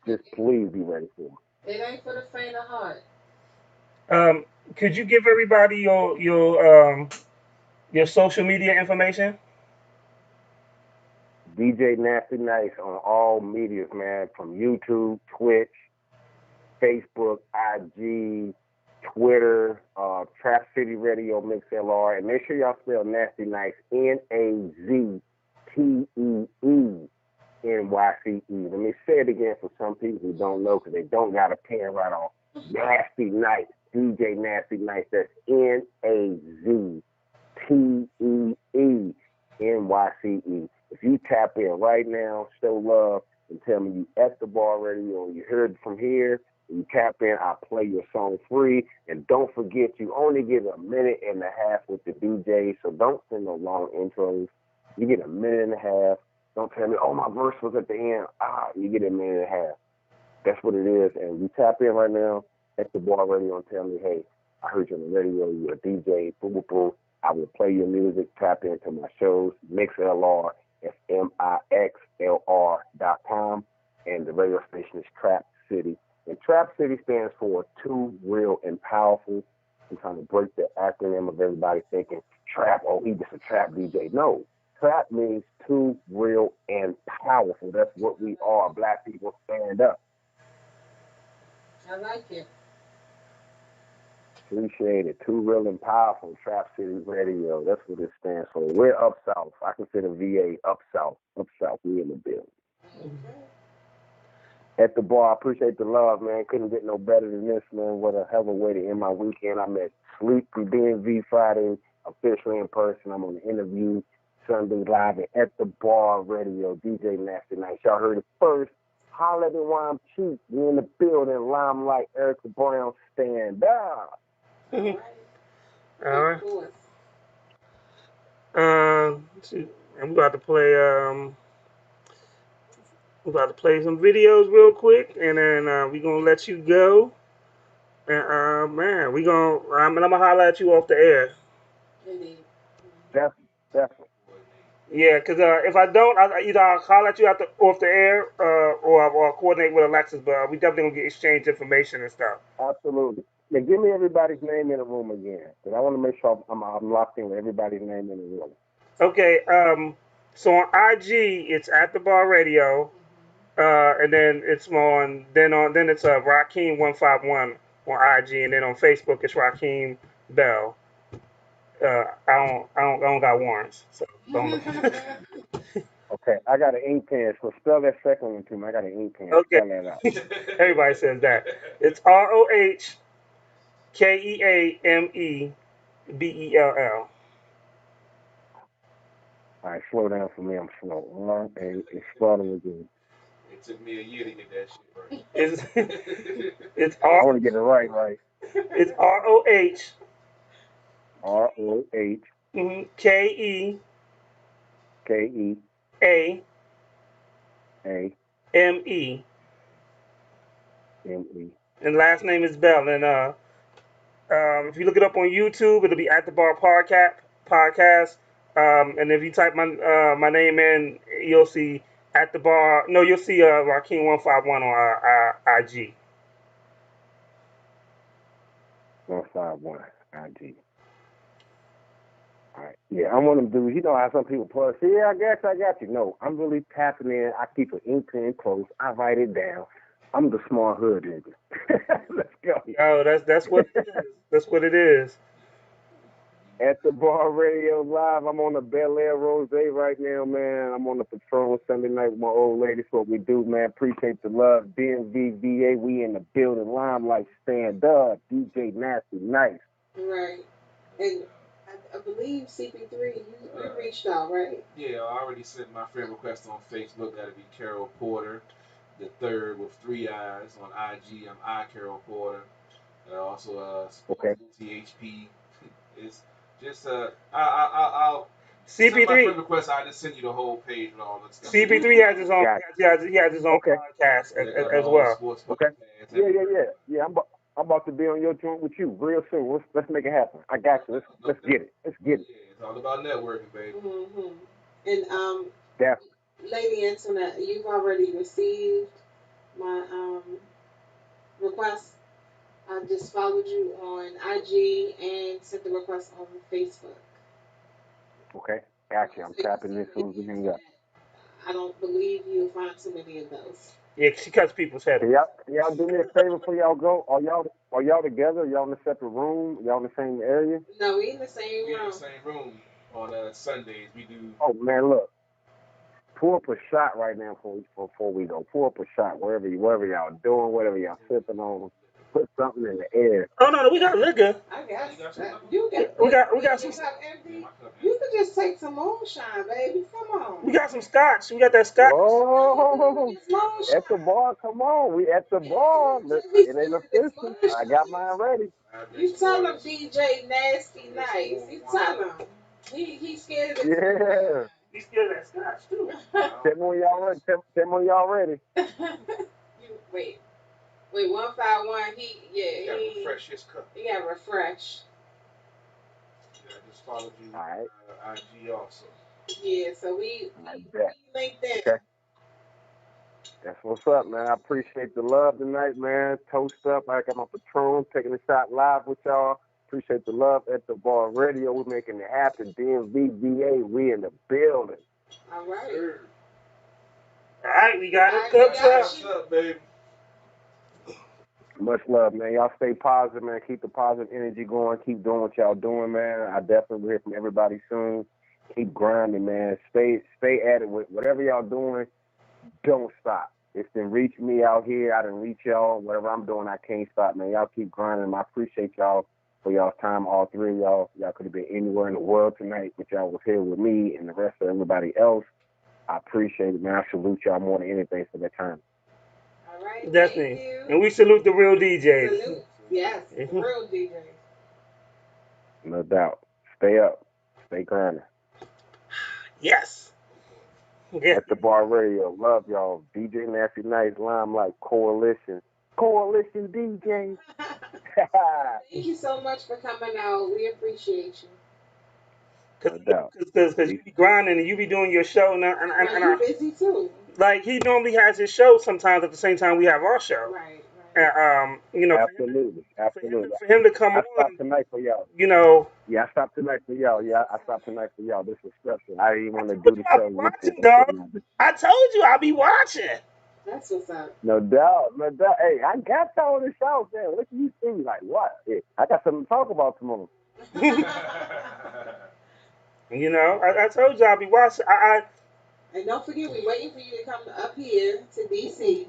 Just please be ready for it. It ain't for the faint of heart. Could you give everybody your social media information? DJ Nasty Nice on all medias, man, from YouTube, Twitch, Facebook, IG, Twitter, Trap City Radio, MixLR, and make sure y'all spell Nasty Nice NAZTEENYCE. Let me say it again for some people who don't know, because they don't got a pen right off. Nasty Nice, DJ Nasty Nice. That's NAZTEENYCE. If you tap in right now, show love, and tell me you at the bar radio or you heard it from here, you tap in, I'll play your song free. And don't forget, you only get a minute and a half with the DJ, so don't send no long intros. You get a minute and a half. Don't tell me, oh, my verse was at the end. You get a minute and a half. That's what it is. And you tap in right now at the bar radio and tell me, hey, I heard you on the radio, you're a DJ, boom, boom, boom. I will play your music, tap into my shows, MixLR. It's MIXLR.com, and the radio station is Trap City. And Trap City stands for Too Real and Powerful. I'm trying to break the acronym of everybody thinking trap, he's just a trap DJ. No, trap means too real and powerful. That's what we are. Black people stand up. I like it. Appreciate it. Too real and powerful. Trap City Radio. That's what it stands for. We're up south. I consider VA up south. Up south. We in the building. At the bar, I appreciate the love, man. Couldn't get no better than this, man. What a hell of a way to end my weekend. I'm at Sleep from DMV Friday, officially in person. I'm on the interview Sunday live at the bar radio. DJ Nasty Nice. Y'all heard it first. Holla at me while I'm cheap. We in the building. Limelight. Erica Brown. Stand up. All right. I'm about to play. We're about to play some videos real quick, and then we're gonna let you go. And man, I'm gonna holler at you off the air. Definitely. Yeah, because if I don't, either I'll holler at you off the air, or I'll coordinate with Alexis. But we definitely gonna get exchange information and stuff. Absolutely. Now, give me everybody's name in the room again, because I want to make sure I'm locked in with everybody's name in the room. Okay. So on IG, it's at the bar radio. And then it's then it's Rakeem151 on IG, and then on Facebook it's Rakeem Bell. I don't got warrants, so don't. Okay, I got an ink pen, so spell that second one to me. I got an ink pen. Okay. Spell that out. Everybody says that. It's ROHKEAMEBELL. All right, slow down for me. I'm slow. Spell them again. It took me a year to get that shit right. It's I want to get it right. It's ROH. ROH. KE. AME. And last name is Bell. And if you look it up on YouTube, it'll be At the Bar Podcast. And if you type my name in, you'll see At the Bar. No, you'll see Rakeem151 on IG. 151 IG. All right. Yeah, I'm one of them dudes. You know how some people plug. See, I got you. No, I'm really tapping in. I keep an ink pen close. I write it down. I'm the smart hood nigga. Let's go. Yo, that's what it is. That's what it is. At the Bar Radio Live, I'm on the Bel Air Rose right now, man. I'm on the Patron Sunday night with my old lady. That's what we do, man. Appreciate the love. DMV, VA, we in the building. Limelight, stand up. DJ Nasty Nice. Right. And I believe CP3, you reached out, right? Yeah, I already sent my friend request on Facebook. That'll be Carol Porter, the third with 3 eyes. On IG, I'm Carol Porter. Also, THP. It's just I'll CP3 send my friend request. I just send you the whole page with all that stuff. CP3 has his own. He has his own podcast as well. Okay. Yeah. I'm about to be on your joint with you real soon. Let's make it happen. I got you. Let's get it. Let's get it. Yeah, it's all about networking, baby. And Lady Antoinette, you've already received my request. I just followed you on IG and sent the request on Facebook. Okay, gotcha. I'm tapping this as soon as we hang up. I don't believe you'll find too many of those. Yeah, she cuts people's head. Can y'all do me a favor before y'all go? Are y'all together? Y'all in a separate room? Y'all in the same area? No, we in the same room. We in the same room on Sundays. We do. Oh man, look. Pull up a shot right now before we go. Pull up a shot wherever y'all doing, whatever y'all sipping on. Put something in the air. Oh no, we got liquor. I guess we got some. Empty. You could just take some moonshine, baby. Come on. We got some scotch. We got that scotch. Oh, at the bar. Come on, we at the bar. It ain't official. I got mine ready. You tell him DJ Nasty Nice. You tell him. He's scared of it. Yeah. He's scared of that scotch too. Tell me when y'all ready. Wait, 151. He refresh his cup. He got refresh. Yeah, I just followed you. All right. IG also. Yeah, so we linked in. Okay. That's what's up, man. I appreciate the love tonight, man. Toast up. I got my Patron, taking a shot live with y'all. Appreciate the love at the Bar Radio. We're making it happen. DMV, VA, we in the building. All right. Sure. All right, we got it cooked up. What's up, baby? Much love, man. Y'all stay positive, man. Keep the positive energy going. Keep doing what y'all doing, man. I definitely will hear from everybody soon. Keep grinding, man. Stay at it with whatever y'all doing. Don't stop. It's been reach me out here. I didn't reach y'all. Whatever I'm doing, I can't stop, man. Y'all keep grinding. I appreciate y'all for y'all's time. All three of y'all. Y'all could have been anywhere in the world tonight, but y'all was here with me and the rest of everybody else. I appreciate it, man. I salute y'all more than anything for that time. All right. Definitely. Thank you. And we salute the real DJs. Salute. Yes. Real DJs. No doubt. Stay up. Stay grinding. Yes. Yeah. At the Bar Radio. Love y'all. DJ Nasty Nice, Limelight, Coalition. Coalition DJs. Thank you so much for coming out. We appreciate you. No doubt. Because you be grinding and you be doing your show now. And you're busy too. Like, he normally has his show sometimes at the same time we have our show. Right. And, you know, Absolutely. for him to come I on, stopped tonight for y'all. you know. Yeah, I stopped tonight for y'all. This was special. I didn't want to do the show with Watching, dog. I told you I'll be watching. That's what's up. No doubt. Hey, I got y'all on the show, man. What do you see? Like, what? Hey, I got something to talk about tomorrow. You know, I told you I'll be watching. And don't forget, we're waiting for you to come up here to DC.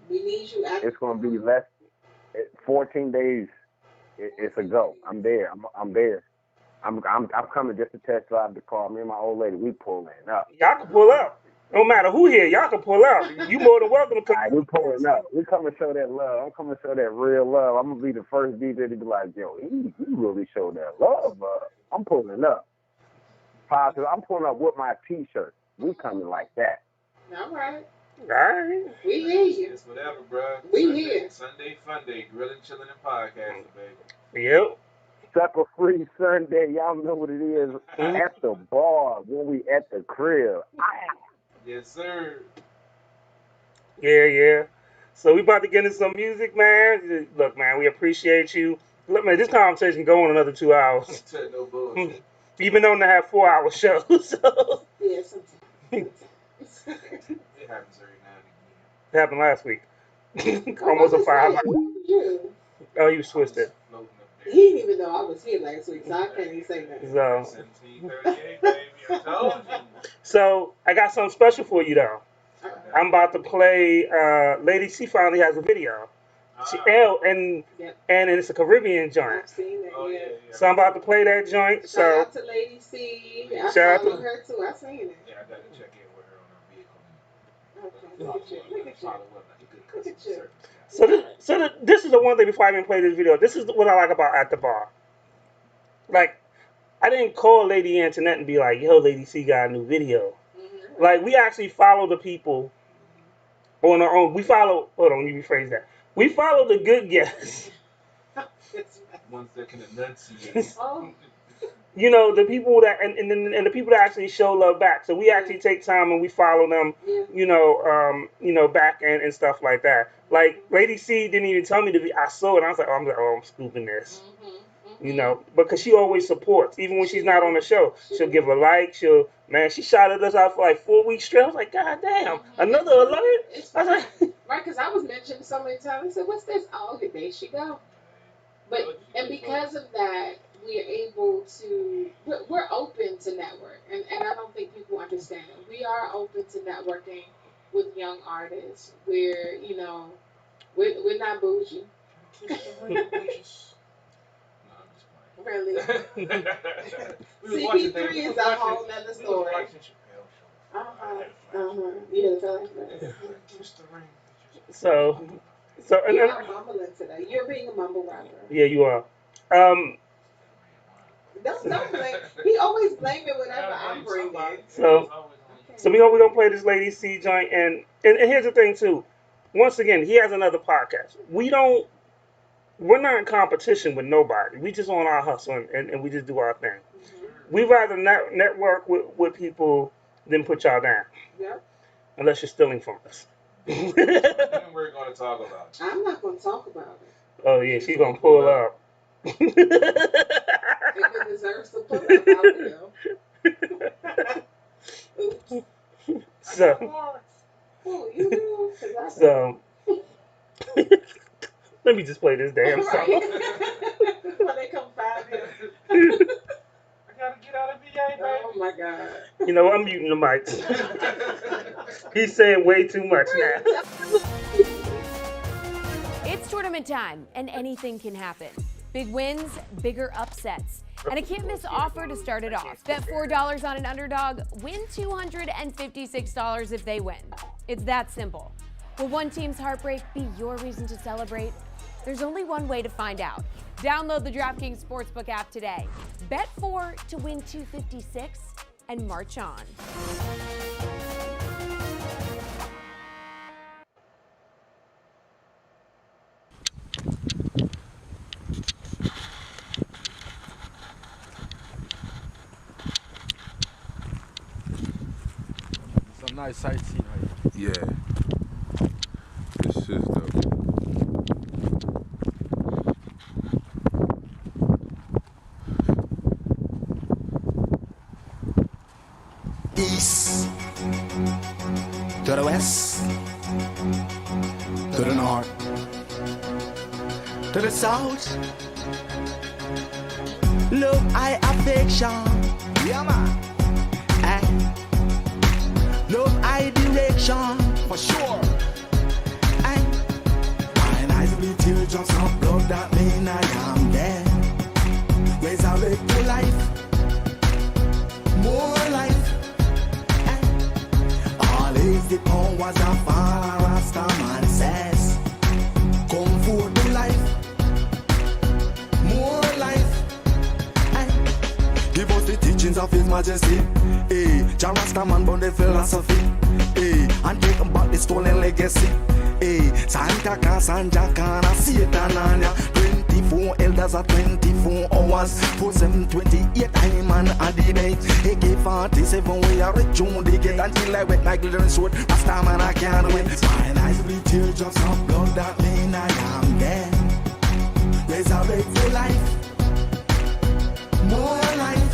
We need you. It's going to be 14 days. It's a go. I'm there. I'm there. I'm coming just to test drive the car. Me and my old lady, we pulling up. Y'all can pull up. No matter who here, y'all can pull up. You more than welcome to come. Right, we're pulling up. We come and show that love. I'm coming to show that real love. I'm gonna be the first DJ to be like, yo, he really showed that love. I'm pulling up. Positive. I'm pulling up with my T-shirt. We coming like that. All right. All right. We hear you. It's whatever, bro. We here. Sunday fun day, grilling, chilling, and podcasting, baby. Yep. Sucker Free Sunday. Y'all know what it is. At the bar when we at the crib. Yes, sir. Yeah. So we about to get into some music, man. Look, man, we appreciate you. Look, man, this conversation can go on another 2 hours. No bullshit. Even though they have 4-hour shows. So. Yeah, sometimes. It happens every now and again. It happened last week. Almost a 5 hour. Oh, you switched it. He didn't even know I was here last week, so I can't even say nothing. So. 1738, baby. I told you. So I got something special for you though. I'm about to play. Lady C finally has a video. And it's a Caribbean joint. I've seen that. Oh, yeah. So I'm about to play that joint. Shout out to Lady C. I follow her too. I seen it. Yeah, I gotta check in with her on her vehicle. Okay, look at you. So this is the one thing before I even play this video. This is what I like about At the Bar. Like, I didn't call Lady Antoinette and be like, yo, Lady C got a new video. Mm-hmm. Like, we actually follow the people on our own. Hold on, let me rephrase that. We follow the good guests. Ones that can enunciate. You know, the people that, and the people that actually show love back. So we actually take time and we follow them, you know, back and stuff like that. Like, Lady C didn't even tell me I saw it, and I was like, I'm scooping this. You know, because she always supports, even when she's not on the show. She'll give a like. She shouted us out for like 4 weeks straight. I was like, God damn, another alert. I was like, right, because I was mentioned so many times. I said, what's this? Oh, there she go. And because of that, we're open to network. And I don't think people understand it. We are open to networking with young artists. We're we're not bougie. Really? CP3 is a whole nother story. So you are mumbling today. You're being a mumble rapper. Yeah, you are. Don't blame. He always blame it whenever I'm bringing. So we're gonna play this Lady C joint, and here's the thing too. Once again, he has another podcast. We're not in competition with nobody. We just on our hustle and we just do our thing. Mm-hmm. We rather network with people than put y'all down. Yeah. Unless you're stealing from us. We're going to talk about it. I'm not going to talk about it. Oh yeah, she's gonna pull up. If it deserves to pull up, I will. Oops. So. Let me just play this damn song. Right. When they come find him. I gotta get out of VA, baby. Oh my God. You know, I'm muting the mics. He's saying way too much now. It's tournament time, and anything can happen. Big wins, bigger upsets. And a can't miss offer to start it off. Bet $4 on an underdog, win $256 if they win. It's that simple. Will one team's heartbreak be your reason to celebrate? There's only one way to find out. Download the DraftKings Sportsbook app today. Bet 4 to win $256 and march on. Some nice sightseeing right here. Yeah. This is dope. East to the west, to the north, to the south. Love, I affection, yeah man. Love, I direction, for sure. Mine eyes be teardrops of blood, that mean I am there. Resurrect to life, more life. Is the powers of our Rastaman says, come forth to life, more life. Give us the teachings of His Majesty, Jah Rastaman born the philosophy, and take back the stolen legacy. Santa Claus and Jacana, Satan and ya 24 elders at 24 hours 4728 time and a debate AK-47 we are rich on the gate until I wet my glittering sword Rastaman I can't win. Mine eyes be teardrops of blood, that mean I am dead. Resurrect to life, more life.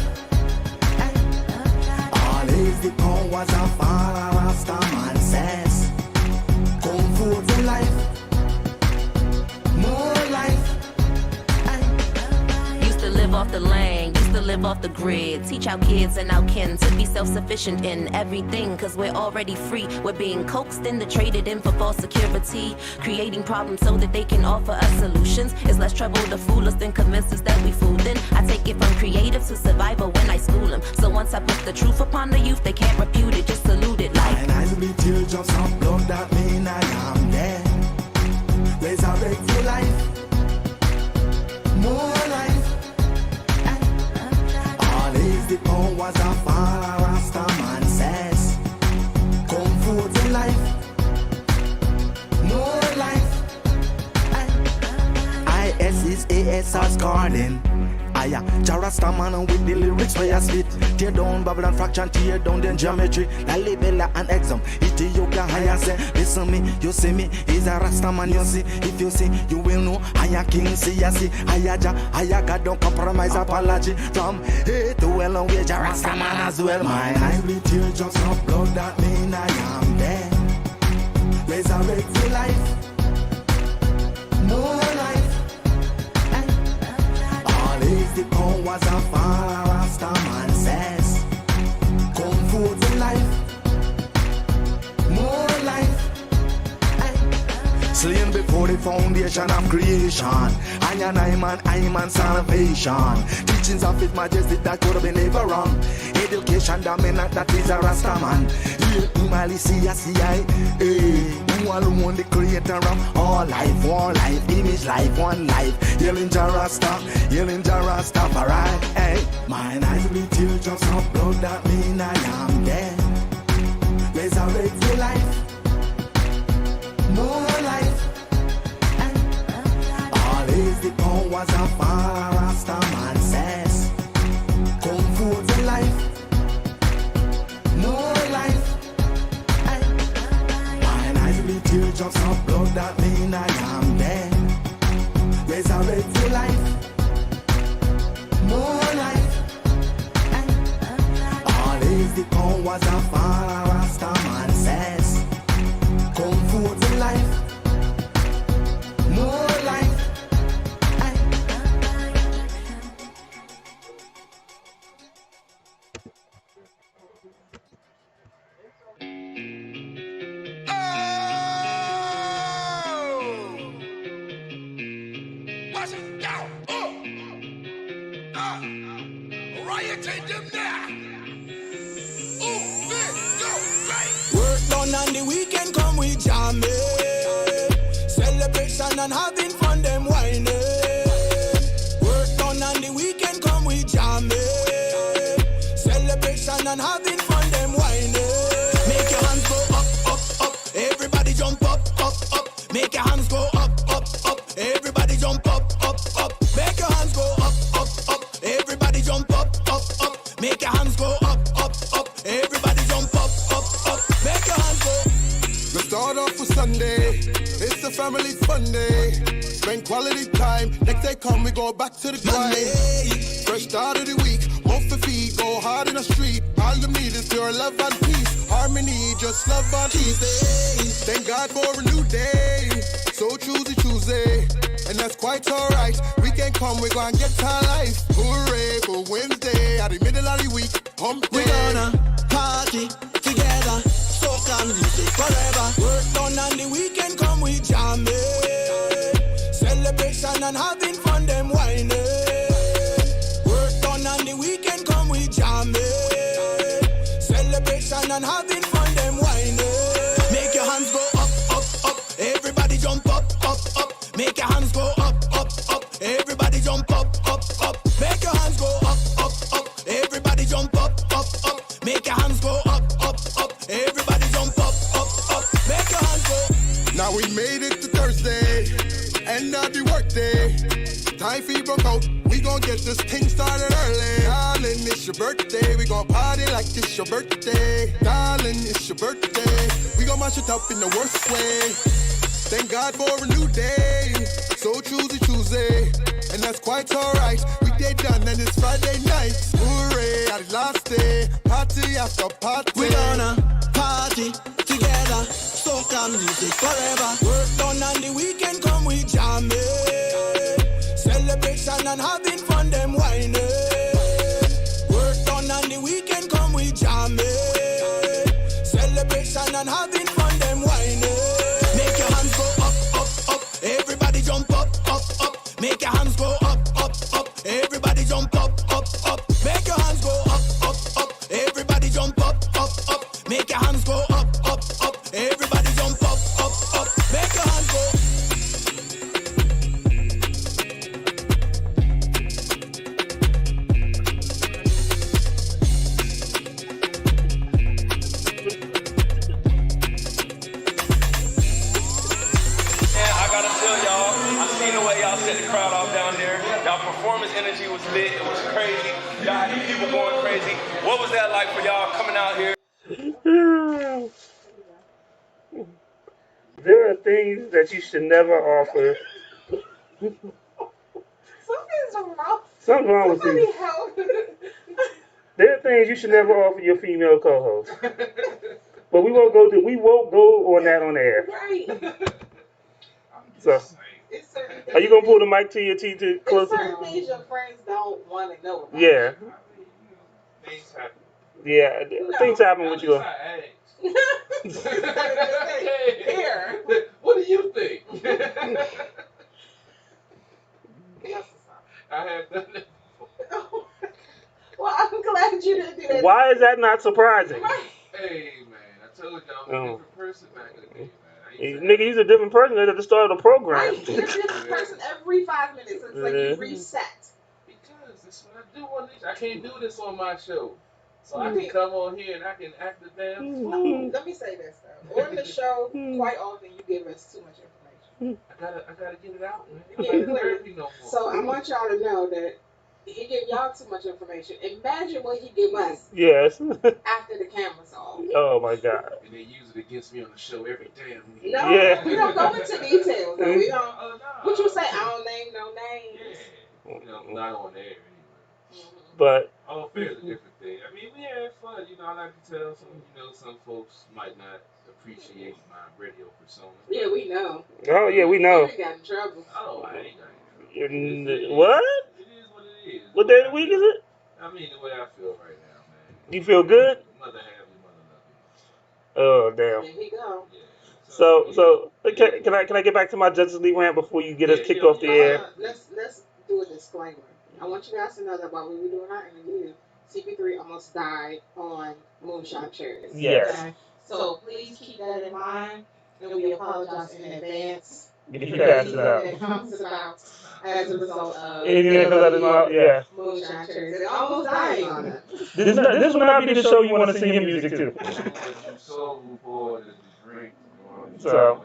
All is the powers of our Rastaman says, come forth to life, more life. Used to live off the land, used to live off the grid. Teach our kids and our kin to be self-sufficient in everything, cause we're already free. We're being coaxed in, traded in for false security, creating problems so that they can offer us solutions. It's less trouble to fool us than convince us that we fooled in. I take it from creative to survival when I school them. So once I put the truth upon the youth, they can't refute it, just salute it like. And I be teardrops of blood, that mean I am dead. Resurrect to life, more life. All is the powers of our Rastaman says, come forth to life, more life. IS is ASR's garden. Jah Rastaman with the lyrics where you spit. Tear down Babylon fraction, tear down the geometry. Lalibela and exam, Ethiopia higher say. Listen me, you see me, he's a Rastaman you see. If you see, you will know. Higher king, see ya see. Higher Jah, higher God, don't compromise apology. From A to L and we Jah Rastaman as well. My eyes be teardrops of blood, that mean I am dead. Resurrect to life, more life. Is the powers of our Rastaman says, come forth to life, more life. Slain before the foundation of creation, I man salvation. Teachings of His Majesty that could have been never wrong. Education dominant, that is a Rastaman. Who alone the creator of all life, image life, one life. Yelling Jah Rastafari. Hey, mine eyes be teardrops of blood, that mean I am dead. Resurrect to life, more life. All is the powers of our Rastaman says, come forth to life, more life. Mine eyes be teardrops of blood, that mean I am dead. Resurrect to life, more life. All is the powers of our Rastaman says, come forth to life, more life. Watch it, yo, rioting them now. Work done on the weekend, come we jam it. Celebration and having fun, them whining. Work done on the weekend, come we jam it. Celebration and having fun, them whining. Make your hands go up, up, up. Everybody jump up, up, up. Make your hands go up, up, up. Everybody jump up, up, up. Make your hands go up, up, up. Everybody jump up, up, up. Make your hands go up, up, up. Everybody jump up, up, up. Make your hands go. Let's start off with Sunday. It's a family fun day. Spend quality time. Next day come, we go back to the grind. Fresh start of the week. Off the feet, go hard in the street. All the need is pure love and peace. Harmony, just love and peace. Thank God for a new day. So choosy Tuesday. And that's quite alright. Weekend come, we gonna get our life. Hooray for Wednesday. At the middle of the week, hump day. We gonna party together. Soca music forever. Work done on the weekend, come we jam it. Celebration and having fun, them whining. Work done on the weekend, come we jam it. Celebration and having fun, them whining. Make your hands go up, up, up. Everybody jump up, up, up. Make your hands go up, up, up. Everybody jump up, up, up. Make your hands go up, up, up. Everybody jump up, up, up. Make your hands go up, up, up. Everybody jump up, up, up. Make your hands go. Now we made it to Thursday. End of the work day. Time for you broke out. We gon' get this thing started early. Darling, it's your birthday. We gon' party like it's your birthday. Darling, it's your birthday. We gon' mash it up in the worst way. Thank God for a new day. So choosy Tuesday. And that's quite alright. We day done and it's Friday night. Hooray, at the last day. Party after party. We gonna party together. Soca music forever. Work done on the weekend, come we jam it. Celebration and having fun, them whining. Work done on the weekend, come we jam it. Celebration and having fun, them whining. Make your hands go up, up, up. Everybody jump up, up, up. Make your hands go up, up, up. Everybody jump up, up, up. Make your hands go up, up, up. Everybody jump up, up, up. Make your hands go up, up, up. Everybody jump up, up, up. Make your hands go. Set the crowd off down there. Y'all performance energy was lit. It was crazy. Y'all had the people going crazy. What was that like for y'all coming out here? There are things that you should never offer. Something's wrong with you. There are things you should never offer your female co-host. But we won't go on that on air. Right. So. Are you gonna pull the mic to your teeth closer? There's certain things your friends don't want to know about. Yeah. Things happen. Yeah, things happen with you. Here. What do you think? I have done it before. Well, I'm glad you didn't do that. Why is that not surprising? Hey, man, I told you I'm a different person back in the day, man. Nigga, he's a different person at the start of the program. Right, you're a different person every 5 minutes. It's like you reset. Because that's what I do on this. I can't do this on my show. So I can come on here and I can act the damn fool. Let me say this though. On the show, quite often you give us too much information. I gotta get it out, man. Yeah, so I want y'all to know that he gave y'all too much information. Imagine what he gave us. Yes. After the camera's off. Oh my God. And they use it against me on the show every damn week. No, yeah. We don't go into details. Though. We don't. What you say? I don't name no names. Yeah. Not on air anyway. But all fair is a different thing. I mean, we had fun. You know, I like to tell some folks might not appreciate my radio persona. Yeah, we know. Oh yeah, we know. We got in trouble. Oh, I ain't got What? It is what it is. What day of the week is it? I mean, the way I feel right now, man. You feel good? Mother have you, mother love Oh damn. There we go. So can I get back to my Justice League rant before you get us kicked off the air? Let's do a disclaimer. I want you guys to know that while we were doing our interview, CP3 almost died on moonshine cherries. Yes. Okay? So please keep that in mind, and we apologize in advance. If you pass it out. That comes about as a result of Yeah. moonshine cherries. It almost dying on us. This will not be the show you want to sing your music to. So.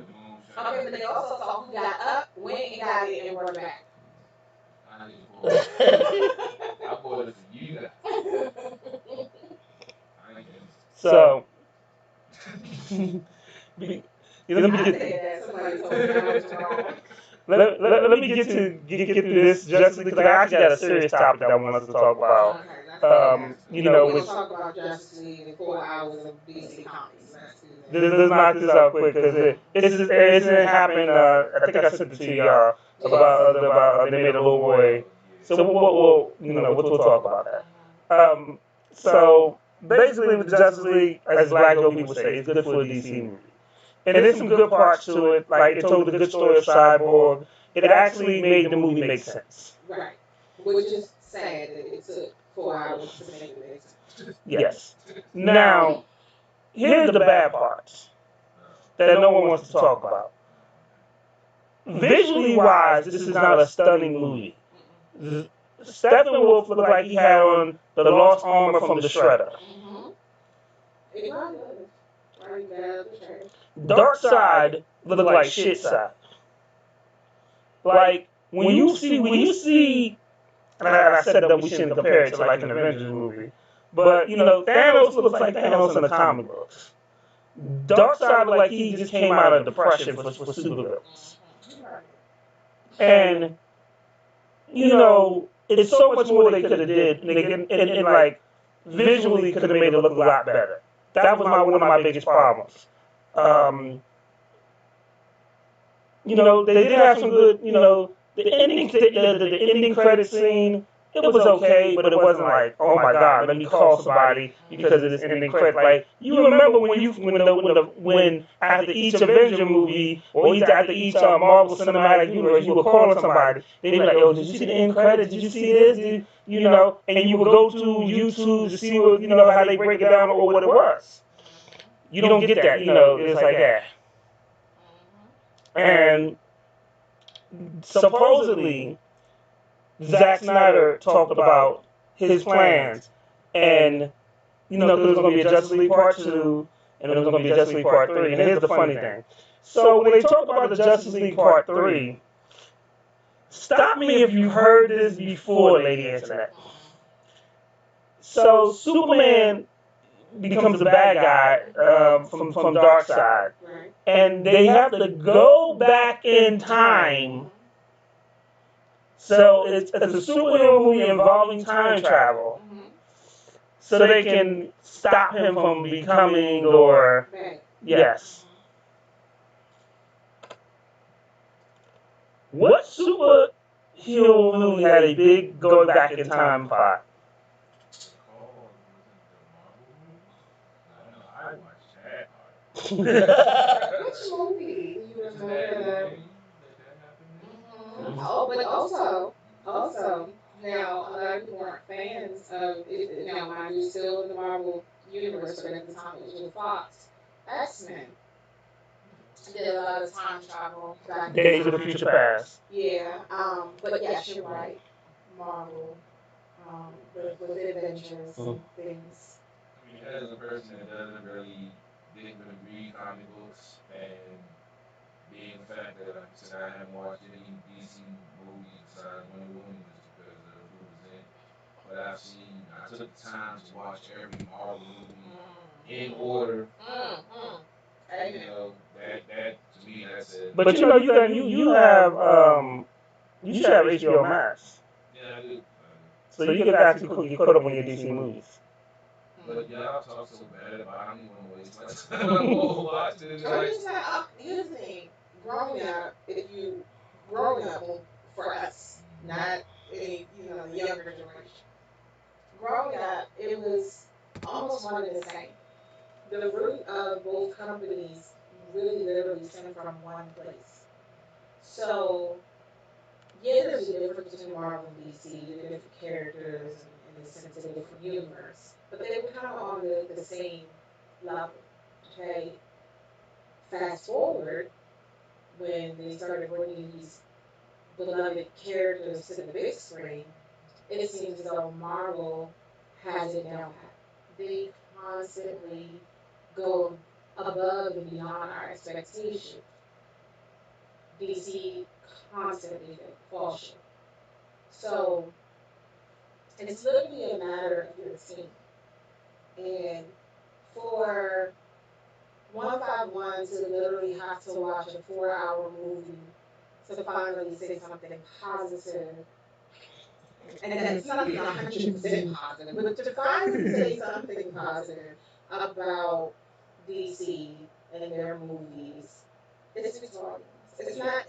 Okay, but they also saw who got up, went and got it, and brought it back. I bought it for you guys. So. Let me get through this just because I actually got a serious topic that I want us to talk about. We'll talk about Justice League in 4 hours of DC comics. Let's knock this out quick because it happened. I think I sent it to y'all about they made a little boy. So we'll talk about that. So basically, with the Justice League, as Black Joe people say, it's good for a DC movie. And there's some good parts to it. Like, it told the good story of Cyborg. It actually made the movie make sense. Right. Which is sad that it took 4 hours to make it make sense. Yes. Now, here's the bad parts that no one wants to talk about. Visually wise, this is not a stunning movie. Steppenwolf looked like he had on the lost armor from the Shredder. Darkseid looked like Shitside. Like when you see, and I said that we shouldn't compare it to like an Avengers movie, but Thanos looks like Thanos in the comic books. Darkseid looked like he just came out of depression for supervillains. And it's so much more they could have did, and like visually could have made it look a lot better. That was one of my biggest problems. They did have some good, the ending credit scene, it was okay, but it wasn't like, oh my God, let me call somebody because of this ending credit. Like, you remember when after each Avenger movie or after each Marvel Cinematic Universe, you were calling somebody, they'd be like, oh, did you see the end credits? Did you see this? And you would go to YouTube to see what, how they break it down or what it was. You don't get that, it's like that. And supposedly, Zack Snyder talked about his plans, and because it was going to be a Justice League Part 2, and it was going to be a Justice League Part 3. And here's the funny thing. So when they talk about the Justice League Part 3, stop me if you've heard this before, Lady Internet. So Superman becomes the bad guy from Darkseid, and they have to go back in time. So it's a superhero movie involving time travel, so they can stop him from becoming yes. What superhero movie had a big go back in time plot? Which movie do you remember? Oh, but also, now a lot of people aren't fans of it. Now, mind you, still in the Marvel universe, but at the time it was with Fox. X-Men did a lot of time travel back in Days of the Future Past. Yeah, but yes, you're right. Marvel, with Avengers and things. I mean, as a person that didn't really read comic books, and being the fact that I haven't watched any DC movies besides Wonder Woman just because of who was in, but I took the time to watch every Marvel movie in order. That to me, that's it. But you have HBO Max. Yeah, I do. So you can actually get caught up on your DC movies. But y'all talk so bad about it, I don't even want to waste my time. I'm gonna watch it. Here's the thing. Growing up, for us, not any, the younger generation. Growing up, it was almost one and the same. the root of both companies really literally stem from one place. So, yeah, there's a difference between Marvel and DC. They're different characters and in the sense of a different universe. But they were kind of on the same level. Okay? Fast forward, when they started bringing these beloved characters to the big screen, it seems as though Marvel has it down pat. They constantly go above and beyond our expectations. DC constantly falls short. So it's literally a matter of your team. And for 151 to literally have to watch a 4-hour movie to finally say something positive, and it's not even 100% positive, but to finally say something positive about DC and their movies, it's victorious. It's not,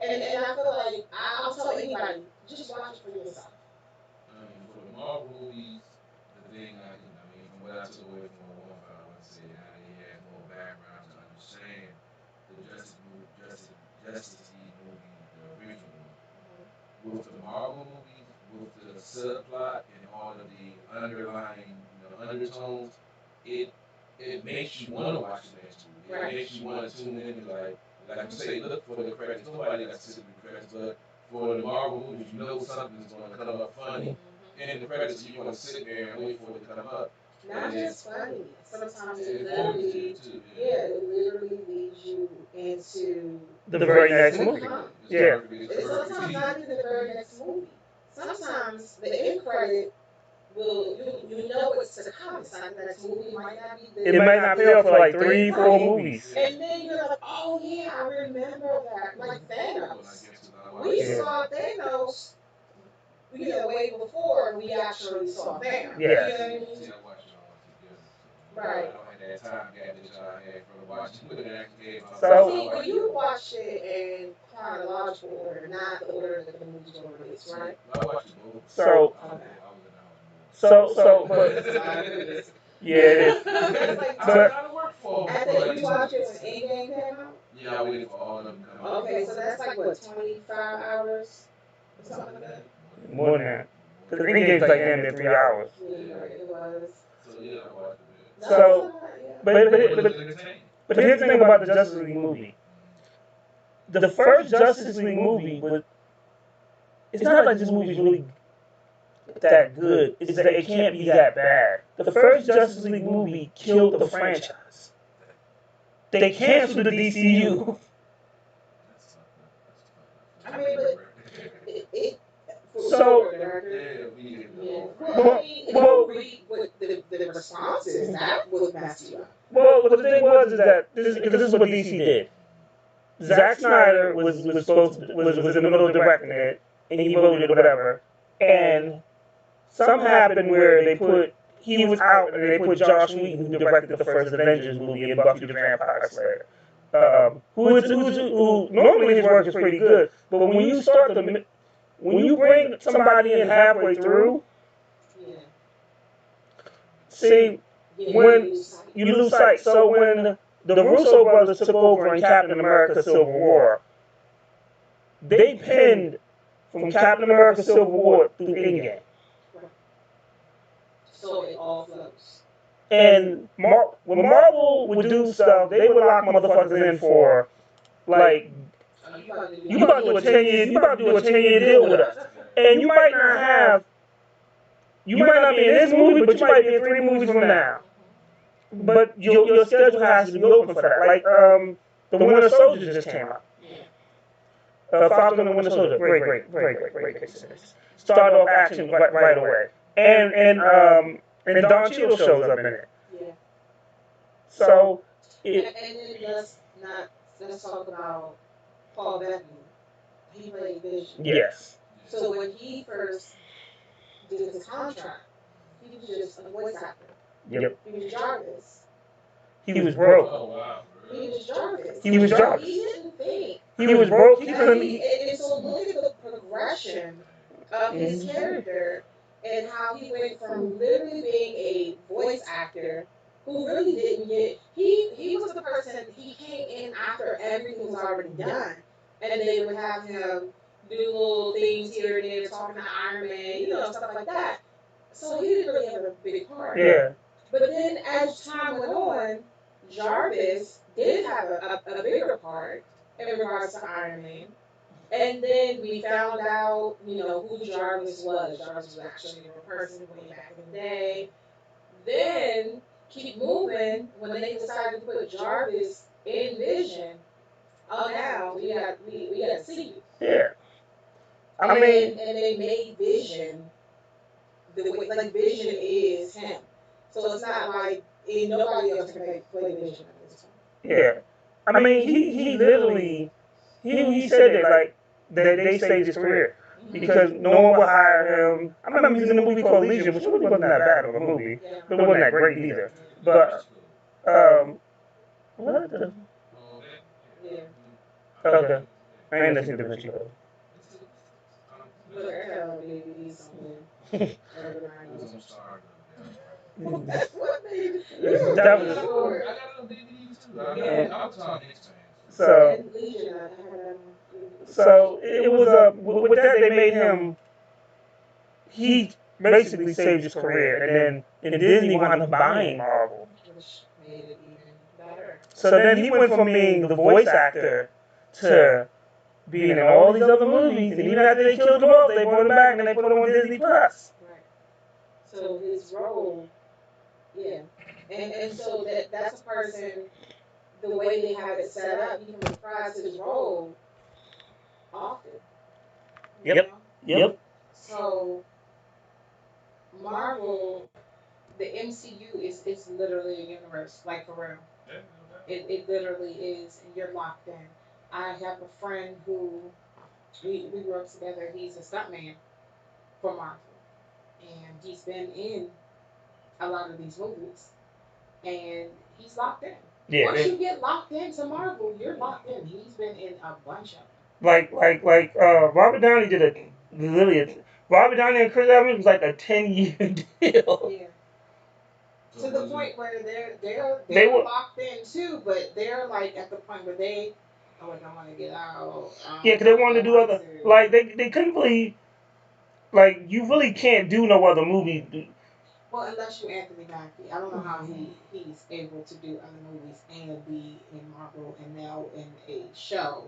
and I feel like I'll tell anybody, just watch it for yourself. For the Marvel movies, the thing from what I took away from what I would say, how they had more background to understand the Justice League movie, the original one. With the Marvel movies, with the subplot and all of the underlying undertones, it makes you want to watch the next movie. It makes you want to tune in and like you say, look for the credits. Nobody got to see the credits, but for the Marvel movies, you know something's going to come up funny. In the credits, you want to sit there and wait for it to come up. Not just funny. Sometimes it literally, it literally leads you into the very next movie. Yeah. It's sometimes not even the very next movie. Sometimes the end credit will, you know what's to come. It's like the next movie might not be there. It might not pay off for like 3-4 movies. And then you're like, oh yeah, I remember that. Like Thanos. We saw Thanos, way before we actually saw Thanos. Yeah. You know what I mean? Right. See, when you watch it in chronological order, not the order that the movies were released, right? But yeah. After you watch it when Endgame came out? Yeah, I waited for all of them to come out. Okay, so that's like what, 25 hours? Or something like that? More than that. Because Endgame's like damn near 3 hours. Yeah, it was. So yeah, I watched it. So, but here's the thing about the Justice League movie. The first Justice League movie was, it's not like this movie's really that good. It's that it can't be that bad. The first Justice League movie killed the franchise. They canceled the DCU. I mean, but it so, the responses, that was messed up. Well, the thing was is that this is what DC did. Zack Snyder was in the middle of directing it, and he voted whatever, and something happened where he was out, and they put Joss Whedon, who directed the first Avengers movie, and Buffy the Vampire Slayer, who normally his work is pretty good, but when you bring somebody in halfway through, see, when you lose sight. So when the Russo brothers took over in Captain America Civil War, they pinned from Captain America Civil War through Endgame. So it all flows. And when Marvel would do stuff, they would lock motherfuckers in for, like, you about to do a 10-year deal with us. And you might not be in this movie, but you might be in 3 movies from now. But your schedule has to be open for that. Like, the Winter Soldier just came out. Falcon and the Winter Soldier, great success. Start off action right away. And Don Cheadle shows up in it. Yeah. So, and then let's talk about Paul Bettany. He played Vision. Yes. So when he first did his contract, he was just a voice actor. Yep. He was Jarvis. He was broke. Oh, wow. He was Jarvis. He was Jarvis. He didn't think. He was broke. And so look at the progression of his character and how he went from literally being a voice actor who really didn't get. He was the person. He came in after everything was already done, and they would have him do little things here and there, talking to Iron Man, stuff like that. So he didn't really have a big part. Yeah. But then as time went on, Jarvis did have a bigger part in regards to Iron Man. And then we found out, who Jarvis was. Jarvis was actually a real person way back in the day. Then keep moving when they decided to put Jarvis in Vision. Oh, now we got see. Yeah. I mean, and they made Vision the way, like Vision is him. So it's not like nobody else can play Vision at this time. yeah. I mean, he literally, he said that, like, that they saved his career. Because no one would hire him. I remember he was in a movie called Legion, which really wasn't that bad of a movie. But it wasn't that great either. But, what the? Okay. I ain't listening to the show. That was so it was with that they made him. He basically saved his career, and then Disney wound up buying Marvel. So then he went from being the voice actor to being in all these other movies, and even after they killed him off, they brought him back and they put him on Disney Plus. Right. So his role, yeah, and so that's a person. The way they have it set up, he can reprise his role often. Yep. So Marvel, the MCU is literally a universe, like for real. It literally is, and you're locked in. I have a friend who we work together. He's a stuntman for Marvel, and he's been in a lot of these movies, and he's locked in. Yeah, Once you get locked into Marvel, you're locked in. He's been in a bunch of them. Like Robert Downey did Robert Downey and Chris Evans was like a 10-year deal. Yeah. To the point where they're locked in too, but they're like at the point where they I don't want to get out. Yeah, because they wanted to do other, like they couldn't really, like, you really can't do no other movie. Well, unless you're Anthony Mackie. I don't know how he's able to do other movies and be in Marvel and now in a show.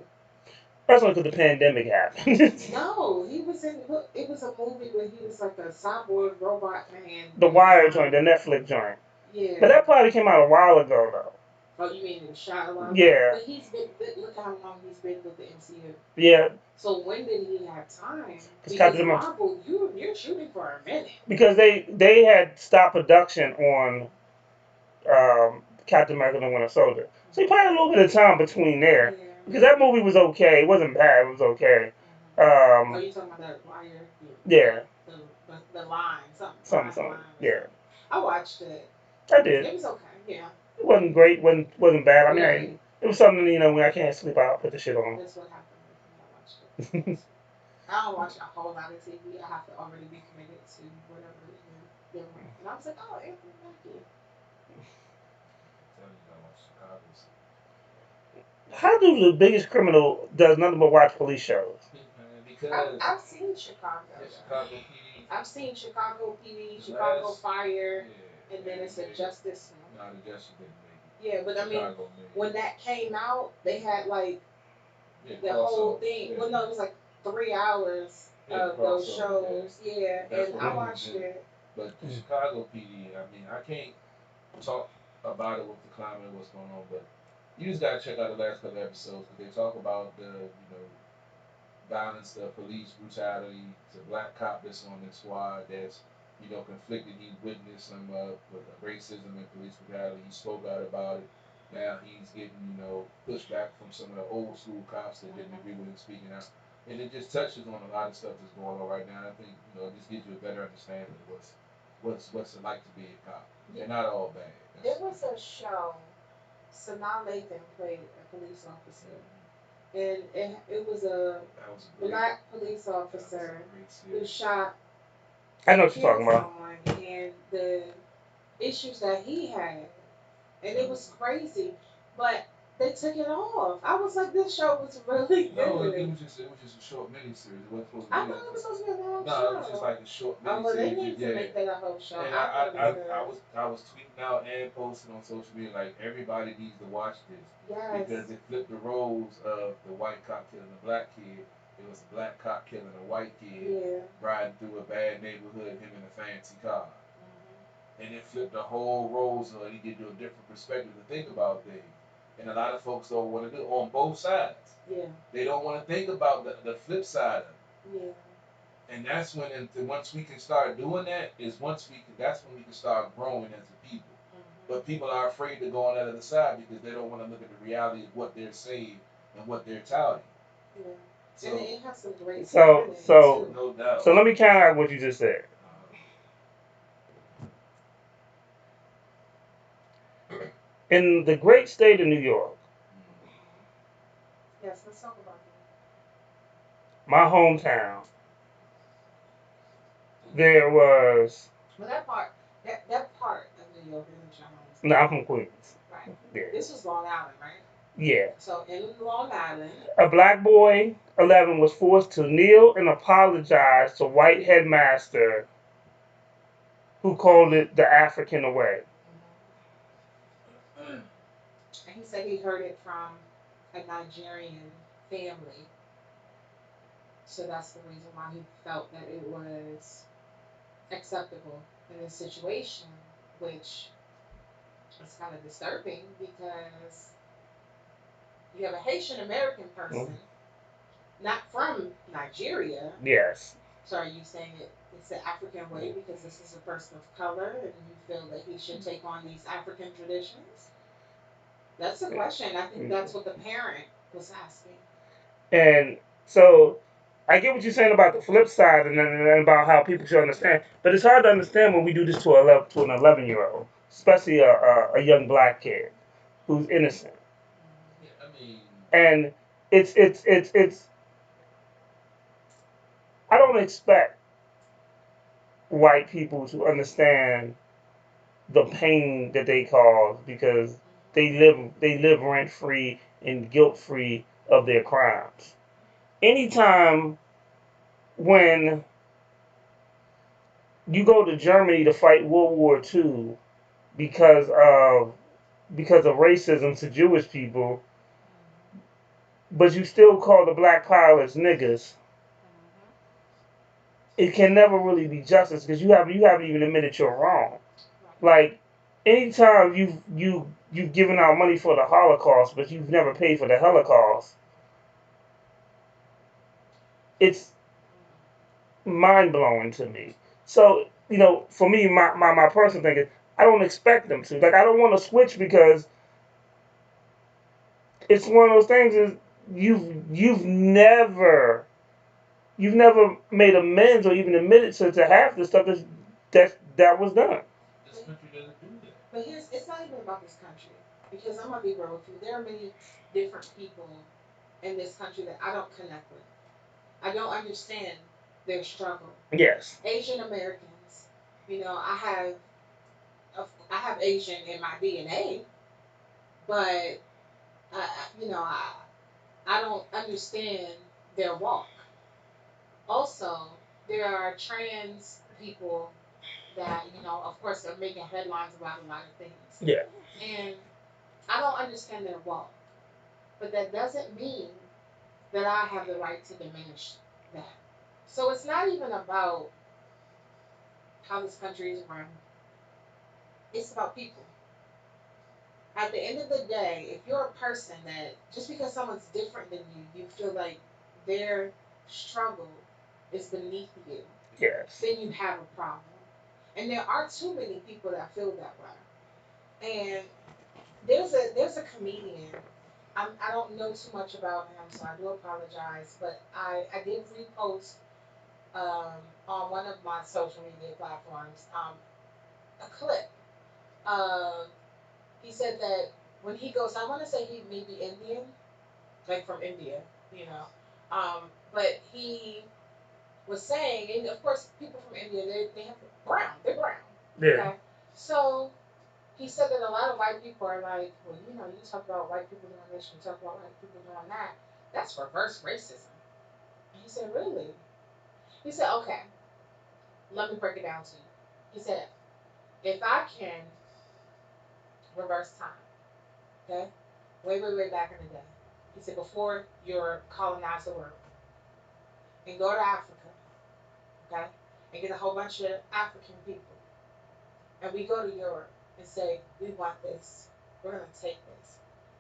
That's only because the pandemic happened. No, he was in. It was a movie where he was like a cyborg robot man. The Wire joint, the Netflix joint. Yeah. But that probably came out a while ago, though. Oh, you mean it shot a while? Yeah. But he's been. Look how long he's been with the MCU. Yeah. So when did he have time? Because Captain Marvel, you're shooting for a minute. Because they had stopped production on Captain America: The Winter Soldier, so he probably had a little bit of time between there. Yeah. Because that movie was okay. It wasn't bad. It was okay. Oh, you talking about that Wire? Yeah. The line, something. Line. Yeah. I watched it. I did. It was okay. Yeah. It wasn't great. wasn't bad. I mean, it was something, when I can't sleep, I'll put the shit on. That's what happened when I watched it. I don't watch a whole lot of TV. I have to already be committed to whatever they're doing. And I was like, oh, Anthony Mackie. How do the biggest criminal does nothing but watch police shows? I've seen Chicago. I've seen Chicago PD, Chicago Fire, and then it's a Justice. Yeah, but I mean, when that came out, they had like the whole thing. Well, no, it was like 3 hours of those shows. Yeah, and I watched it. But the Chicago PD, I mean, I can't talk about it with the climate of what's going on, but you just gotta check out the last couple episodes because they talk about the violence, the police brutality, the black cop that's on the squad that's conflicted. He witnessed some racism and police brutality. He spoke out about it. Now he's getting pushed back from some of the old school cops that didn't agree with him speaking out, and it just touches on a lot of stuff that's going on right now. I think it just gives you a better understanding of what's it like to be a cop. They're not all bad. There was a show. Sanaa Lathan played a police officer, and it was a black police officer who shot. I know what you're talking about. And the issues that he had and it was crazy. But they took it off. I was like, this show was really good. No, it was just a short miniseries. It wasn't supposed to be. I thought it was supposed to be a long No, show. it was just like a short Oh, well, they miniseries. need to make that a whole show. And I thought it was good. I was tweeting out and posting on social media like everybody needs to watch this. Yes. Because it flipped the roles of the white cop killing the black kid. It was a black cop killing a white kid riding through a bad neighborhood, him in a fancy car. And it flipped the whole roles, so he get to a different perspective to think about things. And a lot of folks don't want to do it on both sides. Yeah. They don't want to think about the flip side of it. Yeah. And that's when, once we can start doing that, that's when we can start growing as a people. But people are afraid to go on that other side because they don't want to look at the reality of what they're saying and what they're touting. Yeah. So, and it has some great So no doubt. So let me counter what you just said. In the great state of New York, yes, let's talk about that. my hometown, there was. Well, that part of New York isn't your home. No, I'm from Queens. Right. Yeah. This was Long Island, right? Yeah. So in Long Island, A black boy, 11, was forced to kneel and apologize to white headmaster who called it the African way. and he said he heard it from a Nigerian family. So that's the reason why he felt that it was acceptable in this situation, which is kind of disturbing because you have a Haitian American person, not from Nigeria. Yes. So are you saying it's the African way because this is a person of color and you feel that he should take on these African traditions? That's the question. I think that's what the parent was asking. And so I get what you're saying about the flip side and about how people should understand. But it's hard to understand when we do this to an 11-year-old, especially a young black kid who's innocent. Yeah, I mean, And it's I don't expect white people to understand the pain that they cause because they live rent free and guilt free of their crimes. Anytime when you go to Germany to fight World War II because of racism to Jewish people, but you still call the black pilots niggas, it can never really be justice because you haven't even admitted you're wrong. Like anytime you've given out money for the Holocaust, but you've never paid for the Holocaust, it's mind blowing to me. So for me, my personal thing is I don't expect them to. Like I don't want to switch because it's one of those things is you've never made amends or even admitted to half the stuff that was done. This country doesn't do that. But it's not even about this country because I'm gonna be real with you. There are many different people in this country that I don't connect with. I don't understand their struggle. Yes. Asian Americans, I have Asian in my DNA, but I don't understand their walk. Also, there are trans people that, of course, are making headlines about a lot of things. Yeah. And I don't understand their walk. But that doesn't mean that I have the right to diminish that. So it's not even about how this country is run. It's about people. At the end of the day, if you're a person that just because someone's different than you feel like their struggle is beneath you, yes, then you have a problem. And there are too many people that feel that way. And there's a comedian. I don't know too much about him, so I do apologize. But I did repost on one of my social media platforms a clip. He said that when he goes, I want to say he may be Indian, like from India, but he was saying, and of course, people from India, they have brown, they're brown. Yeah. Okay? So he said that a lot of white people are like, well, you know, you talk about white people doing this, you talk about white people doing that. That's reverse racism. And he said, really? He said, okay, let me break it down to you. He said, if I can reverse time, okay, way back in the day, he said, before Europe colonized the world, and go to Africa, okay, and get a whole bunch of African people, and we go to Europe and say, we want this, we're going to take this.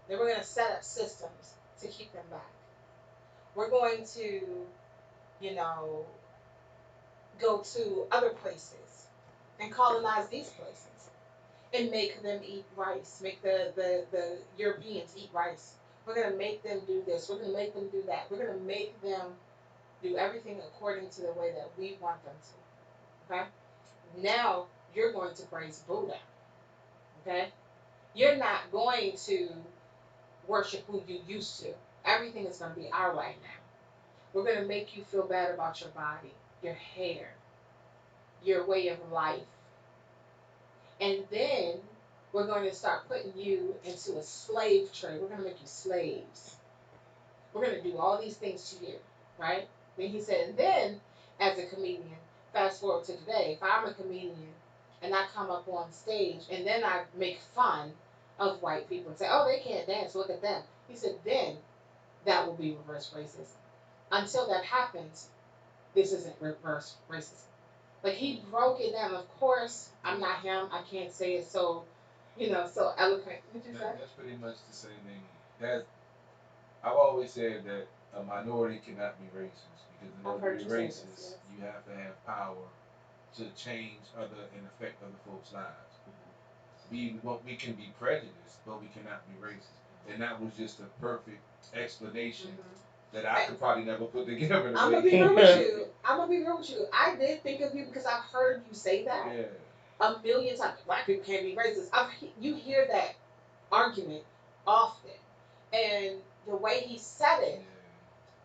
Then we're going to set up systems to keep them back. We're going to, you know, go to other places and colonize these places and make them eat rice, make the Europeans eat rice. We're going to make them do this. We're going to make them do that. We're going to make them do everything according to the way that we want them to. Okay? Now you're going to praise Buddha. Okay? You're not going to worship who you used to. Everything is going to be our way now. We're going to make you feel bad about your body, your hair, your way of life. And then we're going to start putting you into a slave trade. We're going to make you slaves. We're going to do all these things to you, right? Then he said, and then as a comedian, fast forward to today, if I'm a comedian and I come up on stage and then I make fun of white people and say, oh, they can't dance, look at them. He said, then that will be reverse racism. Until that happens, this isn't reverse racism. Like, he broke it down. Of course, I'm not him. I can't say it so, you know, so eloquent. What you say? That's pretty much the same thing. That I've always said that a minority cannot be racist, because in order to be racist, you have to have power to change other and affect other folks' lives. We can be prejudiced, but we cannot be racist. And that was just a perfect explanation that I could probably never put together. I'm gonna be real with you. I did think of you because I've heard you say that a million times. Black people can't be racist. You hear that argument often, and the way he said it,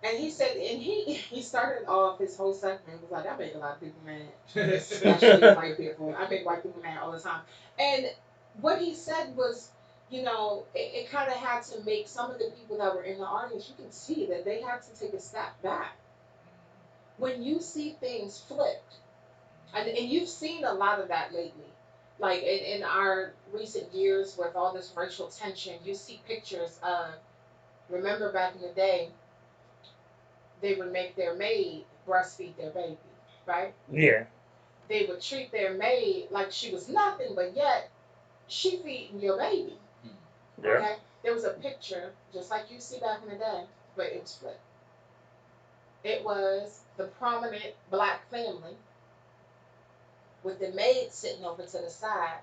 and he said, and he started off his whole segment was like, I make a lot of people mad, especially white people. I make white people mad all the time, and what he said was, you know, it kind of had to make some of the people that were in the audience, you can see that they had to take a step back. When you see things flipped, and you've seen a lot of that lately, like in our recent years with all this racial tension, you see pictures of, remember back in the day, they would make their maid breastfeed their baby, right? Yeah. They would treat their maid like she was nothing, but yet she feeding your baby. Yeah. Okay? There was a picture, just like you see back in the day, but it was flipped. It was the prominent black family with the maid sitting over to the side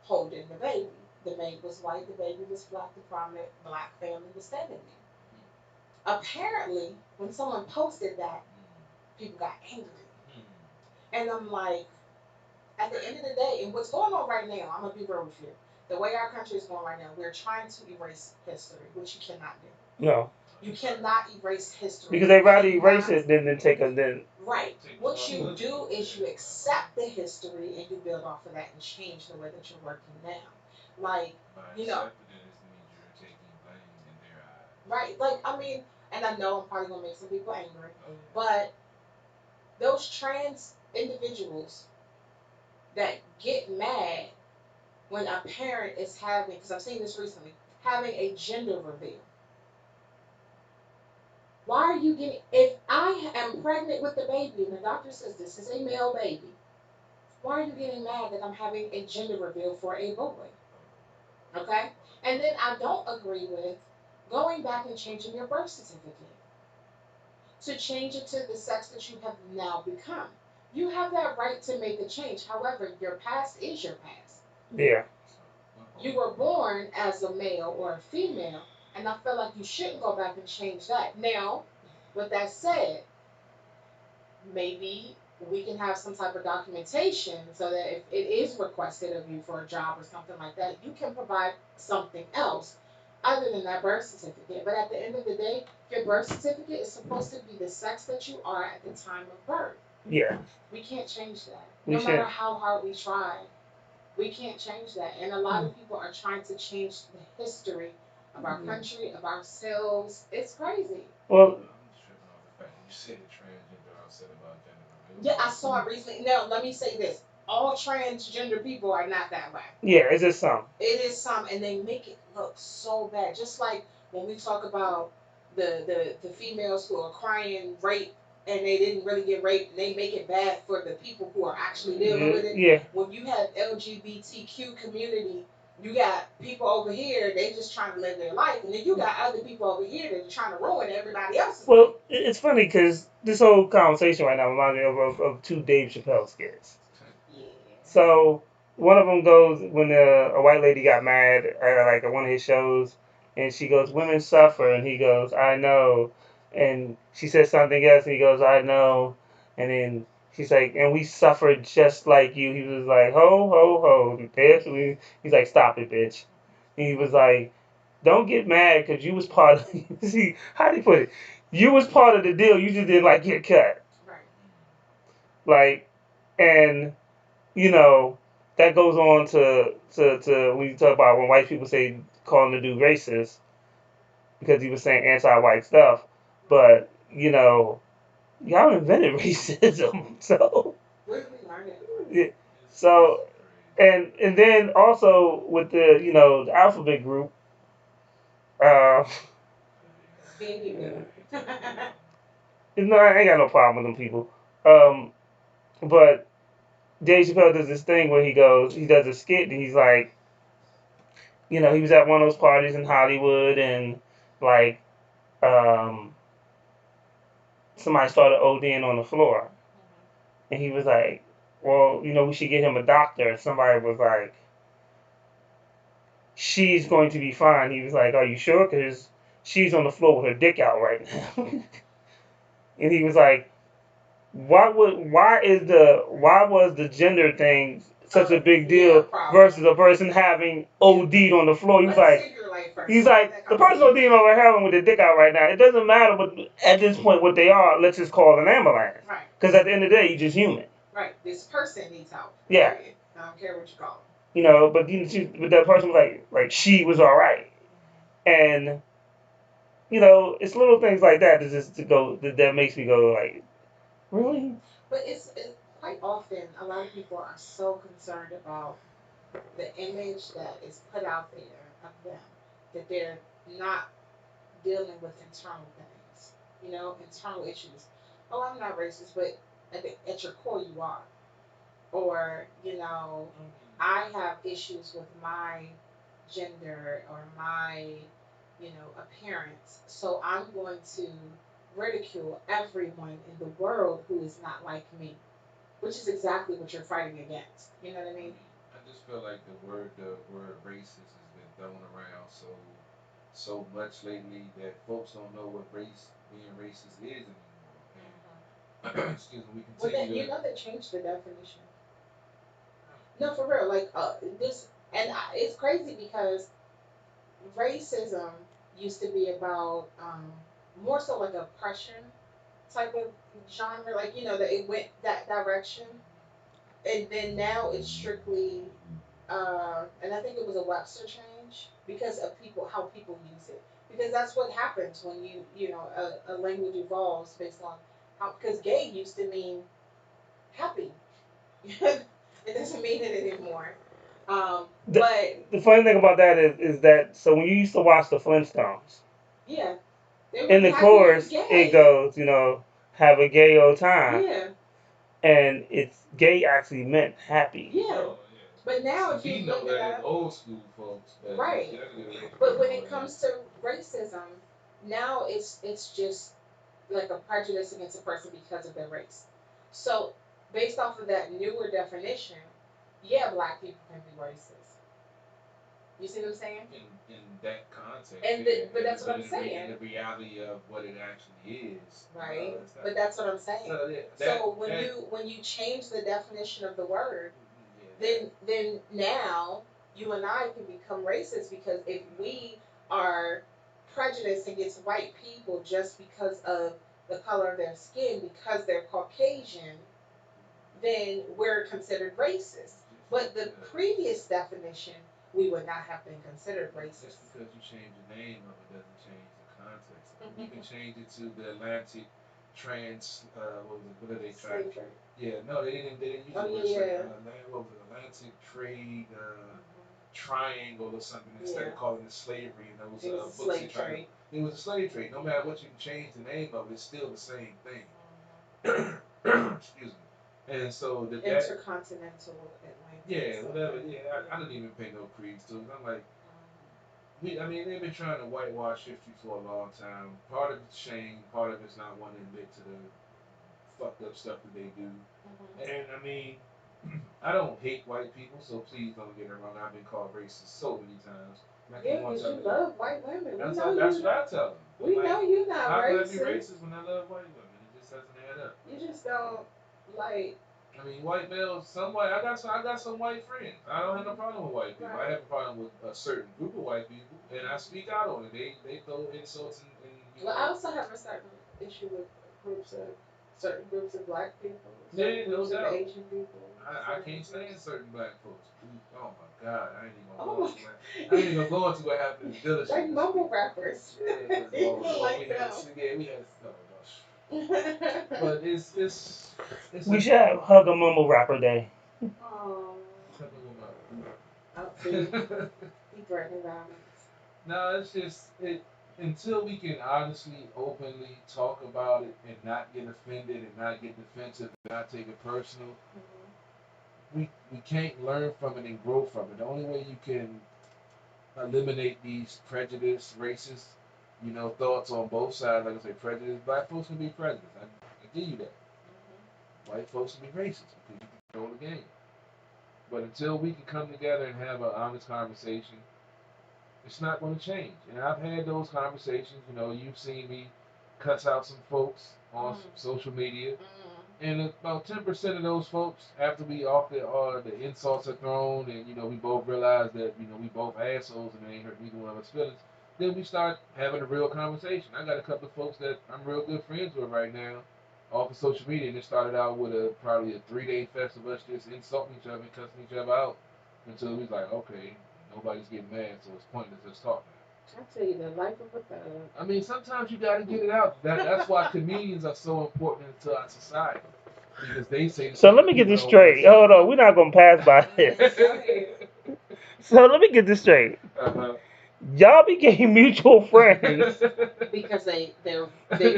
holding the baby. The maid was white, the baby was black, the prominent black family was standing there. Apparently, when someone posted that, people got angry. And I'm like, at the end of the day, and what's going on right now, I'm going to be real with you. The way our country is going right now, we're trying to erase history, which you cannot do. No. You cannot erase history. Because they'd rather erase it than take us then. Right. What you do is you accept the history and you build off of that and change the way that you're working now. Like, you know. Right. Like, I mean, and I know I'm probably going to make some people angry, but those trans individuals that get mad when a parent is having, because I've seen this recently, having a gender reveal. Why are you getting, if I am pregnant with the baby and the doctor says this is a male baby, why are you getting mad that I'm having a gender reveal for a boy? Okay? And then I don't agree with going back and changing your birth certificate to change it to the sex that you have now become. You have that right to make a change. However, your past is your past. Yeah. You were born as a male or a female, and I feel like you shouldn't go back and change that. Now, with that said, maybe we can have some type of documentation so that if it is requested of you for a job or something like that, you can provide something else other than that birth certificate. But at the end of the day, your birth certificate is supposed to be the sex that you are at the time of birth. Yeah. We can't change that. We no matter should. how hard we try. We can't change that. And a lot of people are trying to change the history of our country, of ourselves. It's crazy. Well, You said transgender, I said about gender. Yeah, I saw it recently. Now, let me say this. All transgender people are not that way. yeah, it's just some. It is some, and they make it look so bad. Just like when we talk about the females who are crying rape and they didn't really get raped, and they make it bad for the people who are actually dealing with it. Yeah. When you have LGBTQ community, you got people over here, they just trying to live their life, and then you got other people over here that are trying to ruin everybody else's. Well, it's funny because this whole conversation right now reminds me of two Dave Chappelle skits. So one of them goes when a white lady got mad at like at one of his shows, and she goes, "Women suffer," and he goes, "I know," and she says something else, and he goes, "I know," and then she's like, "And we suffered just like you." He was like, "Ho ho ho," bitch. He's like, "Stop it, bitch." And he was like, "Don't get mad because you was part of." See how do you put it? You was part of the deal. You just didn't like get cut. Right. Like, and you know, that goes on to when you talk about when white people say calling the dude racist because he was saying anti-white stuff, but you know, y'all invented racism, so yeah, so and then also with the alphabet group, uh, no, I ain't got no problem with them people, but Dave Chappelle does this thing where he does a skit and he's like, he was at one of those parties in Hollywood and like, somebody started ODing on the floor. And he was like, well, we should get him a doctor. And somebody was like, she's going to be fine. He was like, are you sure? Because she's on the floor with her dick out right now. And he was like, why was the gender thing such a big deal versus a person having OD'd on the floor? He's like, the person OD'ing over heroin with their dick out right now. It doesn't matter at this point what they are. Let's just call an ambulance. Right. Because at the end of the day, you're just human. Right. This person needs help. Yeah. I don't care what you call them. But that person was like she was all right, and it's little things like that that makes me go like, really? But it's quite often a lot of people are so concerned about the image that is put out there of them that they're not dealing with internal things, internal issues. Oh, I'm not racist, but at your core you are. Or, I have issues with my gender or my, appearance. So I'm going to ridicule everyone in the world who is not like me, which is exactly what you're fighting against. You know what I mean? I just feel like the word racist has been thrown around so much lately that folks don't know what being racist is anymore. Excuse me, we continue. They changed the definition. No, for real. Like this, and it's crazy because racism used to be about more so like oppression type of genre, like that it went that direction, and then now it's strictly, and I think it was a Webster change because of how people use it, because that's what happens when a language evolves based on how, because gay used to mean happy. It doesn't mean it anymore. But the funny thing about that is that so when you used to watch the Flintstones, yeah, in the chorus it goes, have a gay old time. Yeah. And it's gay actually meant happy. Yeah. But now if you look at that, old school folks. Right. But when it comes to racism, now it's just like a prejudice against a person because of their race. So based off of that newer definition, yeah, black people can be racist. You see what I'm saying? In that context. But that's what I'm saying. The reality of what it actually is. Right. But that's what I'm saying. So when you change the definition of the word, then now you and I can become racist, because if we are prejudiced against white people just because of the color of their skin, because they're Caucasian, then we're considered racist. But the previous definition, we would not have been considered racist. Just because you change the name of it doesn't change the context. You can change it to the Atlantic what are they trying? Yeah, no, they didn't use the word what was it, Atlantic Trade Triangle or something instead of calling it slavery and those books. It was a slave trade. No matter what you change the name of it, it's still the same thing. Excuse me. And so the intercontinental Atlantic. Yeah, whatever. Yeah, I don't even pay no credence to it. I'm like, they've been trying to whitewash history for a long time. Part of it's shame, part of it's not wanting to admit to the fucked up stuff that they do. And I don't hate white people, so please don't get it wrong. I've been called racist so many times. Yeah, because you love white women. That's what I tell them. We know you're not how racist. How can I be racist when I love white women? It just doesn't add up. You just don't like. White males. I got some white friends. I don't have no problem with white people. Right. I have a problem with a certain group of white people, and I speak out on it. They throw insults and Well, I also have a certain issue with certain groups of black people. Yeah, no groups of doubt. Asian people. I can't stand certain black folks. Oh my God, I ain't even gonna go into what happened in Village. Like mumble rappers. Yeah, we had but it's we should have Hug a Mumble Rapper Day. Oh. He threatening violence. No, it's just until we can honestly, openly talk about it and not get offended and not get defensive and not take it personal, we can't learn from it and grow from it. The only way you can eliminate these prejudice, racist, thoughts on both sides, like I say, prejudice. Black folks can be prejudiced. I give you that. White folks can be racist because you can control the game. But until we can come together and have an honest conversation, it's not going to change. And I've had those conversations. You've seen me cuss out some folks on social media. And about 10% of those folks, after we the insults are thrown, and we both realize that we both assholes and it ain't hurt neither one of us feelings, then we start having a real conversation. I got a couple of folks that I'm real good friends with right now, off of social media, and it started out with probably a 3-day fest of us just insulting each other and cussing each other out until we was like, okay, nobody's getting mad, so it's pointless just talking. I tell you, the life of a thug. Sometimes you got to get it out. That's why comedians are so important to our society. Because they say. So let me get this straight. Hold on, we're not gonna pass by this. So let me get this straight. Y'all became mutual friends because they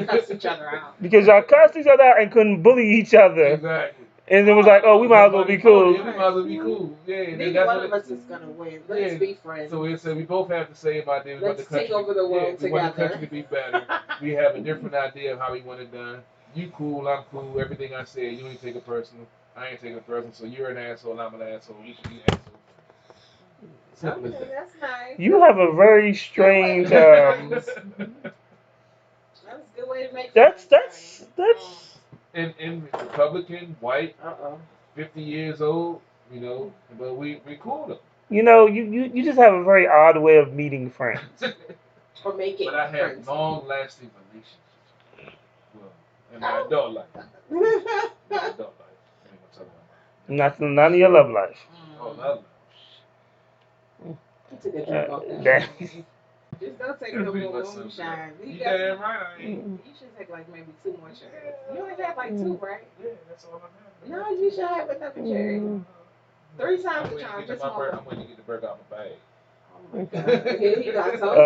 cussed each other out. Because y'all cussed each other out and couldn't bully each other. Exactly. And it was like, oh, we might as well be cool. Yeah, we might as well be cool. Yeah, neither one of us is gonna win. Let's be friends. So we both have the same idea. Let's take over the world together. We want the country to be better. We have a different idea of how we want it done. You cool, I'm cool. Everything I say, you ain't take it personal. I ain't take it personal. So you're an asshole, I'm an asshole. You should be an asshole. Simple as that. That's nice. You have a very strange. That's a good way to make. That's. In Republican, white, 50 years old, but we cool though. You just have a very odd way of meeting friends. Or making friends. But I have long-lasting relationships. Well, in my adult life. Not in your love life. Oh, love life. That's a good joke off that. Just don't take no more moonshine. You damn right I ain't. You should take like maybe 2 more cherries. You only have like 2, right? Yeah, that's all I'm having. No, you should have another cherry. 3 times the charm, just more. I'm going to get the burger out my bag. Oh my God. Here you go. I told you.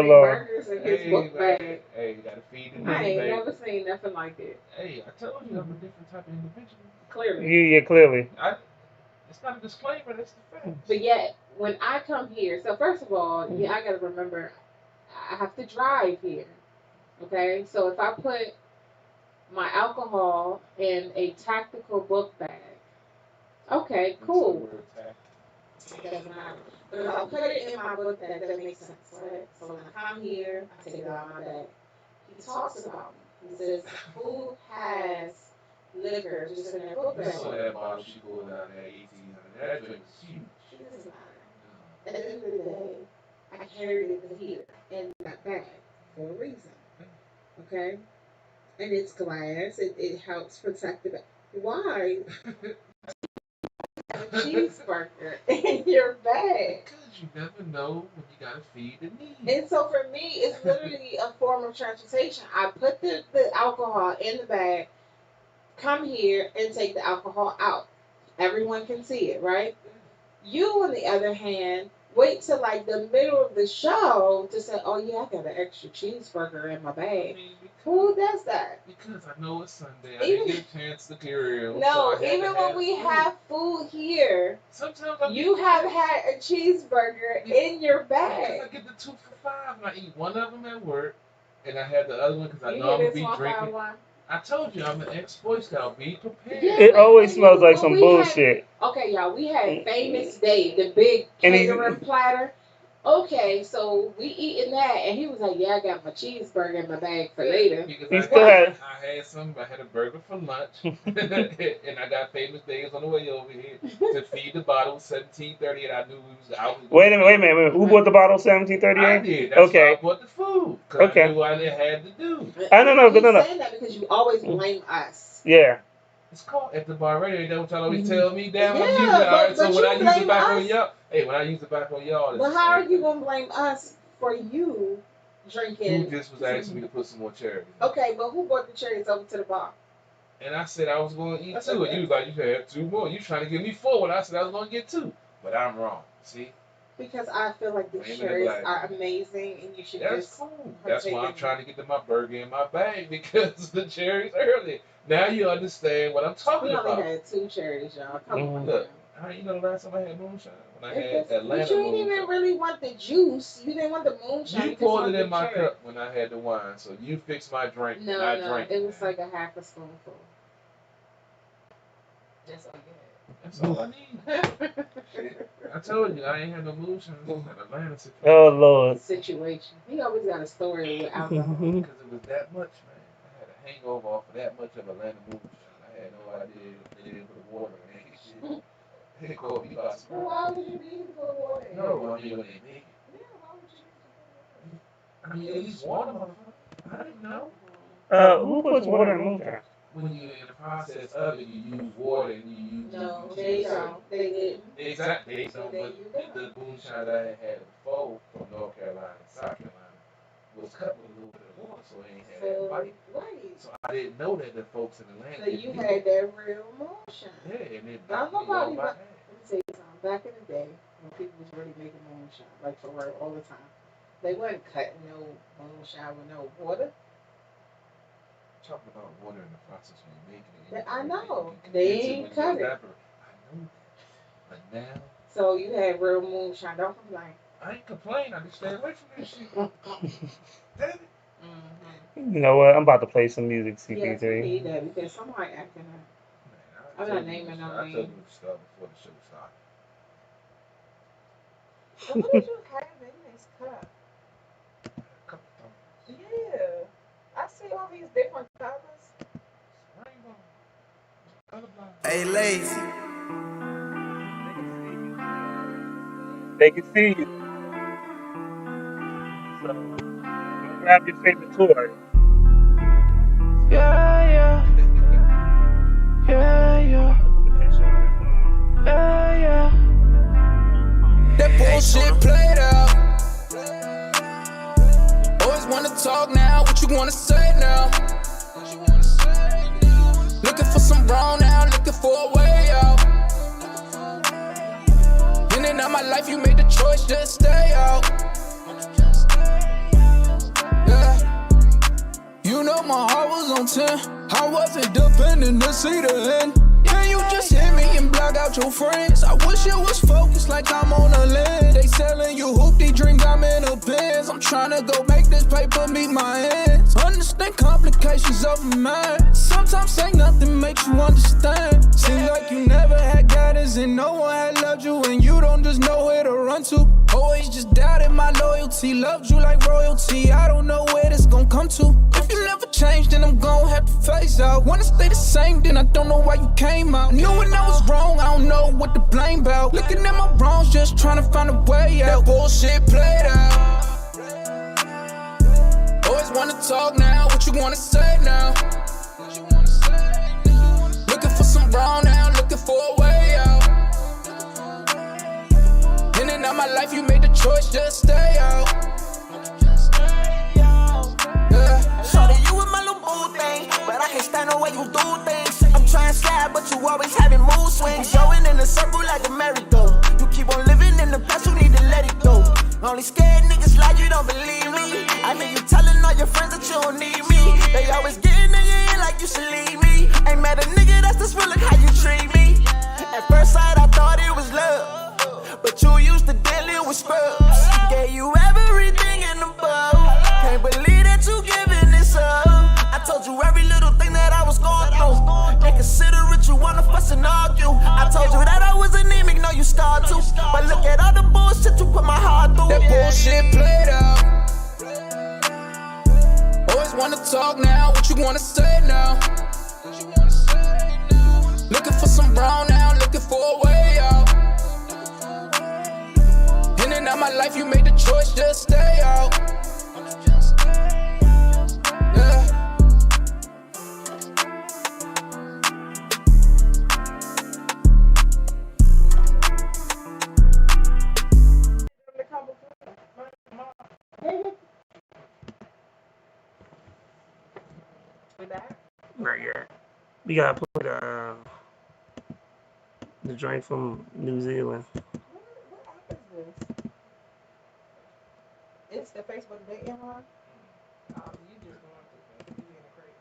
Lord. Burgers in his book bag. Hey, you got to feed the I ain't never seen nothing like it. Hey, I told you I'm a different type of individual. Clearly. Yeah, clearly. It's not a disclaimer, that's the fact. But yet, when I come here, so first of all, I got to remember, I have to drive here. Okay? So if I put my alcohol in a tactical book bag, okay, cool. It doesn't matter. But if I put it in my book bag, that makes sense, right? So when I come here, I take it out of my bag. He talks about me. He says, who has liquor just in their book bag? So that bottle she go down there 1800. That drink is huge. It doesn't matter. At the end of the day, I carried it here in that bag for a reason. Okay? And it's glass. It helps protect the bag. Why? cheeseburger in your bag? Because you never know when you gotta feed the need. And so for me, it's literally a form of transportation. I put the alcohol in the bag, come here, and take the alcohol out. Everyone can see it, right? You, on the other hand, wait till like the middle of the show to say, "Oh yeah, I got an extra cheeseburger in my bag." Who does that? Because I know it's Sunday. I didn't get a chance to grill. No, so even when we have food here, sometimes you have had a cheeseburger in your bag. I get the 2 for $5, and I eat one of them at work, and I have the other one because I You know I'm hear gonna this be drinking. one? I told you I'm an ex-Boy Scout. Be prepared. Yeah, It always smells like some bullshit. Okay, y'all, we had Famous Dave, the big And he- catering platter. Okay, so we eating that, and he was like, "Yeah, I got my cheeseburger in my bag for later." Because He I still had, had- I had some. I had a burger for lunch, and I got Famous Days on the way over here to feed the bottle. 17:30, and I knew I was. Wait a minute. Who bought the bottle? I 1738. did. That's Okay. why I bought the food. Cause Okay. I knew what I had to do. I don't know. He's No. saying that because you always blame us. Yeah. It's called at the bar radio. Ain't that what y'all always tell me? Damn, I'm Yeah, using it. All right. So but when you I use blame it back on us. y'all, hey, when I use it back on y'all, it's But how are you gonna blame us for you drinking? who just was asking me to put some more cherries? Okay, but who brought the cherries over to the bar? And I said I was going to eat 2, and you was like, you should have 2 more. You trying to give me 4 when I said I was going to get 2, but I'm wrong. See? Because I feel like the Blame the cherries black. are amazing, and you should That's just. cool. That's why I'm partake in trying to get to my burger in my bag because of the cherries early. Now you understand what I'm talking We only about. had 2 cherries, y'all. Come on. Look, how you know the last time I had moonshine? When I had But Atlanta you didn't moonshine. even really want the juice. You didn't want the moonshine. You just poured wanted it in the my cherry. cup when I had the wine, so you fixed my drink. No, and I no, drank it was like a half a spoonful. That's all you That's all I need. Shit. I told you I ain't had no moonshine in Atlanta situation. Oh Lord. had. Situation. He always got a story with alcohol. Because it was that much, man. I had a hangover off of that much of Atlanta moonshine. I had no idea they didn't put water in that shit. They called me about some. Why would you need to put water in? No, I mean when they make it. I mean at least water, motherfucker. I didn't know. Who puts water in moonshine? When you're in the process of it, you use water and you use. No, they don't. They didn't. Exactly. They don't. But the moonshine that I had before from North Carolina and South Carolina was cut with a little bit of water, so it ain't had that bite. Right. So I didn't know that the folks in Atlanta. So you had that real moonshine. Yeah, and it Now knocked me nobody. off my Let me tell you something. Back in the day, when people was really making moonshine, like for real, all the time, they wasn't cutting no moonshine with no water. Talking about water in the process when you're making it. I know. You They condense ain't when you cut it. evaporate. I know that. But now, So you had real moonshine. Don't complain. I ain't complain. I just stay away from that shit. Damn it. You know what? I'm about to play some music, Yes, we CP3. need that because somebody acting up. I'm not naming no I told you names. to start before the show started. So what did you have in this cup? Yeah. I see all these different colors. Hey, lazy. They can see you. So grab your favorite toy. Yeah, yeah. Yeah, yeah. Yeah, yeah. That bullshit played out. Always wanna talk now, what you wanna say now? Looking for some brown now, looking for a way out. In and out my life, you made the choice, just stay out. Yeah. You know my heart was on 10. I wasn't depending to see the end. Yeah, you just hit me and block out your friends. I wish it was focused like I'm on a lens. They selling you hoopty drink, I'm in a Benz. I'm trying to go make this paper meet my ends. Understand complications of a man. Sometimes saying nothing makes you understand. Seems like you never had guidance and no one had loved you, and you don't just know where to run to. Always just doubted my loyalty, loved you like royalty. I don't know where this gon' come to. If you never change, then I'm gon' have to face out. Wanna stay the same, then I don't know why you came out. Knew when I was wrong, I don't know what to blame about. Looking at my wrongs, just trying to find a way out. That bullshit played out. Always wanna talk now, what you wanna say now? Looking for some brown now, looking for a way out. life, you made the choice, just stay out. Yeah. Shorty, you with my little boo thing, but I can't stand the way you do things. I'm trying to slide, but you always having mood swings. Going in a circle like a merry-go. You keep on living in the past, you need to let it go. Only scared niggas like you don't believe me. I hear you telling all your friends that you don't need me. They always getting in your ear like you should leave me. Ain't met a nigga that's this real, look how you treat me. At first sight I thought it was love, but you used to dealing with scrubs. Gave you everything in the bowl. Can't believe that you giving this up. I told you every little thing that I was going through. Inconsiderate, you wanna fuss and argue. I told you that I was anemic, no you start to. But look at all the bullshit you put my heart through. That bullshit played out. Always wanna talk now, what you wanna say now? Looking for some brown now, looking for a way out. In and out my life, you made the choice, just stay out. Yeah. Not yet. We gotta put the joint from New Zealand. It's the Facebook that you're on? Oh, you just going through Facebook. You in a crate.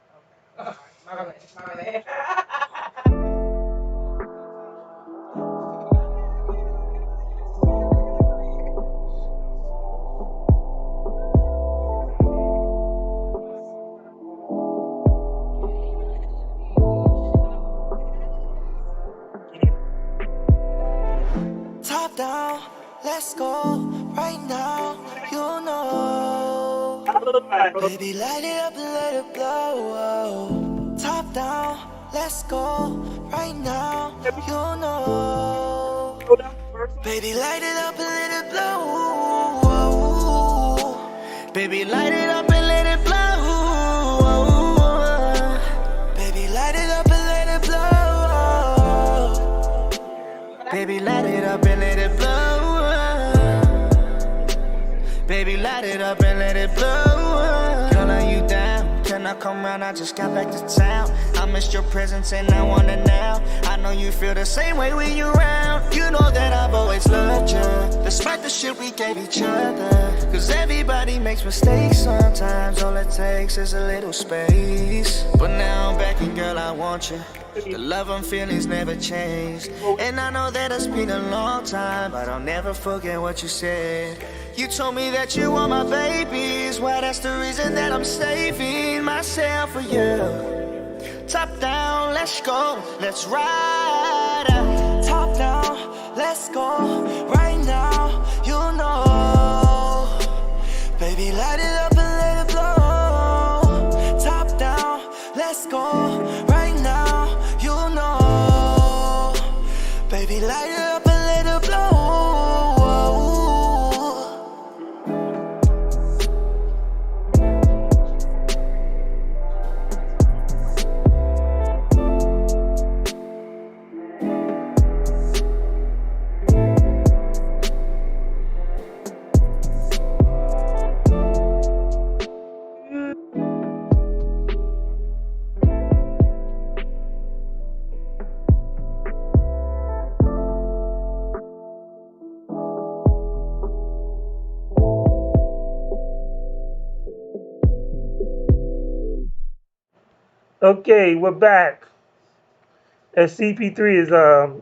Okay. My bad. Top down, let's go right now. You know, baby, light it up and let it blow. Top down, let's go right now. You know, baby, light it up and let it blow. Baby, light it up and let it blow. Baby, light it up and let it blow. Baby, light it up and let it blow. Baby, light it up and let it blow. Girl, are you down? Can I come round? I just got back to town. I missed your presence and I want it now. I know you feel the same way when you're around. You know that I've always loved you, despite the shit we gave each other. Cause everybody makes mistakes sometimes. All it takes is a little space. But now I'm back and girl, I want you. The love and feelings never changed. And I know that it's been a long time, but I'll never forget what you said. You told me that you want my babies. Well, that's the reason that I'm saving myself for you. Top down, let's go, let's ride. Top down, let's go right now. You know, baby, light it up and let it blow. Top down, let's go right now. You know, baby, light it up and let it blow. Okay, we're back. As CP3 is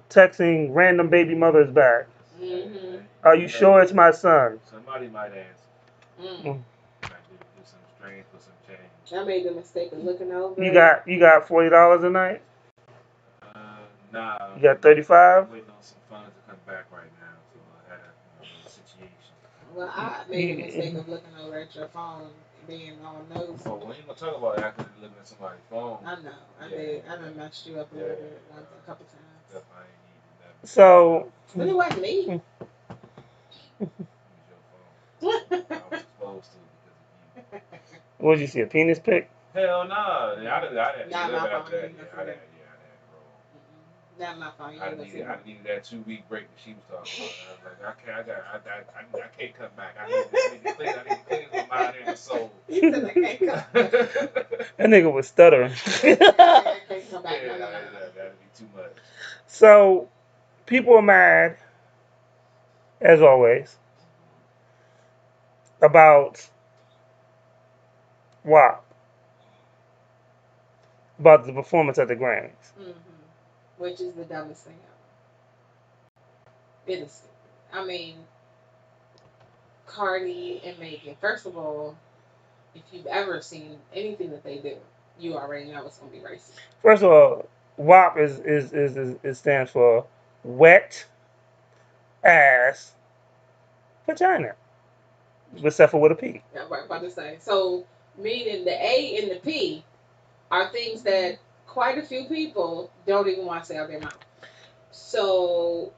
texting random baby mothers back. Mm-hmm. Are you sure it's my son? Somebody might answer. Mm. Might do some strange for some change. I made the mistake of looking over. You got $40 a night? Nah. You got 35? I'm waiting on some funds to come back right now, so I had a situation. Well, I made the mistake of looking over at your phone, being all nosy. Oh, well, you gonna talk about after looking at somebody's phone. I know. I did. I done messed you up a little bit, a couple times. Stuff I ain't needed that. So. But it wasn't me. I was exposed to it because of you. What did you see? A penis pic? Hell no. I didn't Not live my after phone. that. I didn't roll. Not my phone. You I ain't gonna see needed me. that 2-week break that she was talking about. I was like, I can't come back. I need to cleanse my mind and my soul. He said I can't come back. That nigga was stuttering. I can't come back. No. That'd be too much. So, people are mad, as always, about WAP, about the performance at the Grammys. Mm-hmm. Which is the dumbest thing ever. It is stupid. I mean, Cardi and Megan. First of all, if you've ever seen anything that they do, you already know it's gonna be racist. First of all, WAP is stands for wet ass vagina, except for with a P. Yeah, I'm about to say. So, meaning the A and the P are things that quite a few people don't even want to say out their mouth. So,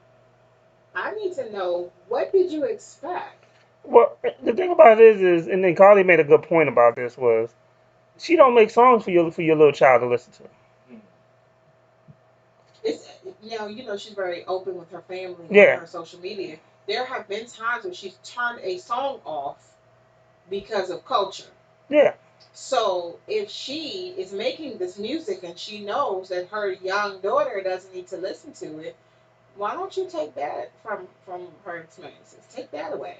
I need to know, what did you expect? Well, the thing about it is, and then Carly made a good point about this, was she don't make songs for your little child to listen to. It's she's very open with her family Yeah. on her social media. There have been times when she's turned a song off because of culture. Yeah. So if she is making this music and she knows that her young daughter doesn't need to listen to it, why don't you take that from her experiences? Take that away.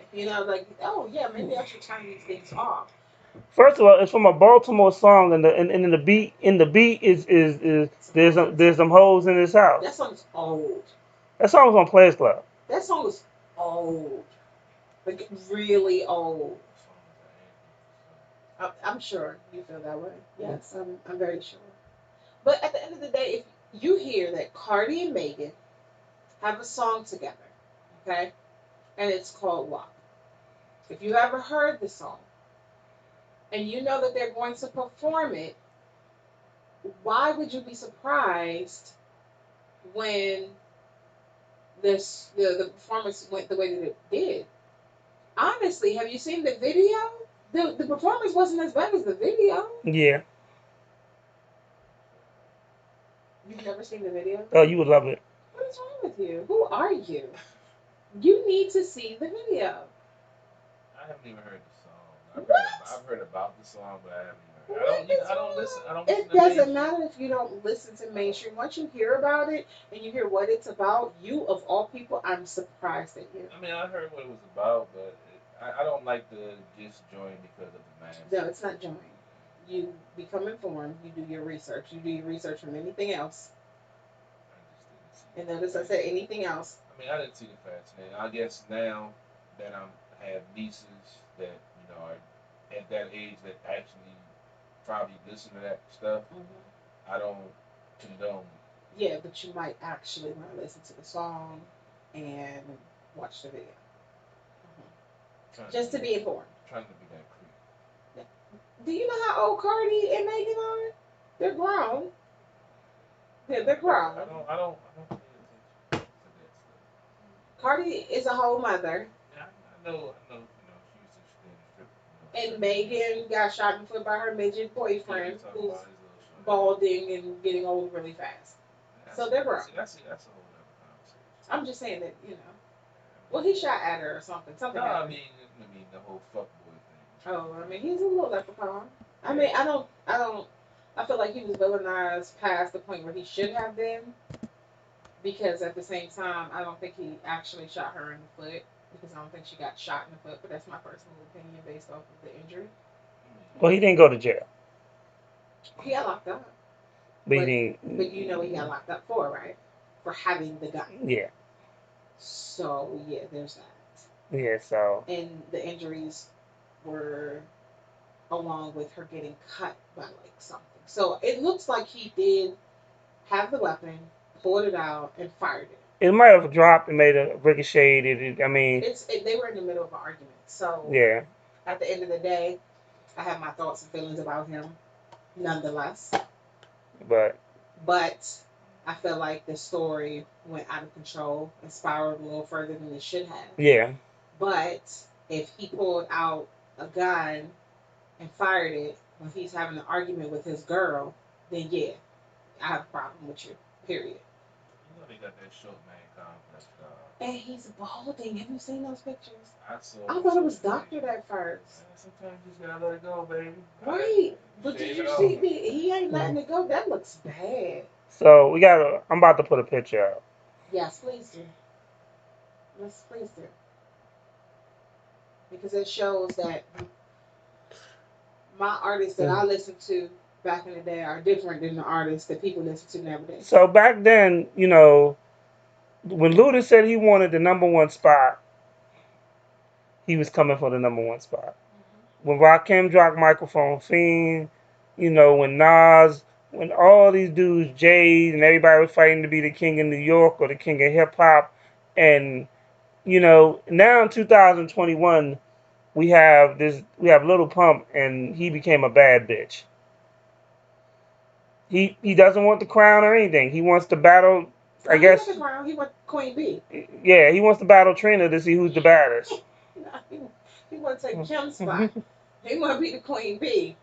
Oh yeah, maybe I should turn these things off. First of all, it's from a Baltimore song, and the beat is there's some hoes in this house. That song's old. That song was on Players Club. That song is old. Like, really old. I'm sure you feel that way. Yes, I'm very sure. But at the end of the day, if you hear that Cardi and Megan have a song together, okay, and it's called WAP. If you ever heard the song, and you know that they're going to perform it, why would you be surprised when the performance went the way that it did? Honestly, have you seen the video? The performance wasn't as bad as the video. Yeah. You've never seen the video? Oh, you would love it. What is wrong with you? Who are you? You need to see the video. I haven't even heard the song. What? I've heard about the song, but I haven't even heard. I don't listen. It doesn't matter if you don't listen to mainstream. Once you hear about it and you hear what it's about, you of all people, I'm surprised at you. I mean, I heard what it was about, but I don't like to just join because of the mask. No, it's not join. You become informed. You do your research. You do your research from anything else. And notice I said anything else. I mean, I didn't see the fascinating. I guess now that I have nieces that are at that age that actually probably listen to that stuff, I don't condone. Yeah, but you might actually want to listen to the song and watch the video. Just to be informed. Trying to be that creep. Do you know how old Cardi and Megan are? They're grown. Yeah, they're grown. I don't pay attention to that stuff. Cardi is a whole mother. Yeah, I know. She used to stand strip. And Megan got shot in the foot by her midget boyfriend, who's balding and getting old really fast. So they're grown. That's a whole other conversation. I'm just saying that, well, he shot at her or something. Something happened. I mean the whole fuckboy thing. Oh, I mean, he's a little leprechaun. I mean, I feel like he was villainized past the point where he should have been. Because at the same time, I don't think he actually shot her in the foot. Because I don't think she got shot in the foot. But that's my personal opinion based off of the injury. Well, he didn't go to jail. He got locked up. But he got locked up for, right? For having the gun. Yeah. So, yeah, there's that. Yeah, so. And the injuries were along with her getting cut by, something. So, it looks like he did have the weapon, pulled it out, and fired it. It might have dropped and made a ricochet. They were in the middle of an argument. So, yeah. At the end of the day, I have my thoughts and feelings about him, nonetheless. But I feel like the story went out of control and spiraled a little further than it should have. Yeah. But if he pulled out a gun and fired it when he's having an argument with his girl, then yeah, I have a problem with you. Period. know they got that short man complex, dog. And he's balding. Have you seen those pictures? I saw. I thought it was doctored at first. Sometimes you just gotta let it go, baby. Right. But did Shave you it see? off. He ain't letting it go. That looks bad. So we got. I'm about to put a picture out. Yes, please do. Yes, please do. Because it shows that my artists that I listened to back in the day are different than the artists that people listen to nowadays. So back then, you know, when Luda said he wanted the #1 spot, he was coming for the #1 spot. When Rakim dropped Microphone Fiend, you know, when Nas, when all these dudes, Jay, and everybody was fighting to be the king of New York or the king of hip hop, and you know, now in 2021, we have Lil Pump, and he became a bad bitch. He doesn't want the crown or anything. He wants to battle. I guess. He wants Queen B. Yeah, he wants to battle Trina to see who's the baddest. He want to take Kim's spot. He want to be the Queen B.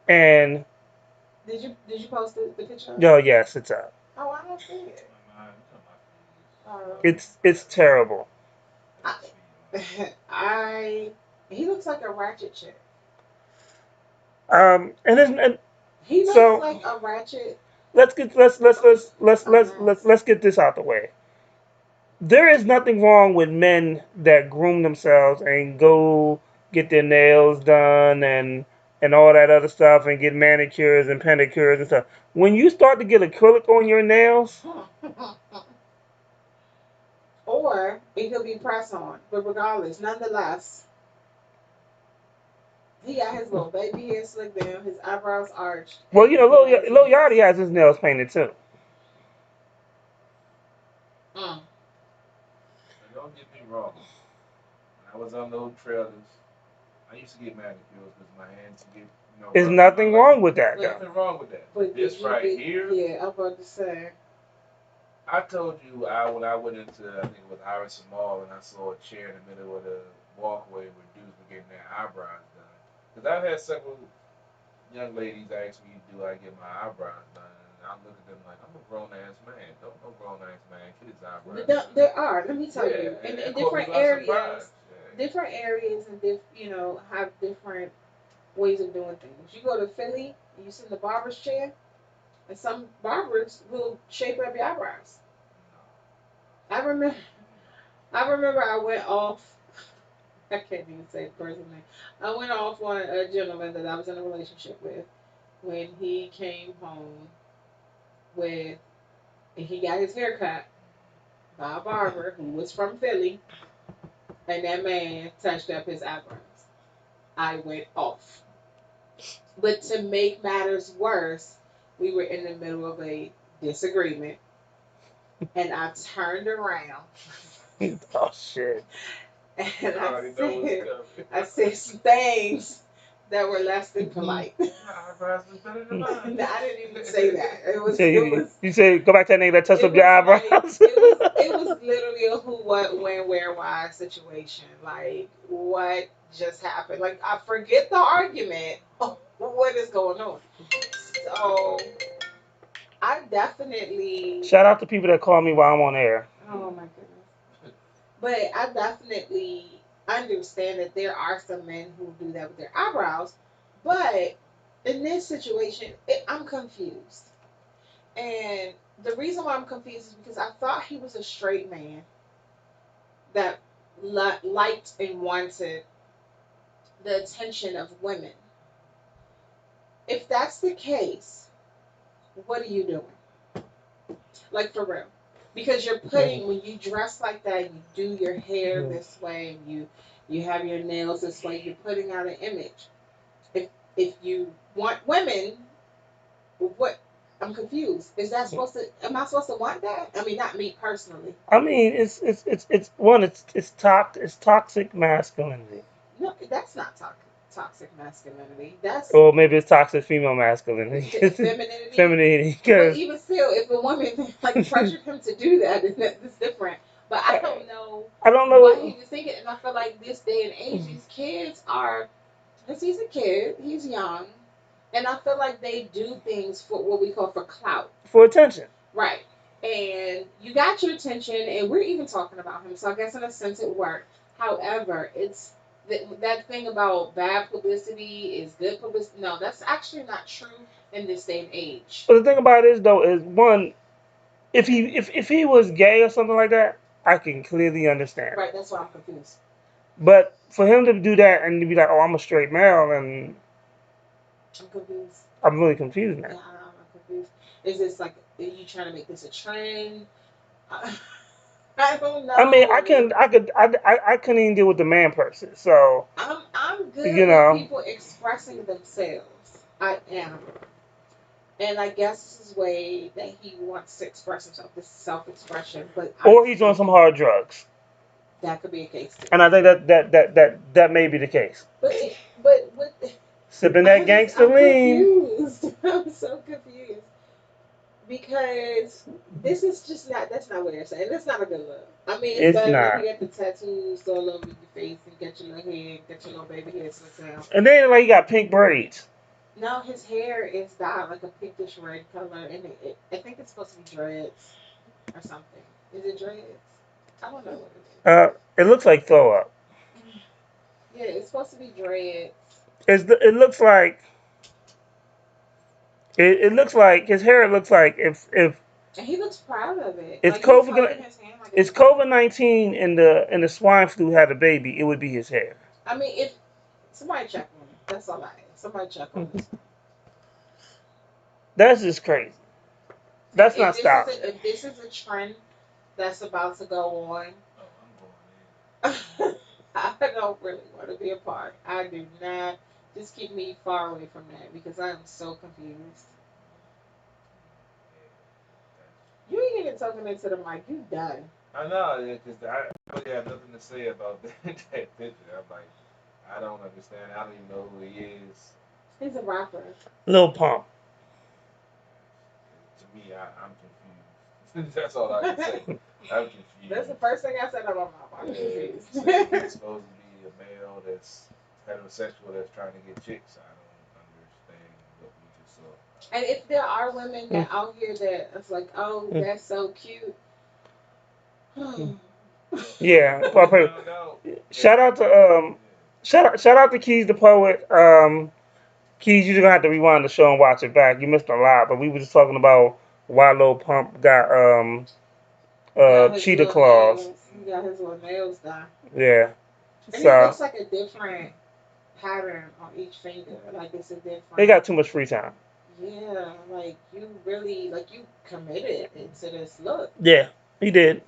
And did you post the picture? No, yes, it's up. Oh, I don't see it. It's terrible. He looks like a ratchet chick. And he looks so, like a ratchet. Let's get this out the way. There is nothing wrong with men that groom themselves and go get their nails done and all that other stuff and get manicures and pedicures and stuff. When you start to get acrylic on your nails, or it could be press on, but regardless, nonetheless, he got his little baby hair slicked down, his eyebrows arched. well, you know, Lil Yachty has his nails painted too. Don't get me wrong. When I was on those trailers, I used to get manicures because my hands get, you know. There's nothing wrong with that, There's though. nothing wrong with that. But This right here. Yeah, I'm about to say. I told you when I went into, I think it was Iris Mall, and I saw a chair in the middle of the walkway where dudes were getting their eyebrows done. Because I've had several young ladies ask me, do I get my eyebrows done? And I look at them like, I'm a grown-ass man. Don't no grown-ass man get his eyebrows done. There are, let me tell you, in different areas, and you know, have different ways of doing things. You go to Philly, and you sit in the barber's chair, and some barbers will shape up your eyebrows. I remember I went off. I can't even say the person's name. I went off on a gentleman that I was in a relationship with when he came home and he got his hair cut by a barber who was from Philly, and that man touched up his eyebrows. I went off. But to make matters worse, we were in the middle of a disagreement, and I turned around. Oh shit! And I said some things that were less than polite. I didn't even say that. You say go back to that nigga that touched up your eyebrows. It was literally a who, what, when, where, why situation. Like, what just happened? Like, I forget the argument. What is going on? So, I definitely. Shout out to people that call me while I'm on air. Oh my goodness. But I definitely understand that there are some men who do that with their eyebrows. But in this situation, I'm confused. And the reason why I'm confused is because I thought he was a straight man that liked and wanted the attention of women. If that's the case, what are you doing? Like, for real. Because you're putting, when you dress like that, you do your hair this way, and you have your nails this way, you're putting out an image. If you want women, what? I'm confused. Is that supposed to? Am I supposed to want that? I mean, not me personally. I mean, it's toxic masculinity. No, that's not toxic masculinity. That's or maybe it's toxic female masculinity. Femininity. Femininity. But even still, if a woman like pressured him to do that, then that's different. But I don't know. What he was thinking, and I feel like this day and age, these kids are. Because he's a kid, he's young, and I feel like they do things for what we call for clout. For attention. Right. And you got your attention, and we're even talking about him. So I guess in a sense it worked. However, it's that thing about bad publicity is good publicity. No, that's actually not true in this day and age. But the thing about it is though is one, if he was gay or something like that, I can clearly understand. Right. That's why I'm confused. But for him to do that and to be like, oh, I'm a straight male, and I'm confused. I'm really confused Yeah, now. I'm confused. Is this like, are you trying to make this a trend? I don't know. I mean, I couldn't even deal with the man person. So I'm good you with know, people expressing themselves. I am. And I guess this is the way that he wants to express himself, this self-expression. But or he's on some hard drugs, that could be a case too. and I think that may be the case. But what? Sipping that gangster I'm lean. confused. I'm so confused because this is just not. That's not what they're saying. That's not a good look. I mean, it's It's better if not. you get the tattoos all over your face and get your little hair, get your little baby hair slicked down. And then like he got pink braids. No, his hair is dyed like a pinkish red color, and I think it's supposed to be dreads or something. Is it dreads? I don't know what it is. It looks like throw up. Yeah, it's supposed to be dreads. It looks like it looks like his hair looks like if And he looks proud of it. if Like he's COVID holding his hand like it's COVID-19 and the swine flu had a baby, it would be his hair. I mean, if somebody check on him, that's all I ask. Somebody check on him. That's just crazy. That's If not this stopping. if this is a trend that's about to go on, I don't really want to be a part. I do not. Just keep me far away from that because I am so confused. You ain't even talking into the mic. You done. I know, because I really have nothing to say about that picture. I'm like, I don't understand. I don't even know who he is. He's a rapper. Lil Pump. To me, I'm confused. That's all I can say. I'm confused. That's the first thing I said about my mouth. I'm confused. So he's supposed to be a male that's heterosexual that's trying to get chicks. I don't understand what we just saw. And if there are women that out here that it's like, oh, that's so cute. Yeah. Shout out to shout out to Keys the Poet. Keys, you're gonna have to rewind the show and watch it back. You missed a lot, but we were just talking about why Lil Pump got cheetah claws. He got his little nails done. Yeah. And So it looks like a different pattern on each finger. Like it's a different. they got too much free time. Yeah, like you really, like you committed into this look. Yeah, he did.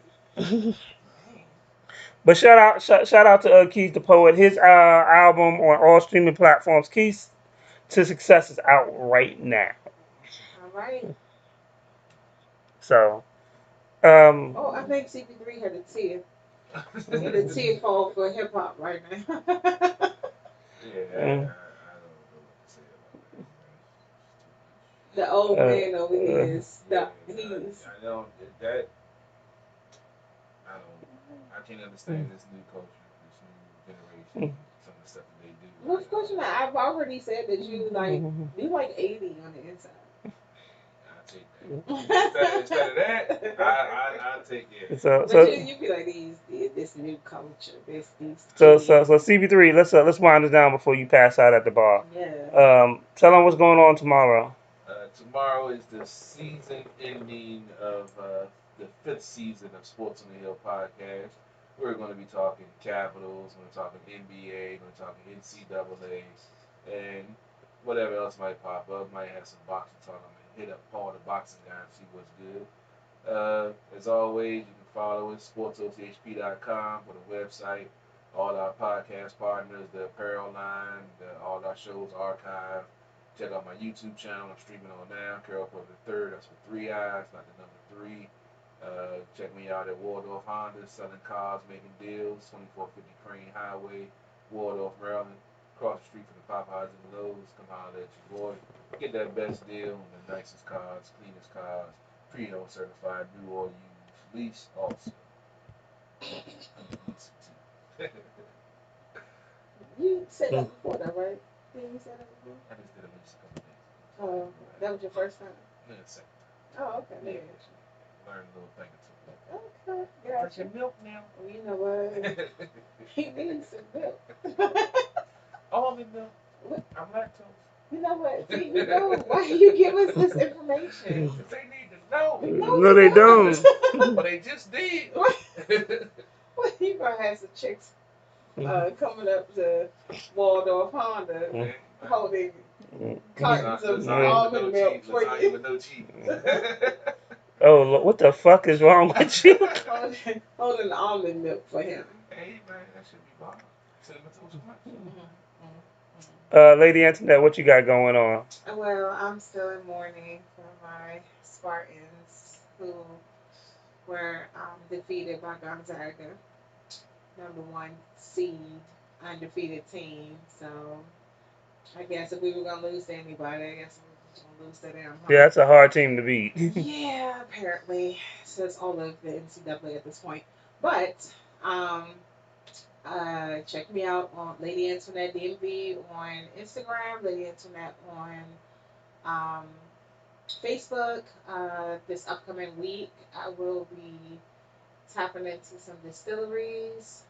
But shout out to Keys the Poet. His album on all streaming platforms, Keys to Success, is out right now. All right. So, Oh, I think CP3 had a tear. The tear fall for hip hop right now. Yeah. The old man over here is stuck. He's. I don't that. I can't understand this new culture, this new generation, some of the stuff that they do. Well, of course not. I've already said that you like 80 on the inside. Instead of that, I take it. But you be like this new culture, these. So CP3, let's wind this down before you pass out at the bar. Yeah. Tell them what's going on tomorrow. Tomorrow is the season ending of the 5th season of Sports on the Hill podcast. We're going to be talking Capitals, we're talking NBA, we're talking NCAA, and whatever else might pop up. Might have some boxing talk. I'm going to hit up Paul, the boxing guy, and see what's good. As always, you can follow us, sportsochp.com for the website, all our podcast partners, the apparel line, all our shows archived. Check out my YouTube channel. I'm streaming on now. Carol Porter III. That's with 3 eyes, not the number 3. Check me out at Waldorf Honda, selling cars, making deals. 2450 Crane Highway, Waldorf, Maryland. Across the street from the Popeyes and Lowe's. Come holler at your boy. Get that best deal on the nicest cars, cleanest cars, pre-owned certified, new or used. Lease also. You said that before, though, right? Didn't you say that before? I just did a lease a couple days. Oh, that was your first time? Yeah, second. Oh, okay. Yeah. Yeah. Learn a little thing or two. Okay. Gotcha. Drinking milk now. Well, you know what? He needs some milk. Almond milk. What? I'm lactose. You know what? See, we know. Why you give us this information? They need to know. No, they don't. But they just did. Well, you gonna have some chicks coming up to Waldorf Honda holding cartons of almond milk for you. No cheese. Oh, Lord, what the fuck is wrong with you? Holding almond milk for him. Hey man, that should be fine. Cinnamon toast crunch. Lady Antoinette, what you got going on? Well, I'm still in mourning for my Spartans who were defeated by Gonzaga, #1 seed, undefeated team. So I guess if we were gonna lose to anybody, I guess we were gonna lose to them. Huh? Yeah, that's a hard team to beat. Yeah, apparently. Says all of the NCAA at this point. But check me out on Lady Antoinette DMV on Instagram, Lady Antoinette on Facebook. This upcoming week, I will be tapping into some distilleries.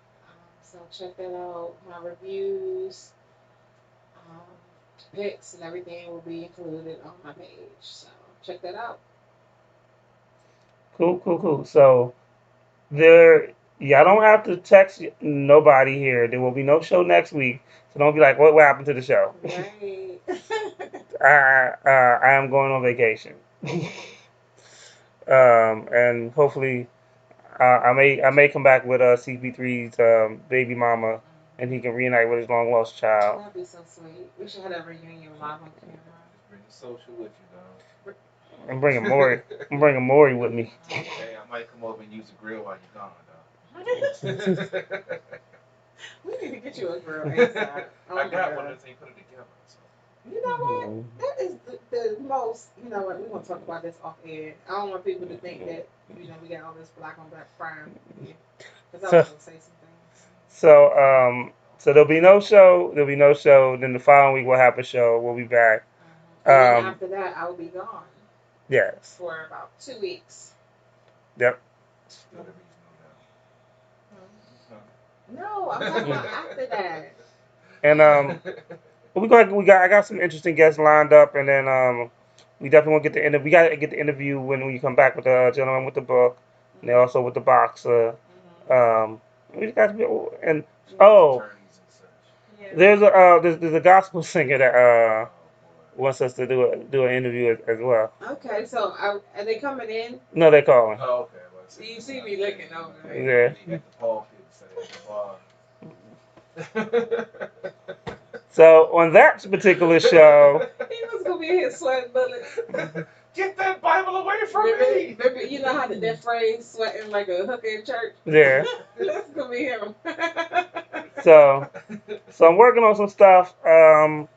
So check that out. My reviews, pics, and everything will be included on my page. So check that out. Cool. So y'all don't have to text nobody here. There will be no show next week. So don't be like, what happened to the show? Right. I am going on vacation. And hopefully I may come back with CP3's baby mama, and he can reunite with his long lost child. That'd be so sweet. We should have that reunion live on camera. Bring the social with you, dog. I'm bringing Maury with me. Hey, I might come over and use the grill while you're gone, dog. We need to get you a grill ASAP. Oh I got my one God. of those, put it together. So. You know what? That is the most, you know what, we're going to talk about this off air. I don't want people to think that, we got all this black on black crime. Because I was going to say some things. So there'll be no show. Then the following week we'll have a show. We'll be back. And then after that, I will be gone. Yes. For about 2 weeks. Yep. No, I'm talking about after that. And I got some interesting guests lined up, and then we definitely want to get the interview. We got to get the interview when you come back with the gentleman with the book, and then also with the boxer. We got to be and there's a gospel singer that wants us to do an interview as well. Okay, so are they coming in? No, they're calling. Oh, okay. So you see me looking over there. Yeah. So on that particular show, He was gonna be here sweating bullets. Get that Bible away from me! Remember, you know how that phrase, sweating like a hooker in church? Yeah. That's gonna be him. So I'm working on some stuff. Y'all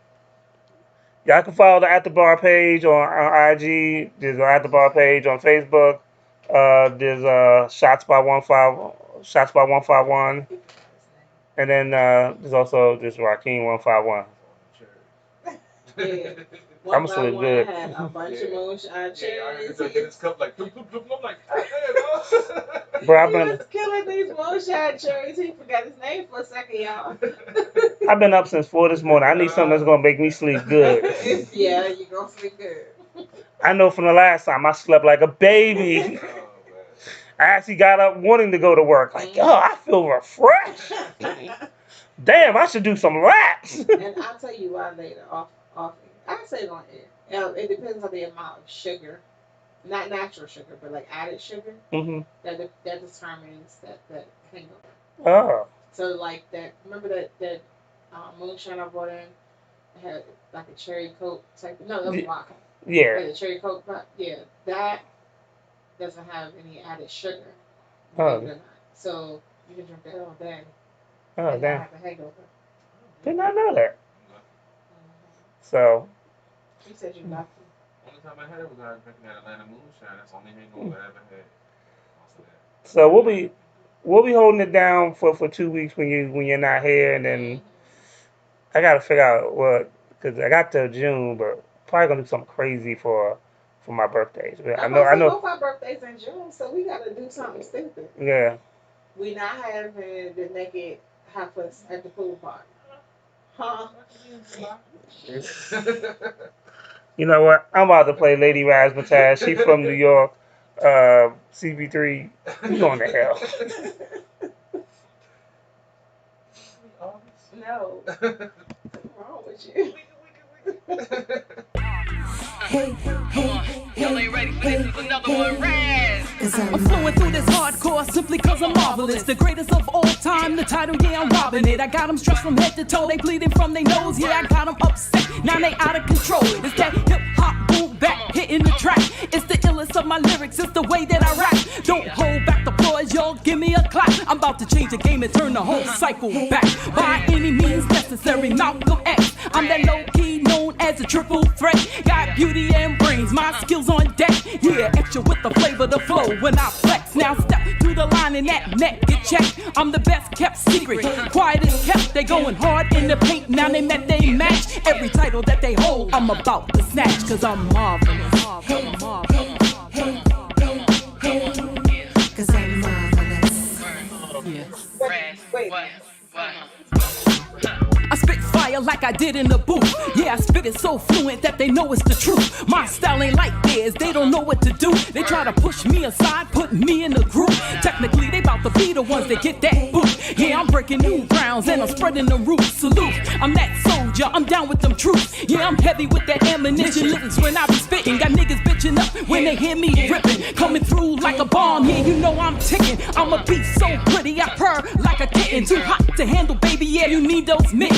can follow the At the Bar page on IG. There's an At the Bar page on Facebook. There's Shots by 151. And then there's also this Raheem 151. Yeah. I'm sleeping good. Had a bunch of moonshine cherries. He this cup like, I'm like, Bro, He was killing these moonshine cherries. He forgot his name for a second, y'all. I've been up since 4 this morning. I need something that's gonna make me sleep good. Yeah, you're gonna sleep good. I know from the last time I slept like a baby. I actually got up wanting to go to work. Like, I feel refreshed. Damn, I should do some laps. And I'll tell you why later. Off. I say it on air. It depends on the amount of sugar, not natural sugar, but like added sugar. Mm-hmm. That determines that hangover. Oh. So like that. Remember that moonshine I brought in? It had like a cherry coke type. No, that was vodka. Yeah. The cherry coke. Yeah, that doesn't have any added sugar. Oh. So you can drink that all day. Oh, and damn. not have a hangover. Did not know that. So. You said you lucky. Only time I had it was I was drinking that Atlanta moonshine. That's the only hangover I ever had. So we'll be holding it down for 2 weeks when you're not here, and then I gotta figure out what, because I got till June, but probably gonna do something crazy for for my birthdays. But I Both know. our birthdays in June, so we gotta do something stupid. Yeah. We not having the naked heifers at the pool party. Huh? You know what? I'm about to play Lady Razzmatazz. She from New York. CB3. You going to hell? No. What's wrong with you? Y'all ain't ready for this. Is another one. Raz. I'm flowing through this hardcore simply cause I'm marvelous. The greatest of all time, the title, yeah, I'm robbing it. I got them stressed from head to toe, they bleeding from their nose. Yeah, I got them upset, now they out of control. It's that hip hop boom back, hitting the track. It's the illest of my lyrics, it's the way that I rap. Don't hold back the applause, y'all, give me a clap. I'm about to change the game and turn the whole cycle back. By any means necessary, Malcolm X. I'm that low key known as a triple threat. Got beauty and brains, my skills on deck. Yeah, extra with the flavor, the flow when I flex. Now step to the line and that neck get checked. I'm the best kept secret, quiet as kept. They going hard in the paint, now they met they match. Every title that they hold, I'm about to snatch. Cause I'm marvelous. Cause I'm marvelous. Wait. I spit fire like I did in the booth. Yeah, I spit it so fluent that they know it's the truth. My style ain't like theirs, they don't know what to do. They try to push me aside, put me in the group. Technically, they bout to be the ones that get that boot. Yeah, I'm breaking new grounds and I'm spreading the roots. Salute, I'm that soldier, I'm down with them troops. Yeah, I'm heavy with that ammunition. Lyrics when I be spitting, got niggas bitching up when they hear me ripping. Coming through like a bomb, yeah, you know I'm ticking. I'm a beast so pretty, I purr like a kitten. Too hot to handle, baby, yeah, you need those mittens.